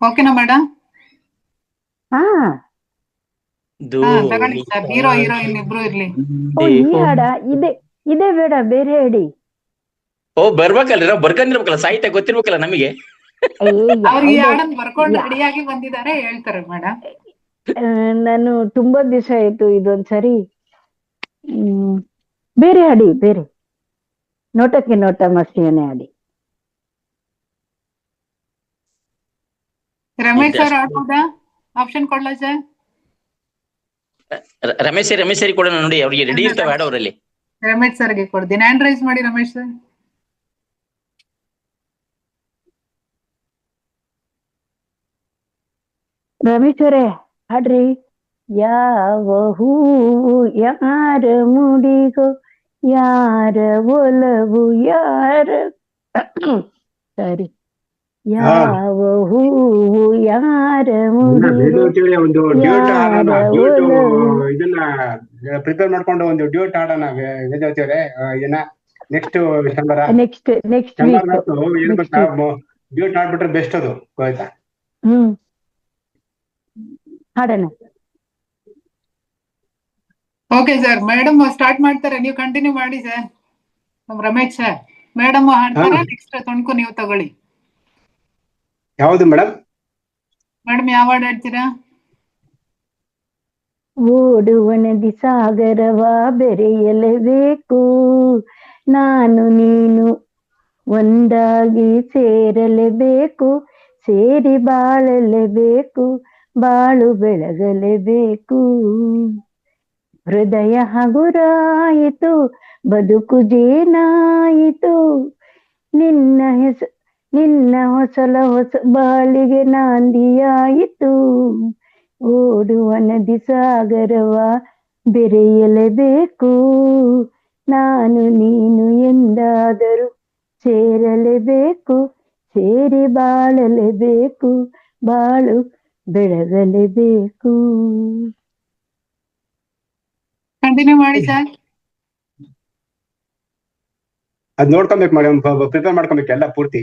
ಓಕೆನಾ ಮೇಡಮ್? ತಗೊಳ್ಳಿ ಸರ್, ಹೀರೋ ಹೀರೋಯಿನ್ ಇಬ್ರು ಇರ್ಲಿ. ಈ ಹಾಡ ಇದೆ ಬೇಡ, ಬೇರೆ ಹೇಳಿ. ಬರ್ಬೇಕಲ್ರಿ, ನಾವು ಬರ್ಕೊಂಡಿರ್ಬೇಕಲ್ಲ, ಸಾಹಿತ್ಯ ಗೊತ್ತಿರ್ಬೇಕಲ್ಲ ನಮಗೆ. ಅವ್ರಿಗೆ ಹಾಡನ್ ಬರ್ಕೊಂಡು ರೆಡಿಯಾಗಿ ಬಂದಿದ್ದಾರೆ, ಹೇಳ್ತಾರೆ ಮೇಡಮ್. ನಾನು ತುಂಬಾ ದಿವಸ ಆಯ್ತು ಇದೊಂದ್ಸರಿ. ಬೇರೆ ಹಾಡಿ, ಬೇರೆ ನೋಟಕ್ಕೆ ನೋಟ ಮಸ್ತಿಯನ್ನೇ ಹಾಡಿ. ರಮೇಶ್ ಸರ್ ಆಡ್ಬೋದಾ? ಆಪ್ಷನ್ ಕೊಡ್ಲಾ ಸರ್? ರಮೇಶ್ ಸರಿ ಕೊಡೋಣ ನೋಡಿ, ಅವ್ರಿಗೆ ರೆಡಿ ಇರ್ತಾವೆ ಹಾಡು ಅವರಲ್ಲಿ. ರಮೇಶ್ ಸರ್ಗೆ ಕೊಡ್ತೀನಿ, ಹ್ಯಾಂಡ್ ರೈಸ್ ಮಾಡಿ ರಮೇಶ್ ಸರ್. ರಮೇಶ್ ಅವರೇ ಹಾಡ್ರಿ. ಯಾವ ಹೂವು ಯಾರ ಮುಡಿಗೋ, ಯಾರ ಒಲವು ಯಾರ ಸರಿ, ಯಾವ ಹೂವು ಯಾರ ಮುಡಿ ವೇದವತಿಯವರೇ ಒಂದು ಡ್ಯೂಟ್ ಆಡೋಣ, ಡ್ಯೂಟ್ ಒಲವು. ಇದನ್ನ ಪ್ರಿಪೇರ್ ಮಾಡ್ಕೊಂಡು ಒಂದು ಡ್ಯೂಟ್ ಆಡೋಣ ವೇದವತಿಯವರೇ. ಇದನ್ನ ನೆಕ್ಸ್ಟ್ ಶಂಬರ ನೆಕ್ಸ್ಟ್ ವೀಕ್ ಏನ್ ಗೊತ್ತಾ, ಡ್ಯೂಟ್ ಆಡ್ಬಿಟ್ರೆ ಬೆಸ್ಟ್ ಅದು ಆಯ್ತಾ. ಹಾಡೋಣ. ಓಕೆ ಸರ್, ಮೇಡಮ್ ಸ್ಟಾರ್ಟ್ ಮಾಡ್ತಾರೆ, ನೀವು ಕಂಟಿನ್ಯೂ ಮಾಡಿ ಸರ್. ರಮೇಶ್ ಸರ್, ಮೇಡಮ್ ಹಾಡ್ತಾರೆ, ನೆಕ್ಸ್ಟ್ ತೊಣಕು ನೀವು ತಗೊಳ್ಳಿ. ಯಾವುದು ಮೇಡಮ್? ಮೇಡಮ್ ಯಾವ ಹಾಡು ಹಾಡ್ತೀರಾ? ಓಡುವ ನದಿ ಸಾಗರವ ಬೆರೆಯಲೇಬೇಕು, ನಾನು ನೀನು ಒಂದಾಗಿ ಸೇರಲೇಬೇಕು, ಸೇರಿ ಬಾಳಲೇಬೇಕು, ಬಾಳು ಬೆಳಗಲೇಬೇಕು. ಹೃದಯ ಹಗುರಾಯಿತು, ಬದುಕು ಜೇನಾಯಿತು, ನಿನ್ನ ಹೊಸಲ ಹೊಸ ಬಾಳಿಗೆ ನಾಂದಿಯಾಯಿತು. ಓಡುವ ನದಿ ಸಾಗರವ ಬೆರೆಯಲೇಬೇಕು, ನಾನು ನೀನು ಎಂದಾದರೂ ಸೇರಲೇಬೇಕು, ಸೇರಿ ಬಾಳಲೇಬೇಕು, ಬಾಳು ಬೆಳಗಲೇಬೇಕು. ಕಂಟಿನ್ಯೂ ಮಾಡಿ ಸರ್. ಅದ್ ನೋಡ್ಕೊಬೇಕು ಮೇಡಮ್, ಪ್ರಿಪೇರ್ ಮಾಡ್ಕೊಬೇಕು ಎಲ್ಲ ಪೂರ್ತಿ.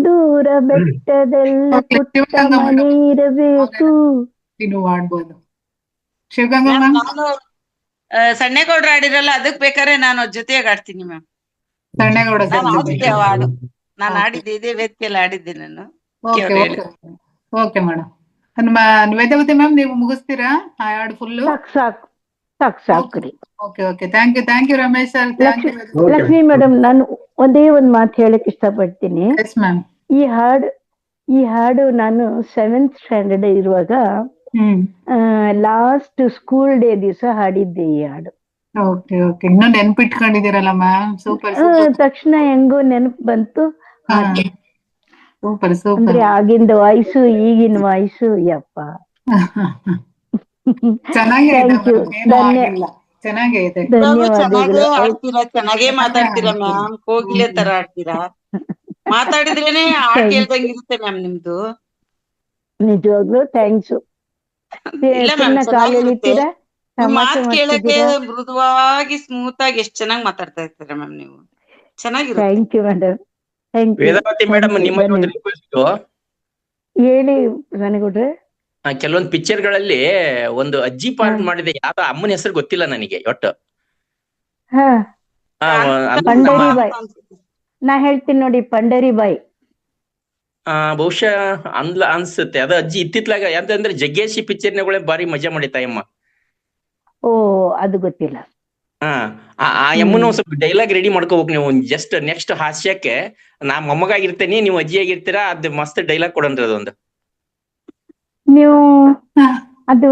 ದೂರ ಬೆಟ್ಟದೆಲ್ಲ ಪುಟ್ಟ ಮನೆ ಇರಬೇಕು. ನೀವು ಆಡ್ಬೋದು. ಶಿವಗಂಗಮ್ಮ, ನಾನು ಸಣ್ಣೇಗೌಡ್ರ ಆಡಿರಲ್ಲ, ಅದಕ್ ಬೇಕಾದ್ರೆ ನಾನು ಜೊತೆಯಾಗಿ ಆಡ್ತೀನಿ ಮ್ಯಾಮ್. ಸಣ್ಣೇಗೌಡ ನಾನು ಆಡಿದ್ದೆ ಆ ಹಾಡು, ನಾನು ಆಡಿದ್ದೆ, ಇದೇ ವೇದಿಕೆಯಲ್ಲಿ ಆಡಿದ್ದೆ ನಾನು. Okay madam. ವೇದವತಿ ಮ್ಯಾಮ್, ನೀವು ಮುಗಿಸ್ತೀರಾ ಆ ಹಾಡು ಫುಲ್ಲು? ಸಾಕ್ರಿ. Okay, thank you Ramesh sir. Lakshmi madam, ನಾನು ಒಂದೇ ಒಂದ್ ಮಾತು ಹೇಳಕ್ ಇಷ್ಟಪಡ್ತೀನಿ. ಈ ಹಾಡು ನಾನು 7th ಸ್ಟ್ಯಾಂಡರ್ಡ್ ಇರುವಾಗ ಲಾಸ್ಟ್ ಸ್ಕೂಲ್ ಡೇ ದಿವಸ ಹಾಡಿದ್ದೆ ಈ ಹಾಡು. ಓಕೆ, ಇನ್ನೂ ನೆನ್ಪಿಟ್ಕೊಂಡಿದ್ದೀರಲ್ಲ ಮ್ಯಾಮ್, ಸೂಪರ್. ತಕ್ಷಣ ಹೆಂಗೋ ನೆನಪು ಬಂತು. ಸೂಪರ್. ಅಂದ್ರೆ ಆಗಿಂದ ವಾಯ್ಸು ಈಗಿನ ವಾಯ್ಸು ಯಪ್ಪ. ಚೆನ್ನಾಗೇ ಆಡ್ತೀರಾ, ಚೆನ್ನಾಗೇ ಮಾತಾಡ್ತೀರಾ ಮ್ಯಾಮ್, ಕೋಗಿಲೆ ತರ ಆಡ್ತೀರಾ. ಮಾತಾಡಿದ್ರೇನೆ ಹಾಡ್ ಕೇಳ್ದಂಗ್ ಇರುತ್ತೆ ಮ್ಯಾಮ್ ನಿಮ್ದು. ನಿಜವಾಗ್ಲೂ ಥ್ಯಾಂಕ್ಸ್. ಮಾತ್ ಕೇಳಕ್ಕೆ ಮೃದುವಾಗಿ ಸ್ಮೂತ್ ಆಗಿ ಎಷ್ಟ್ ಚೆನ್ನಾಗಿ ಮಾತಾಡ್ತಾ ಇರ್ತೀರಾ ಮ್ಯಾಮ್ ನೀವು. ಚೆನ್ನಾಗಿರುತ್ತೆ. Thank you madam. Vedavati madam, ನಿಮ್ಮಲ್ಲಿ ಒಂದು ರಿಕ್ವೆಸ್ಟ್. ಹೇಳಿ ನನಗೊಡ್ರೆ. ಕೆಲವೊಂದು ಪಿಕ್ಚರ್ ಗಳಲ್ಲಿ ಒಂದು ಅಜ್ಜಿ ಪಾರ್ಟ್ ಮಾಡಿದೆ, ಯಾವ್ದೋ ಅಮ್ಮನ ಹೆಸರು ಗೊತ್ತಿಲ್ಲ ನನಗೆ ಒಟ್ಟು. ಪಂಡರಿ ಬಾಯಿ, ನಾ ಹೇಳ್ತೀನಿ ನೋಡಿ, ಪಂಡರಿ ಬಾಯಿ. ಬಹುಶಃ ಅನ್ಸುತ್ತೆ ಅದು ಅಜ್ಜಿ ಇತ್ತಿತ್ಲಾಗ. ಯಾಕಂದ್ರೆ ಜಗ್ಗೇಶಿ ಪಿಕ್ಚರ್ನಗಳೇ ಬಾರಿ ಮಜಾ ಮಾಡಿ ತಾಯಮ್ಮ. ಓ, ಅದು ಗೊತ್ತಿಲ್ಲ. ಆ ಅಮ್ಮನ ಸ್ವಲ್ಪ ಡೈಲಾಗ್ ರೆಡಿ ಮಾಡ್ಕೋಬೇಕು ನೀವು. ಜಸ್ಟ್ ನೆಕ್ಸ್ಟ್ ಹಾಸ್ಯಕ್ಕೆ ನಾ ಮೊಮ್ಮಗಾಗಿರ್ತೇನೆ, ನೀವು ಅಜ್ಜಿಯಾಗಿರ್ತೀರಾ, ಅದ್ ಮಸ್ತ್ ಡೈಲಾಗ್ ಕೊಡನ್ರಿ ಅದೊಂದು. ನೀವು ಅದು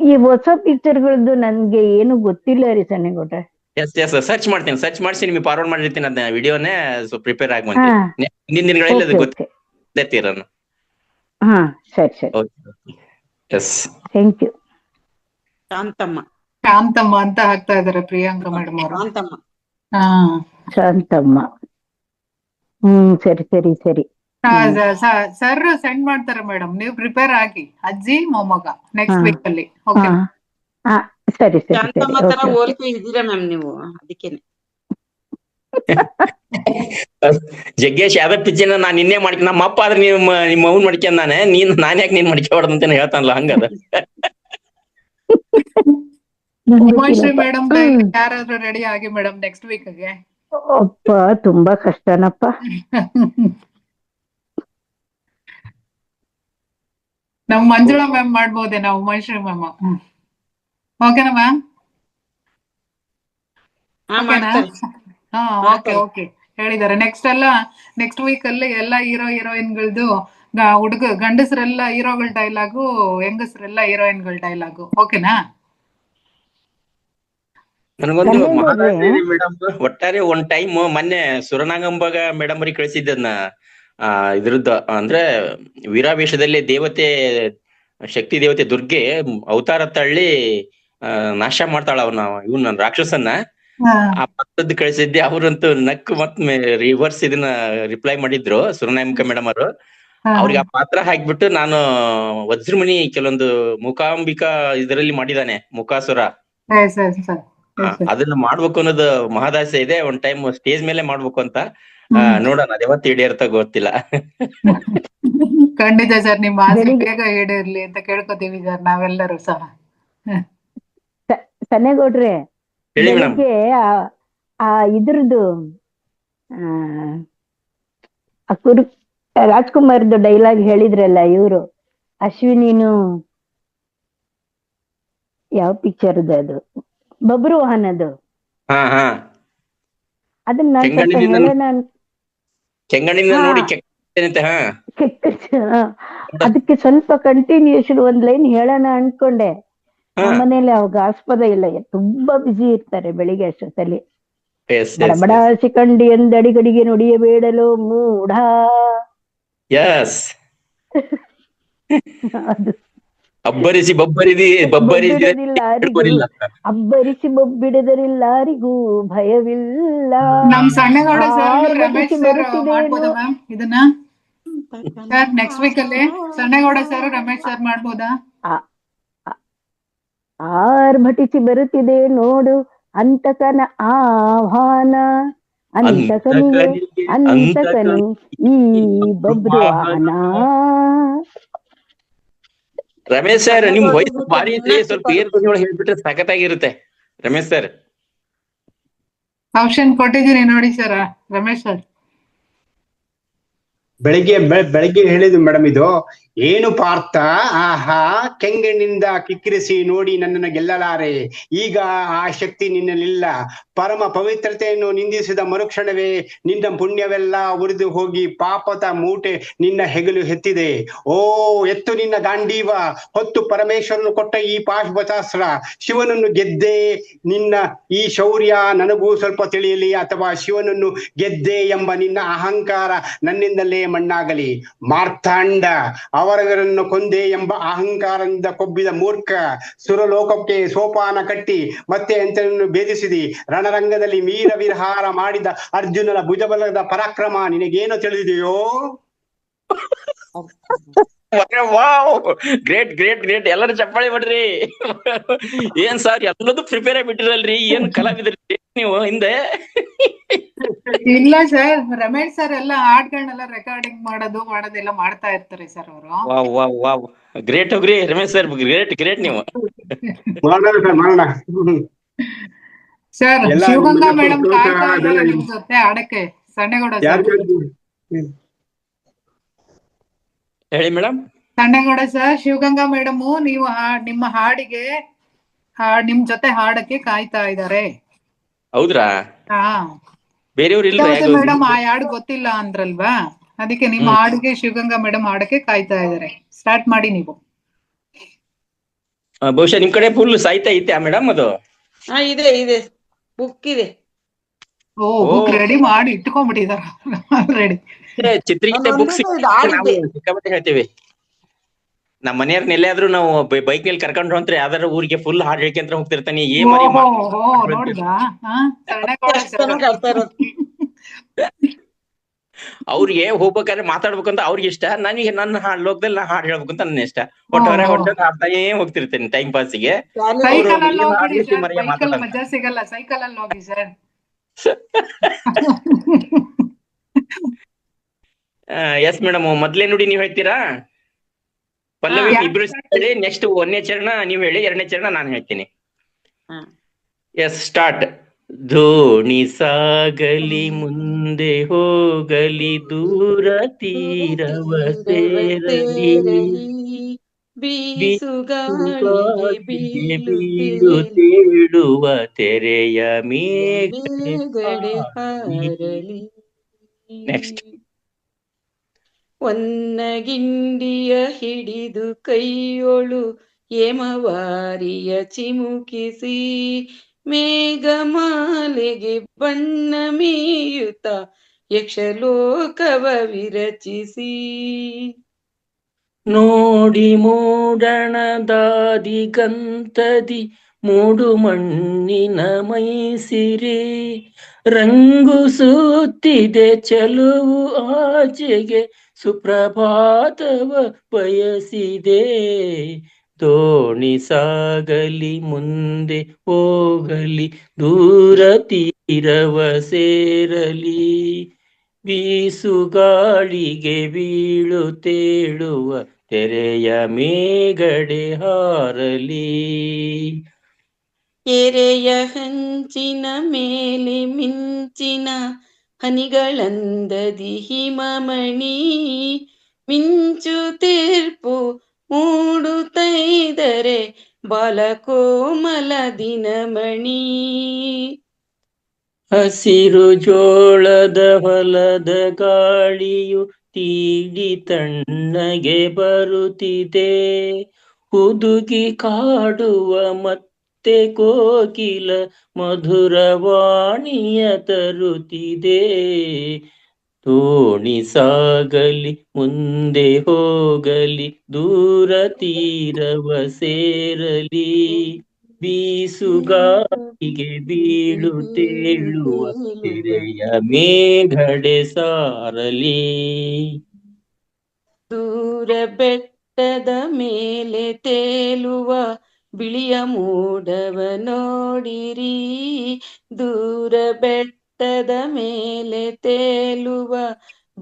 ಈ ಹೊಸ ಪಿಕ್ಚರ್ಗಳದ್ದು ನನ್ಗೆ ಏನು ಗೊತ್ತಿಲ್ಲ ರೀ ಸಣ್ಣಗೌಡ್ರೆ. ಎಸ್ ಸರ್ಚ್ ಮಾಡಿಸಿ ನಿಮಗೆ ಫಾರ್ವರ್ಡ್ ಮಾಡಿರ್ತೀನಿ ಅದನ್ನ ವಿಡಿಯೋನೇ. ಪ್ರಿಪೇರ್ ಆಗಿ ಮುಂದಿನ ದಿನಗಳಲ್ಲಿ ಅದು ಗೊತ್ತಿರ. ಸರಿ. S, thank you. ಶಾಂತಮ್ಮ ಅಂತ ಹಾಕ್ತಾ ಇದಾರೆ ಪ್ರಿಯಾಂಕಾ ಮೇಡಮ್ ಅವರು. ಶಾಂತಮ್ಮ. ಸರಿ. ಸರ್ ಸೆಂಡ್ ಮಾಡ್ತಾರೆ ಮೇಡಮ್, ನೀವು ಪ್ರಿಪೇರ್ ಆಗಿ. ಅಜ್ಜಿ ಮೊಮ್ಮಗ ನೆಕ್ಸ್ಟ್ ವೀಕ್ ಅಲ್ಲಿ. ಸರಿ. ಶಾಂತಮ್ಮ ತರ ಹೋಲಿಕೆ ಇದೀರಾ ಮ್ಯಾಮ್ ನೀವು, ಅದಕ್ಕೇನೆ. ಜಗ್ಗೇಶ್ ಯಾವ್ದ ಪಿಕ್ಚರ್ ನಾನ್ ನಿನ್ನೆ ಮಾಡ್ಕ, ನಮ್ಮ ಅಪ್ಪ ಆದ್ರೆ ನಿಮ್ಮ ಅವ್ನ್ ಮಾಡ್ಕೊಂಡ್ ನಾನ್ ಯಾಕೆ ನೀನ್ ಮಾಡ್ಕೊಬಾರ್ದು ಅಂತ ಹೇಳ್ತಾನಲ್ಲ, ಹಂಗದ. ಉಮಾಶ್ರೀ ಮೇಡಮ್ ಯಾರಾದ್ರೂ ರೆಡಿ ಆಗಿ ಮೇಡಮ್ ನೆಕ್ಸ್ಟ್ ವೀಕ್ಗೆ. ಅಪ್ಪ ತುಂಬಾ ಕಷ್ಟನಪ್ಪ. ನಾವು ಮಂಜುಳಾ ಮ್ಯಾಮ್ ಮಾಡ್ಬೋದೇ, ನಾವು ಉಮಾಶ್ರೀ ಮ್ಯಾಮ್. ಓಕೆನಾ ಮ್ಯಾಮ್? ಓಕೆ ಹೇಳಿದ್ದಾರೆ. ನೆಕ್ಸ್ಟ್ ವೀಕ್ ಅಲ್ಲಿ ಎಲ್ಲ ಹೀರೋಯಿನ್ಗಳದ್ದು ಗಂಡಸರೆಲ್ಲ ಹೀರೋಗಳ ಡೈಲಾಗು, ಹೆಂಗಸರೆಲ್ಲ ಹೀರೋಯಿನ್ಗಳ ಡೈಲಾಗು. ಓಕೆನಾ? ನನಗೊಂದು ಮೇಡಮ್, ಒಟ್ಟಾರೆ ಒಂದ್ ಟೈಮ್ ಮೊನ್ನೆ ಸುರನಾಗಂಬಾಗ ಮೇಡಮ್ ಅವ್ರಿಗೆ ಕಳಿಸಿದ್ದನ್ನ ಇದ್ರದ್ದು, ಅಂದ್ರೆ ವೀರಾವೇಶದಲ್ಲಿ ದೇವತೆ, ಶಕ್ತಿ ದೇವತೆ ದುರ್ಗೆ ಅವತಾರ ತಳ್ಳಿ ನಾಶ ಮಾಡ್ತಾಳ ಇವನ್ ರಾಕ್ಷಸನ್ನ. ಆ ಪಕ್ಕದ್ದು ಕಳಿಸಿದ್ದೆ. ಅವ್ರಂತೂ ನಕ್ಕು ಮತ್ ರಿವರ್ಸ್ ಇದನ್ನ ರಿಪ್ಲೈ ಮಾಡಿದ್ರು ಸುರನಾಯಕ ಮೇಡಮ್ ಅವರು. ಅವ್ರಿಗೆ ಆ ಪಾತ್ರ ಹಾಕ್ಬಿಟ್ಟು ನಾನು ವಜ್ರಮಣಿ ಕೆಲವೊಂದು ಮೂಕಾಂಬಿಕಾ ಇದರಲ್ಲಿ ಮಾಡಿದಾನೆ ಮುಖಾಸುರ. ಅದನ್ನ ಮಾಡ್ಬೇಕು ಅನ್ನೋದು ಮಹದಾಸೆ ಇದೆ. ಒಂದ್ ಟೈಮ್ ಸ್ಟೇಜ್ ಮೇಲೆ ಮಾಡ್ಬೇಕು ಅಂತ. ನೋಡೋಣ ಅದ್ ಯಾವತ್ತು ಈಡೇರ್ತಾ ಗೊತ್ತಿಲ್ಲ. ಖಂಡಿತ ಸರ್, ನಿಮ್ಮ ಆಸೆ ಬೇಗ ಈಡೇರ್ಲಿ ಅಂತ ಕೇಳ್ಕೊತೀವಿ ಸರ್ ನಾವೆಲ್ಲರೂ ಸಹ. ಸನ್ನೇಗೌಡ್ರೆ, ಹೇಳಿ ಮೇಡಮ್. ಬೆಳಿಗ್ಗೆ ಆ ಇದ್ರದ್ದು ರಾಜ್ಕುಮಾರ್ದು ಡೈಲಾಗ್ ಹೇಳಿದ್ರಲ್ಲ ಇವ್ರು, ಅಶ್ವಿನಿನು ಯಾವ ಪಿಕ್ಚರ್ದು ಅದು, ಬಬ್ರು ವಾಹನದು, ಅದನ್ನ ನಾನ್ ಸ್ವಲ್ಪ ಹೇಳೋಣ ಕೆಂಗಣ್ಣಿನ ನೋಡಿ ಅದಕ್ಕೆ ಸ್ವಲ್ಪ ಕಂಟಿನ್ಯೂಷನ್ ಒಂದ್ ಲೈನ್ ಹೇಳೋಣ ಅನ್ಕೊಂಡೆ. ಮನೇಲಿ ಅವಾಗ ಆಸ್ಪದ ಇಲ್ಲ, ತುಂಬಾ ಬಿಸಿ ಇರ್ತಾರೆ ಬೆಳಿಗ್ಗೆ ಅಷ್ಟೊತ್ತಲ್ಲಿ. ಬಡ ಸಿಕಂಡಿ ಎಂದಡಿಗಡಿಗೆ ನುಡಿಯಬೇಡಲು ಮೂಢ. ಅಬ್ಬರಿಸಿ ಬೊಬ್ಬಿಡದರಿಲ್ಲಾರಿಗೂ ಭಯವಿಲ್ಲ. ನಮ್ ಸಣ್ಣಗೌಡ ಸರ್ ರಮೇಶ್ ಸರ್ ಮಾಡ್ಬೋದಾ ಮ್ಯಾಮ್ ಇದನ್ನ? ಸರ್ ನೆಕ್ಸ್ಟ್ ವೀಕ್ ಅಲ್ಲಿ ಸಣ್ಣಗೌಡ ಸರ್ ರಮೇಶ್ ಸರ್ ಮಾಡ್ಬೋದಾ? ಆರ್ಭಟಿಸಿ ಬರುತ್ತಿದೆ ನೋಡು ಅಂತಕನ ಆಹ್ವಾನ, ಅಂತಕನು ಈ ಬಬ್ರು ವಾಹನ. ರಮೇಶ್ ಸರ್ ನಿಮ್ ವಯಸ್ಸು ಭಾರಿ ಐತ್ರಿ, ಸ್ವಲ್ಪ ಹೇಳ್ಬಿಟ್ರೆ ಸಖತ್ತಾಗಿರುತ್ತೆ. ರಮೇಶ್ ಸರ್ ಆಪ್ಷನ್ ಕೊಟ್ಟಿದ್ದೀರಿ ನೋಡಿ ಸರ್ ರಮೇಶ್ ಸರ್. ಬೆಳಗ್ಗೆ ಹೇಳಿದ್ದು ಮೇಡಮ್ ಇದು. ಏನು ಪಾರ್ಥ, ಆಹಾ ಕೆಂಗಣ್ಣಿಂದ ಕಿಕ್ಕಿರಿಸಿ ನೋಡಿ ನನ್ನನ್ನು ಗೆಲ್ಲಲಾರೆ, ಈಗ ಆ ಶಕ್ತಿ ನಿನ್ನಲ್ಲಿಲ್ಲ. ಪರಮ ಪವಿತ್ರತೆಯನ್ನು ನಿಂದಿಸಿದ ಮರುಕ್ಷಣವೇ ನಿನ್ನ ಪುಣ್ಯವೆಲ್ಲ ಉರಿದು ಹೋಗಿ ಪಾಪದ ಮೂಟೆ ನಿನ್ನ ಹೆಗಲು ಎತ್ತಿದೆ. ಓ ಎತ್ತು ನಿನ್ನ ಗಾಂಡೀವ ಹೊತ್ತು ಪರಮೇಶ್ವರನು ಕೊಟ್ಟ ಈ ಪಾಶುಪತಾಸ್ತ್ರ. ಶಿವನನ್ನು ಗೆದ್ದೆ, ನಿನ್ನ ಈ ಶೌರ್ಯ ನನಗೂ ಸ್ವಲ್ಪ ತಿಳಿಯಲಿ, ಅಥವಾ ಶಿವನನ್ನು ಗೆದ್ದೆ ಎಂಬ ನಿನ್ನ ಅಹಂಕಾರ ನನ್ನಿಂದಲೇ ಮಣ್ಣಾಗಲಿ. ಮಾರ್ತಾಂಡ ಅವರವರನ್ನು ಕೊಂದೆ ಎಂಬ ಅಹಂಕಾರದಿಂದ ಕೊಬ್ಬಿದ ಮೂರ್ಖ, ಸುರಲೋಕಕ್ಕೆ ಸೋಪಾನ ಕಟ್ಟಿ ಮತ್ತೆ ಎಂತನನ್ನು ಭೇದಿಸಿದಿ. ರಣರಂಗದಲ್ಲಿ ವೀರ ವಿಹಾರ ಮಾಡಿದ ಅರ್ಜುನನ ಭುಜಬಲದ ಪರಾಕ್ರಮ ನಿನಗೇನು ತಿಳಿದಿದೆಯೋ? ಗ್ರೇಟ್ ಗ್ರೇಟ್ ಗ್ರೇಟ್, ಎಲ್ಲರೂ ಚಪ್ಪಾಳಿ ಮಾಡ್ರಿ. ಏನ್ ಸರ್ ಎಲ್ಲದೂ ಪ್ರಿಪೇರ್ ಆಗಿಬಿಟ್ಟಿರಲ್ರಿ, ಏನ್ ಕಲಾವಿದ್ರಿ ನೀವು ಹಿಂದೆ? ಇಲ್ಲ ಸರ್, ರಮೇಶ್ ಸರ್ ಎಲ್ಲ ಹಾಡ್ಗಳನ್ನೆಲ್ಲ ರೆಕಾರ್ಡಿಂಗ್ ಮಾಡೋದೆಲ್ಲ ಮಾಡ್ತಾ ಇರ್ತಾರೆ ಸರ್ ಅವರು. ವಾವ್ ಗ್ರೇಟ್ ಹೋಗ್ರಿ ರಮೇಶ್ ಸರ್, ಗ್ರೇಟ್ ಗ್ರೇಟ್ ನೀವು. ಸರ್ ಶಿವಗಂಗಾ ಮೇಡಮ್ ಕಾಯ್ತಾ ಇದ್ದಾರೆ ನಿಮ್ ಜೊತೆ ಹಾಡಕ್ಕೆ. ಸಣ್ಣಗೌಡ ಸರ್ ಹೇಳಿ ಮೇಡಮ್. ಸಣ್ಣಗೌಡ ಸರ್, ಶಿವಗಂಗಾ ಮೇಡಮ್ ನೀವು ನಿಮ್ಮ ಹಾಡಿಗೆ ನಿಮ್ ಜೊತೆ ಹಾಡಕ್ಕೆ ಕಾಯ್ತಾ ಇದ್ದಾರೆ. ಹೌದ್ರಾ? ಹಾ ಬೇರೆಯವ್ರು ಮೇಡಮ್ ಆ ಹಾಡು ಗೊತ್ತಿಲ್ಲ ಅಂದ್ರಲ್ವಾ, ಅದಕ್ಕೆ ನಿಮ್ಮ ಹಾಡಿಗೆ ಶಿವಗಂಗಾ ಮೇಡಮ್ ಹಾಡಕ್ಕೆ ಕಾಯ್ತಾ ಇದ್ದಾರೆ. ಸ್ಟಾರ್ಟ್ ಮಾಡಿ ನೀವು. ಬಹುಶಃ ನಿಮ್ ಕಡೆ ಫುಲ್ ಸಾಹಿತ್ಯ ಐತೆ ಮೇಡಮ್ ಅದು? ಇದೆ ಬುಕ್ ಇದೆ. ಬುಕ್ ರೆಡಿ ಮಾಡಿ ಇಟ್ಕೊಂಡ್ಬಿಟ್ಟಿದಾರ ಆಲ್ರೆಡಿ. ಚಿತ್ರಗೀತೆ ಬುಕ್ಸ್ ಸಿಕ್ಕಾಪಟ್ಟೆ ಹೇಳ್ತೀವಿ. ನಮ್ಮ ಮನೆಯವ್ರನ್ನ ಎಲ್ಲಾದ್ರೂ ನಾವು ಬೈಕ್ ನಲ್ಲಿ ಕರ್ಕೊಂಡು ಹೋಗ್ತಾರೆ, ಯಾವ್ದಾರ ಊರಿಗೆ ಫುಲ್ ಹಾಡ್ ಹೇಳ್ಕೊಂತ ಹೋಗ್ತಿರ್ತಾನೆ. ಅವ್ರಿಗೆ ಹೋಗ್ಬೇಕಾದ್ರೆ ಮಾತಾಡ್ಬೇಕಂತ ಅವ್ರಿಗೆ ಇಷ್ಟ, ನನಗೆ ನನ್ನ ಲೋಕದಲ್ಲಿ ನಾ ಹಾಡ್ ಹೇಳ್ಬೇಕಂತ ನನ್ನ ಇಷ್ಟ. ಹೊಟ್ಟೆ ಹಾಡ್ತಾನೇ ಹೋಗ್ತಿರ್ತೇನೆ ಟೈಮ್ ಪಾಸಿಗೆ. ಮಜಾ ಸಿಗಲ್ಲ, ಸೈಕಲ್ ಅಲ್ಲಿ ಹೋಗಿ ಸರ್. ಎಸ್ ಮೇಡಮ್, ಮೊದ್ಲೇ ನುಡಿ ನೀವ್ ಹೇಳ್ತೀರಾ? ಪಲ್ಲವಿ ಇಬ್ರು ಹೇಳಿ, ನೆಕ್ಸ್ಟ್ 1ನೇ ಚರಣ ನೀವ್ ಹೇಳಿ, 2ನೇ ಚರಣ ನಾನು ಹೇಳ್ತೀನಿ. Yes start. ದೋಣಿ ಸಾಗಲಿ ಮುಂದೆ ಹೋಗಲಿ ದೂರ ತೀರವ ಸೇರಲಿ, ಬೀಳು ತೇಳುವ ತೆರೆಯ ಮೇಘಡೆ ಹಾರಲಿ. ನೆಕ್ಸ್ಟ್. ಒನ್ನಗಿಂಡಿಯ ಹಿಡಿದು ಕೈಯೊಳು ಹೇಮವಾರಿಯ ಚಿಮುಕಿಸಿ, ಮೇಘಮಾಲೆಗೆ ಬಣ್ಣ ಮೀಯುತ್ತ ಯಕ್ಷಲೋಕವ ವಿರಚಿಸಿ. ನೋಡಿ ಮೂಡಣದಾದಿ ಗಂತದಿ ಮೂಡು ಮಣ್ಣಿನ ಮೈಸಿರಿ, ರಂಗು ಸುತ್ತಿದೆ ಚಲುವು ಆಚೆಗೆ ಸುಪ್ರಭಾತವ ಬಯಸಿದೆ. ದೋಣಿ ಸಾಗಲಿ ಮುಂದೆ ಹೋಗಲಿ, ದೂರ ತೀರವ ಸೇರಲಿ. ಬೀಸುಗಾಳಿಗೆ ಬೀಳು ತೇಳುವ ತೆರೆಯ ಮೇಗಡೆ ಹಾರಲಿ. ಕೆರೆಯ ಹಂಚಿನ ಮೇಲೆ ಮಿಂಚಿನ ಹನಿಗಳಂದದಿ ಹಿಮಮಣಿ, ಮಿಂಚು ತೀರ್ಪು ಮೂಡುತ್ತೈದರೆ ಬಾಲಕೋಮಲ ದಿನಮಣಿ. ಹಸಿರು ಜೋಳದ ಹೊಲದ ಗಾಳಿಯು ತೀಡಿ ತಣ್ಣಗೆ ಬರುತ್ತಿದೆ. ಹುದುಗಿ ಕಾಡುವ ಮತ್ತೆ ಕೋಕಿಲ ಮಧುರವಾಣಿಯ ತರುತ್ತಿದೆ. ದೋಣಿ ಸಾಗಲಿ ಮುಂದೆ ಹೋಗಲಿ, ದೂರ ತೀರವ ಸೇರಲಿ. ಬೀಸುಗಾಳಿಗೆ ಬೀಳು ತೇಳುವ ತೆರೆಯ ಮೇಘಡೆ ಸಾರಲಿ. ದೂರ ಬೆಟ್ಟದ ಮೇಲೆ ತೇಲುವ ಬಿಳಿಯ ಮೋಡವ ನೋಡಿರಿ. ದೂರ ಬೆಟ್ಟದ ಮೇಲೆ ತೇಲುವ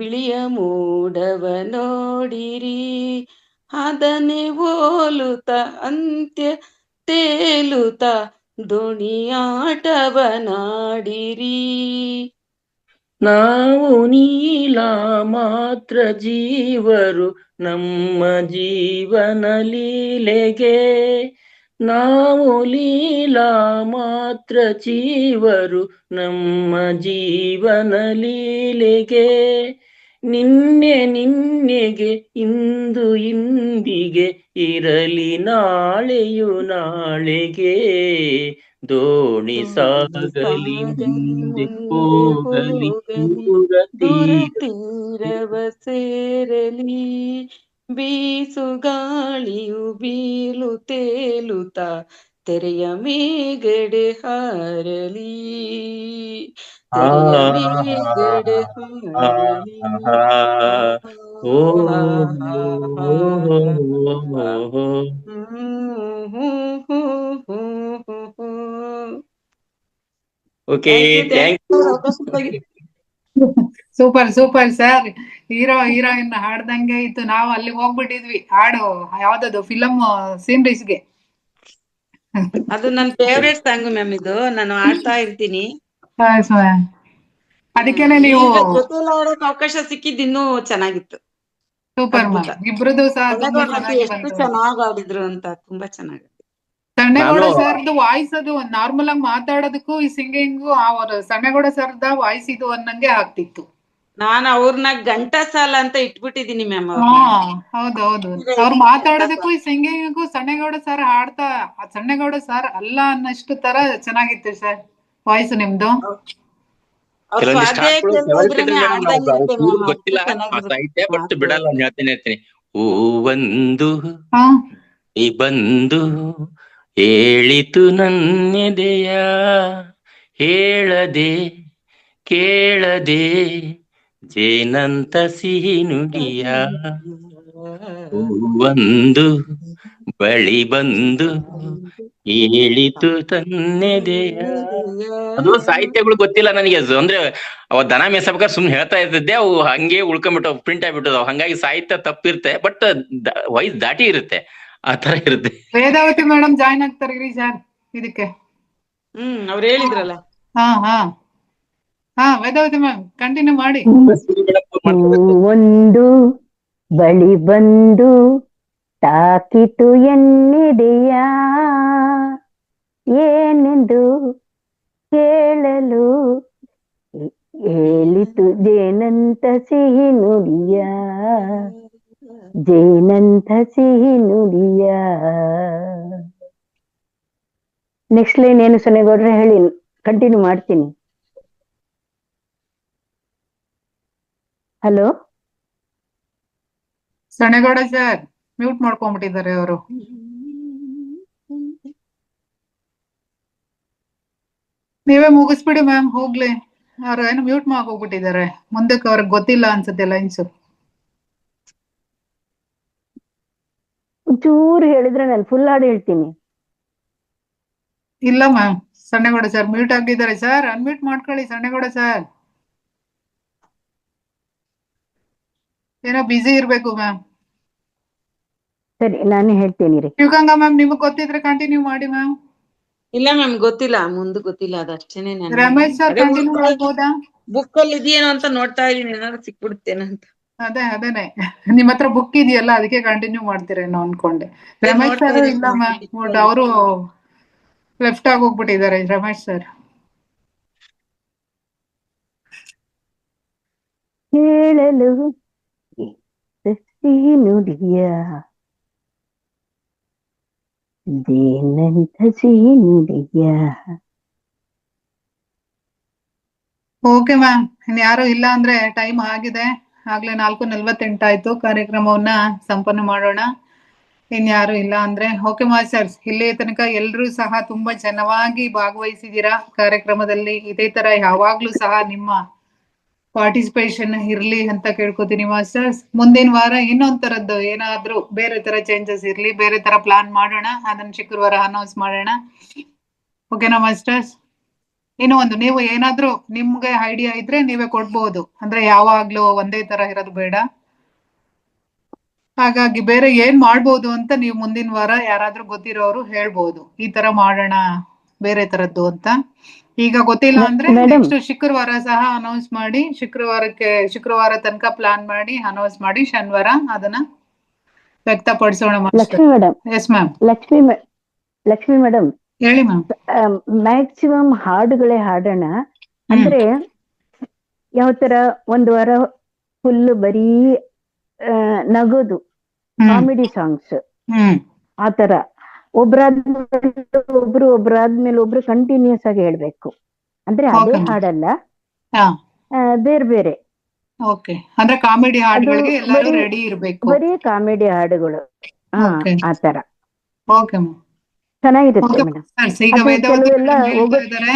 ಬಿಳಿಯ ಮೋಡವ ನೋಡಿರಿ. ಅದನ್ನೇ ಹೋಲುತ್ತ ಅಂತ್ಯ ತೇಲುತ್ತ ದೋಣಿಯಾಟವನಾಡಿರಿ. ನಾವು ನೀಲ ಮಾತ್ರ ಜೀವರು ನಮ್ಮ ಜೀವನ ಲೀಲೆಗೆ. ನಾವು ಲೀಲಾ ಮಾತ್ರ ಜೀವರು ನಮ್ಮ ಜೀವನ ಲೀಲೆಗೆ. ನಿನ್ನೆಗೆ ಇಂದು ಇಂದಿಗೆ ಇರಲಿ ನಾಳೆಯು ನಾಳೆಗೆ. ದೋಣಿ ಸಾಗಲಿ ಮುಂದೆ ಹೋಗಲಿ, ದೂರ ತೀರವ ಸೇರಲಿ. ಬೀಸುಗಾಳಿಯು ಬೀಲು ತೇಲುತ್ತ ತೆರೆಯ ಮೇಗಡೆ ಹಾರಲಿ. ತೆರೆಯ ಮೇಗಡೆ ಹಾರಲಿ. Okay, thank you. Super super sir. Heroine ಹಾಡ್ದಂಗೆ ಇತ್ತು. ನಾವು ಅಲ್ಲಿ ಹೋಗ್ಬಿಟ್ಟಿದ್ವಿ ಹಾಡು ಯಾವ್ದದು ಫಿಲಮ್ ಸೀನ್ರೀಸ್ಗೆ. ಅದು ನನ್ನ ಫೇವ್ರೇಟ್ ಸಾಂಗ್ ಮ್ಯಾಮ್. ಇದು ನಾನು ಆಡ್ತಾ ಇರ್ತೀನಿ. ಅದಕ್ಕೇನೆ ನೀವು ಈಗ ಜೊತೆಲಿ ಆಡೋಕ್ ಅವಕಾಶ ಸಿಕ್ಕಿದ್ ಇನ್ನೂ ಚೆನ್ನಾಗಿತ್ತು. Super ma'am. ಇಬ್ರದ್ದು ಸಹ ತುಂಬಾ ಚೆನ್ನಾಗಿ ಎಷ್ಟು ಬಂತು. ಚೆನ್ನಾಗ್ ಆಡಿದ್ರು ಅಂತ. ತುಂಬಾ ಚೆನ್ನಾಗಿತ್ತು. ಸಣ್ಣಗೌಡ ಸರ್ದು ವಾಯ್ಸ್ ಅದು ನಾರ್ಮಲ್ ಆಗಿ ಮಾತಾಡೋದಕ್ಕೂ ಈ ಸಿಂಗಿಂಗು ಅವ್ರ ಸಣ್ಣಗೌಡ ಸರ್ದ ವಾಯ್ಸ್ ಇದು ಅನ್ನಂಗೆ ಆಗ್ತಿತ್ತು. ನಾನು ಅವ್ರನ್ನ ಘಂಟಾಸಾಲ ಅಂತ ಇಟ್ಬಿಟ್ಟಿದೀನಿ ಮ್ಯಾಮ್. ಹೌದೌದು. ಅವ್ರು ಮಾತಾಡೋದಕ್ಕೂ ಈ ಸಿಂಗಿಂಗು ಸಣ್ಣಗೌಡ ಸರ್ ಹಾಡ್ತಾ ಸಣ್ಣಗೌಡ ಸರ್ ಅಲ್ಲ ಅನ್ನಷ್ಟು ತರ ಚೆನ್ನಾಗಿತ್ತು ಸರ್ ವಾಯ್ಸ್ ನಿಮ್ದು. ಕೆಲವೊಂದಿಷ್ಟು ಹಾಡುಗಳು ಫೇವರಿಟ್ ಮೇಡಮ್. ನಾವು ಗೊತ್ತಿಲ್ಲ ಆ ಸಾಹಿತ್ಯ, ಬಟ್ ಬಿಡಲ್ಲ ಅಂತ ಹೇಳ್ತೇನೆ ಇರ್ತೀನಿ. ಹೂವೊಂದು ಬಂದು ಹೇಳಿತು ನನ್ನೆದೆಯ, ಹೇಳದೆ ಕೇಳದೆ ಜೇನಂತ ಸಿಹಿ ನುಡಿಯ. ಹೂವೊಂದು ಬಳಿ ಬಂದು ಹೇಳಿತು ತನ್ನೆದೆಯ. ಅದು ಸಾಹಿತ್ಯಗಳು ಗೊತ್ತಿಲ್ಲ ನನಗೆ. ಅಂದ್ರೆ ಅವ ದನ ಮೇಸಬೇಕಾದ್ರೆ ಸುಮ್ನೆ ಹೇಳ್ತಾ ಇರ್ತಿದ್ದೆ, ಅವು ಹಂಗೆ ಉಳ್ಕೊಂಡ್ಬಿಟ್ಟು ಪ್ರಿಂಟ್ ಆಗ್ಬಿಟ್ಟದವ್. ಹಂಗಾಗಿ ಸಾಹಿತ್ಯ ತಪ್ಪಿರುತ್ತೆ, ಬಟ್ ವಯಸ್ ದಾಟಿ ಇರುತ್ತೆ. ಆ ತರ ಇರುತ್ತೆ. ವೇದಾವತಿ ಮೇಡಮ್ ಜಾಯ್ನ್ ಆಗ್ತಾರೆ ಸರ್ ಇದಕ್ಕೆ. ಅವ್ರು ಹೇಳಿದ್ರಲ್ಲ. ವೇದಾವತಿ ಮ್ಯಾಮ್ ಕಂಟಿನ್ಯೂ ಮಾಡಿ. ಒಂದು ಬಳಿ ಬಂದು ತಾಕಿತು ಎನ್ನೆದೆಯ, ಏನೆಂದು ಕೇಳಲು ಹೇಳಿತು ಜೇನಂತ ಸಿಹಿ ನುಡಿಯ, ಜೇನಂತ ಸಿಹಿ ನುಡಿಯ. ನೆಕ್ಸ್ಟ್ ಲೈನ್ ಏನು ಸೊನ್ನೆಗೌಡ್ರೆ ಹೇಳಿ, ಕಂಟಿನ್ಯೂ ಮಾಡ್ತೀನಿ. ಹಲೋ ಸಣ್ಣಗೌಡ ಸರ್ ಮ್ಯೂಟ್ ಮಾಡ್ಕೊಂಡ್ಬಿಟ್ಟಿದ್ದಾರೆ ಅವರು. ನೀವೇ ಮುಗಿಸ್ಬಿಡಿ ಮ್ಯಾಮ್ ಹೋಗ್ಲಿ. ಅವ್ರು ಏನು ಮ್ಯೂಟ್ ಹೋಗ್ಬಿಟ್ಟಿದ್ದಾರೆ. ಮುಂದಕ್ಕೆ ಅವ್ರಿಗೆ ಗೊತ್ತಿಲ್ಲ ಅನ್ಸುತ್ತೆ ಲೈನ್ಸ್. ಒಂಚೂರು ಹೇಳಿದ್ರೆ ನಾನು ಫುಲ್ ಹಾಡು ಹೇಳ್ತೀನಿ. ಇಲ್ಲ ಮ್ಯಾಮ್, ಸಣ್ಣಗೌಡ ಸರ್ ಮ್ಯೂಟ್ ಆಗಿದ್ದಾರೆ ಸರ್, ಅನ್ಮ್ಯೂಟ್ ಮಾಡ್ಕೊಳ್ಳಿ ಸಣ್ಣಗೌಡ ಸರ್. ಏನೋ ಬಿಸಿ ಇರ್ಬೇಕು ಮ್ಯಾಮ್. ಸರಿ ನಾನು ಹೇಳ್ತೀನಿ ರೀ. ಶಿವಗಂಗಾ ಮ್ಯಾಮ್, ನಿಮಗ್ ಗೊತ್ತಿದ್ರೆ ಕಂಟಿನ್ಯೂ ಮಾಡಿ ಮ್ಯಾಮ್. ಇಲ್ಲ ಮ್ಯಾಮ್, ಗೊತ್ತಿಲ್ಲ, ಮುಂದೆ ಗೊತ್ತಿಲ್ಲ, ಅದಷ್ಟೇನೆ ರಮೇಶ್ ಸರ್ ಕಂಟಿನ್ಯೂ ಮಾಡ್ಬೋದಾ? ಬುಕ್ ಅಲ್ಲಿ ಇದೆಯೇನೋ ಅಂತ ನೋಡ್ತಾ ಇದೀನಿ, ಏನಾದ್ರು ಸಿಕ್ಬಿಡುತ್ತೇನಂತ. ಅದೇನೆ ನಿಮ್ ಹತ್ರ ಬುಕ್ ಇದೆಯಲ್ಲ, ಅದಕ್ಕೆ ಕಂಟಿನ್ಯೂ ಮಾಡ್ತೀರೇನೋ ಅನ್ಕೊಂಡೆ. ರಮೇಶ್ ನೋಡ್ತಾ ಸರ್ ಇದೀನಿ ಇಲ್ಲ ಮ್ಯಾಮ್, ಅವರು ಲೆಫ್ಟ್ ಆಗಿ ಹೋಗ್ಬಿಟ್ಟಿದ್ದಾರೆ ರಮೇಶ್ ಸರ್. ಹೇಳಲು ಸಿಹಿ ನುಡಿಯ ದೇನಂತ ಸಿಹಿ ನುಡಿಯ. ಓಕೆ ಮ್ಯಾಮ್, ಇನ್ ಯಾರು ಇಲ್ಲ ಅಂದ್ರೆ ಟೈಮ್ ಆಗಿದೆ, ಆಗ್ಲೇ 4:48 ಆಯ್ತು. ಕಾರ್ಯಕ್ರಮವನ್ನ ಸಂಪನ್ನ ಮಾಡೋಣ. ಇನ್ ಯಾರು ಇಲ್ಲ ಅಂದ್ರೆ ಓಕೆ ಮಾಸ್ಟರ್ಸ್, ಇಲ್ಲಿ ತನಕ ಎಲ್ರೂ ಸಹ ತುಂಬಾ ಚೆನ್ನಾಗಿ ಭಾಗವಹಿಸಿದೀರಾ ಕಾರ್ಯಕ್ರಮದಲ್ಲಿ. ಇದೇ ತರ ಯಾವಾಗ್ಲೂ ಸಹ ನಿಮ್ಮ ಪಾರ್ಟಿಸಿಪೇಷನ್ ಇರ್ಲಿ ಅಂತ ಕೇಳ್ಕೊತೀನಿ ಮಾಸ್ಟರ್ಸ್. ಮುಂದಿನ ವಾರ ಇನ್ನೊಂದ್ ತರದ್ದು ಏನಾದ್ರೂ ಬೇರೆ ತರ ಚೇಂಜಸ್ ಇರ್ಲಿ, ಬೇರೆ ತರ ಪ್ಲಾನ್ ಮಾಡೋಣ, ಅದನ್ನ ಶುಕ್ರವಾರ ಅನೌನ್ಸ್ ಮಾಡೋಣ. ಓಕೆನಾ ಮಾಸ್ಟರ್ಸ್? ಇನ್ನು ಒಂದು, ನೀವು ಏನಾದ್ರೂ ನಿಮ್ಗೆ ಐಡಿಯಾ ಇದ್ರೆ ನೀವೇ ಕೊಡ್ಬೋದು, ಅಂದ್ರೆ ಯಾವಾಗ್ಲೂ ಒಂದೇ ತರ ಇರೋದು ಬೇಡ. ಹಾಗಾಗಿ ಬೇರೆ ಏನ್ ಮಾಡ್ಬೋದು ಅಂತ ನೀವು ಮುಂದಿನ ವಾರ ಯಾರಾದ್ರೂ ಗೊತ್ತಿರೋರು ಹೇಳ್ಬೋದು, ಈ ತರ ಮಾಡೋಣ ಬೇರೆ ತರದ್ದು ಅಂತ. ಈಗ ಗೊತ್ತಿಲ್ಲ ಅಂದ್ರೆ ನೆಕ್ಸ್ಟ್ ಶುಕ್ರವಾರ ಸಹ ಅನೌನ್ಸ್ ಮಾಡಿ, ಶುಕ್ರವಾರ ತನಕ ಪ್ಲಾನ್ ಮಾಡಿ ಅನೌನ್ಸ್ ಮಾಡಿ, ಶನಿವಾರ ಅದನ್ನ ವ್ಯಕ್ತಪಡಿಸೋಣ. Lakshmi madam, yes ma'am. Lakshmi madam ಹೇಳಿ ಮ್ಯಾಮ್. ಮ್ಯಾಕ್ಸಿಮಮ್ ಹಾಡುಗಳೇ ಹಾಡೋಣ. ಅಂದ್ರೆ ಯಾವ ತರ ಒಂದು ವಾರ ಫುಲ್ ಬರೀ ನಗೋದು ಕಾಮಿಡಿ ಸಾಂಗ್ಸ್ ಆತರ, ಒಬ್ರಾದ್ಮೇಲೆ ಒಬ್ರು ಕಂಟಿನ್ಯೂಸ್ ಆಗಿ ಹೇಳ್ಬೇಕು. ಅಂದ್ರೆ ಅದೇ ಹಾಡಲ್ಲ, ಬೇರೆ ಬೇರೆ. ಓಕೆ, ಅಂದ್ರೆ ಕಾಮಿಡಿ ಹಾಡುಗಳಿಗೆ ಎಲ್ಲರೂ ರೆಡಿ ಇರಬೇಕು. ಬರೀ ಕಾಮಿಡಿ ಹಾಡುಗಳು ಆತರ. ಓಕೆ ಮ್ಯಾಮ್, ಚೆನ್ನಾಗಿರುತ್ತೆ ಮೇಡಮ್. ಈಗ ವೇದವತಿ ಹೇಳ್ತಾ ಇದಾರೆ,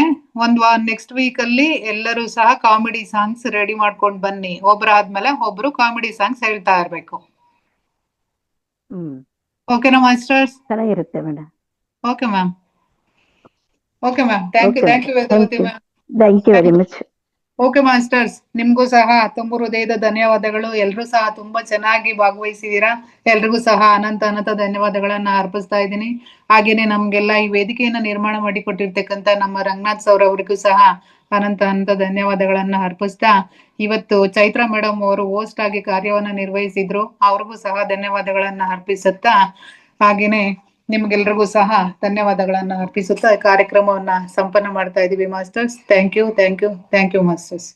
ನೆಕ್ಸ್ಟ್ ವೀಕ್ ಅಲ್ಲಿ ಎಲ್ಲರೂ ಸಹ ಕಾಮಿಡಿ ಸಾಂಗ್ಸ್ ರೆಡಿ ಮಾಡ್ಕೊಂಡ್ ಬನ್ನಿ, ಒಬ್ರಾದ್ಮೇಲೆ ಒಬ್ರು ಕಾಮಿಡಿ ಸಾಂಗ್ಸ್ ಹೇಳ್ತಾ ಇರ್ಬೇಕು. ಓಕೆನಾ ಮಾಸ್ಟರ್ಸ್? ಚೆನ್ನಾಗಿರುತ್ತೆ madam. Okay ma'am. Okay ma'am, thank you Vedavati ma'am. Thank you very much. Okay masters, ನಿಮ್ಗೂ ಸಹ ತುಂಬ ಹೃದಯದ ಧನ್ಯವಾದಗಳು. ಎಲ್ರೂ ಸಹ ತುಂಬಾ ಚೆನ್ನಾಗಿ ಭಾಗವಹಿಸಿದೀರಾ. ಎಲ್ರಿಗೂ ಸಹ ಅನಂತ ಧನ್ಯವಾದಗಳನ್ನ ಅರ್ಪಿಸ್ತಾ ಇದ್ದೀನಿ. ಹಾಗೇನೆ ನಮ್ಗೆಲ್ಲ ಈ ವೇದಿಕೆಯನ್ನ ನಿರ್ಮಾಣ ಮಾಡಿ ಕೊಟ್ಟಿರ್ತಕ್ಕಂತ ನಮ್ಮ ರಂಗನಾಥ್ ಸರ್ ಅವರಿಗೂ ಸಹ ಅನಂತ ಧನ್ಯವಾದಗಳನ್ನ ಅರ್ಪಿಸ್ತಾ, ಇವತ್ತು ಚೈತ್ರಾ ಮೇಡಮ್ ಅವರು ಹೋಸ್ಟ್ ಆಗಿ ಕಾರ್ಯವನ್ನ ನಿರ್ವಹಿಸಿದ್ರು, ಅವ್ರಿಗೂ ಸಹ ಧನ್ಯವಾದಗಳನ್ನ ಅರ್ಪಿಸುತ್ತಾ, ಹಾಗೇನೆ ನಿಮ್ಗೆಲ್ರಿಗೂ ಸಹ ಧನ್ಯವಾದಗಳನ್ನ ಅರ್ಪಿಸುತ್ತಾ ಕಾರ್ಯಕ್ರಮವನ್ನ ಸಂಪನ್ನ ಮಾಡ್ತಾ ಇದೀವಿ ಮಾಸ್ಟರ್ಸ್. Thank you masters.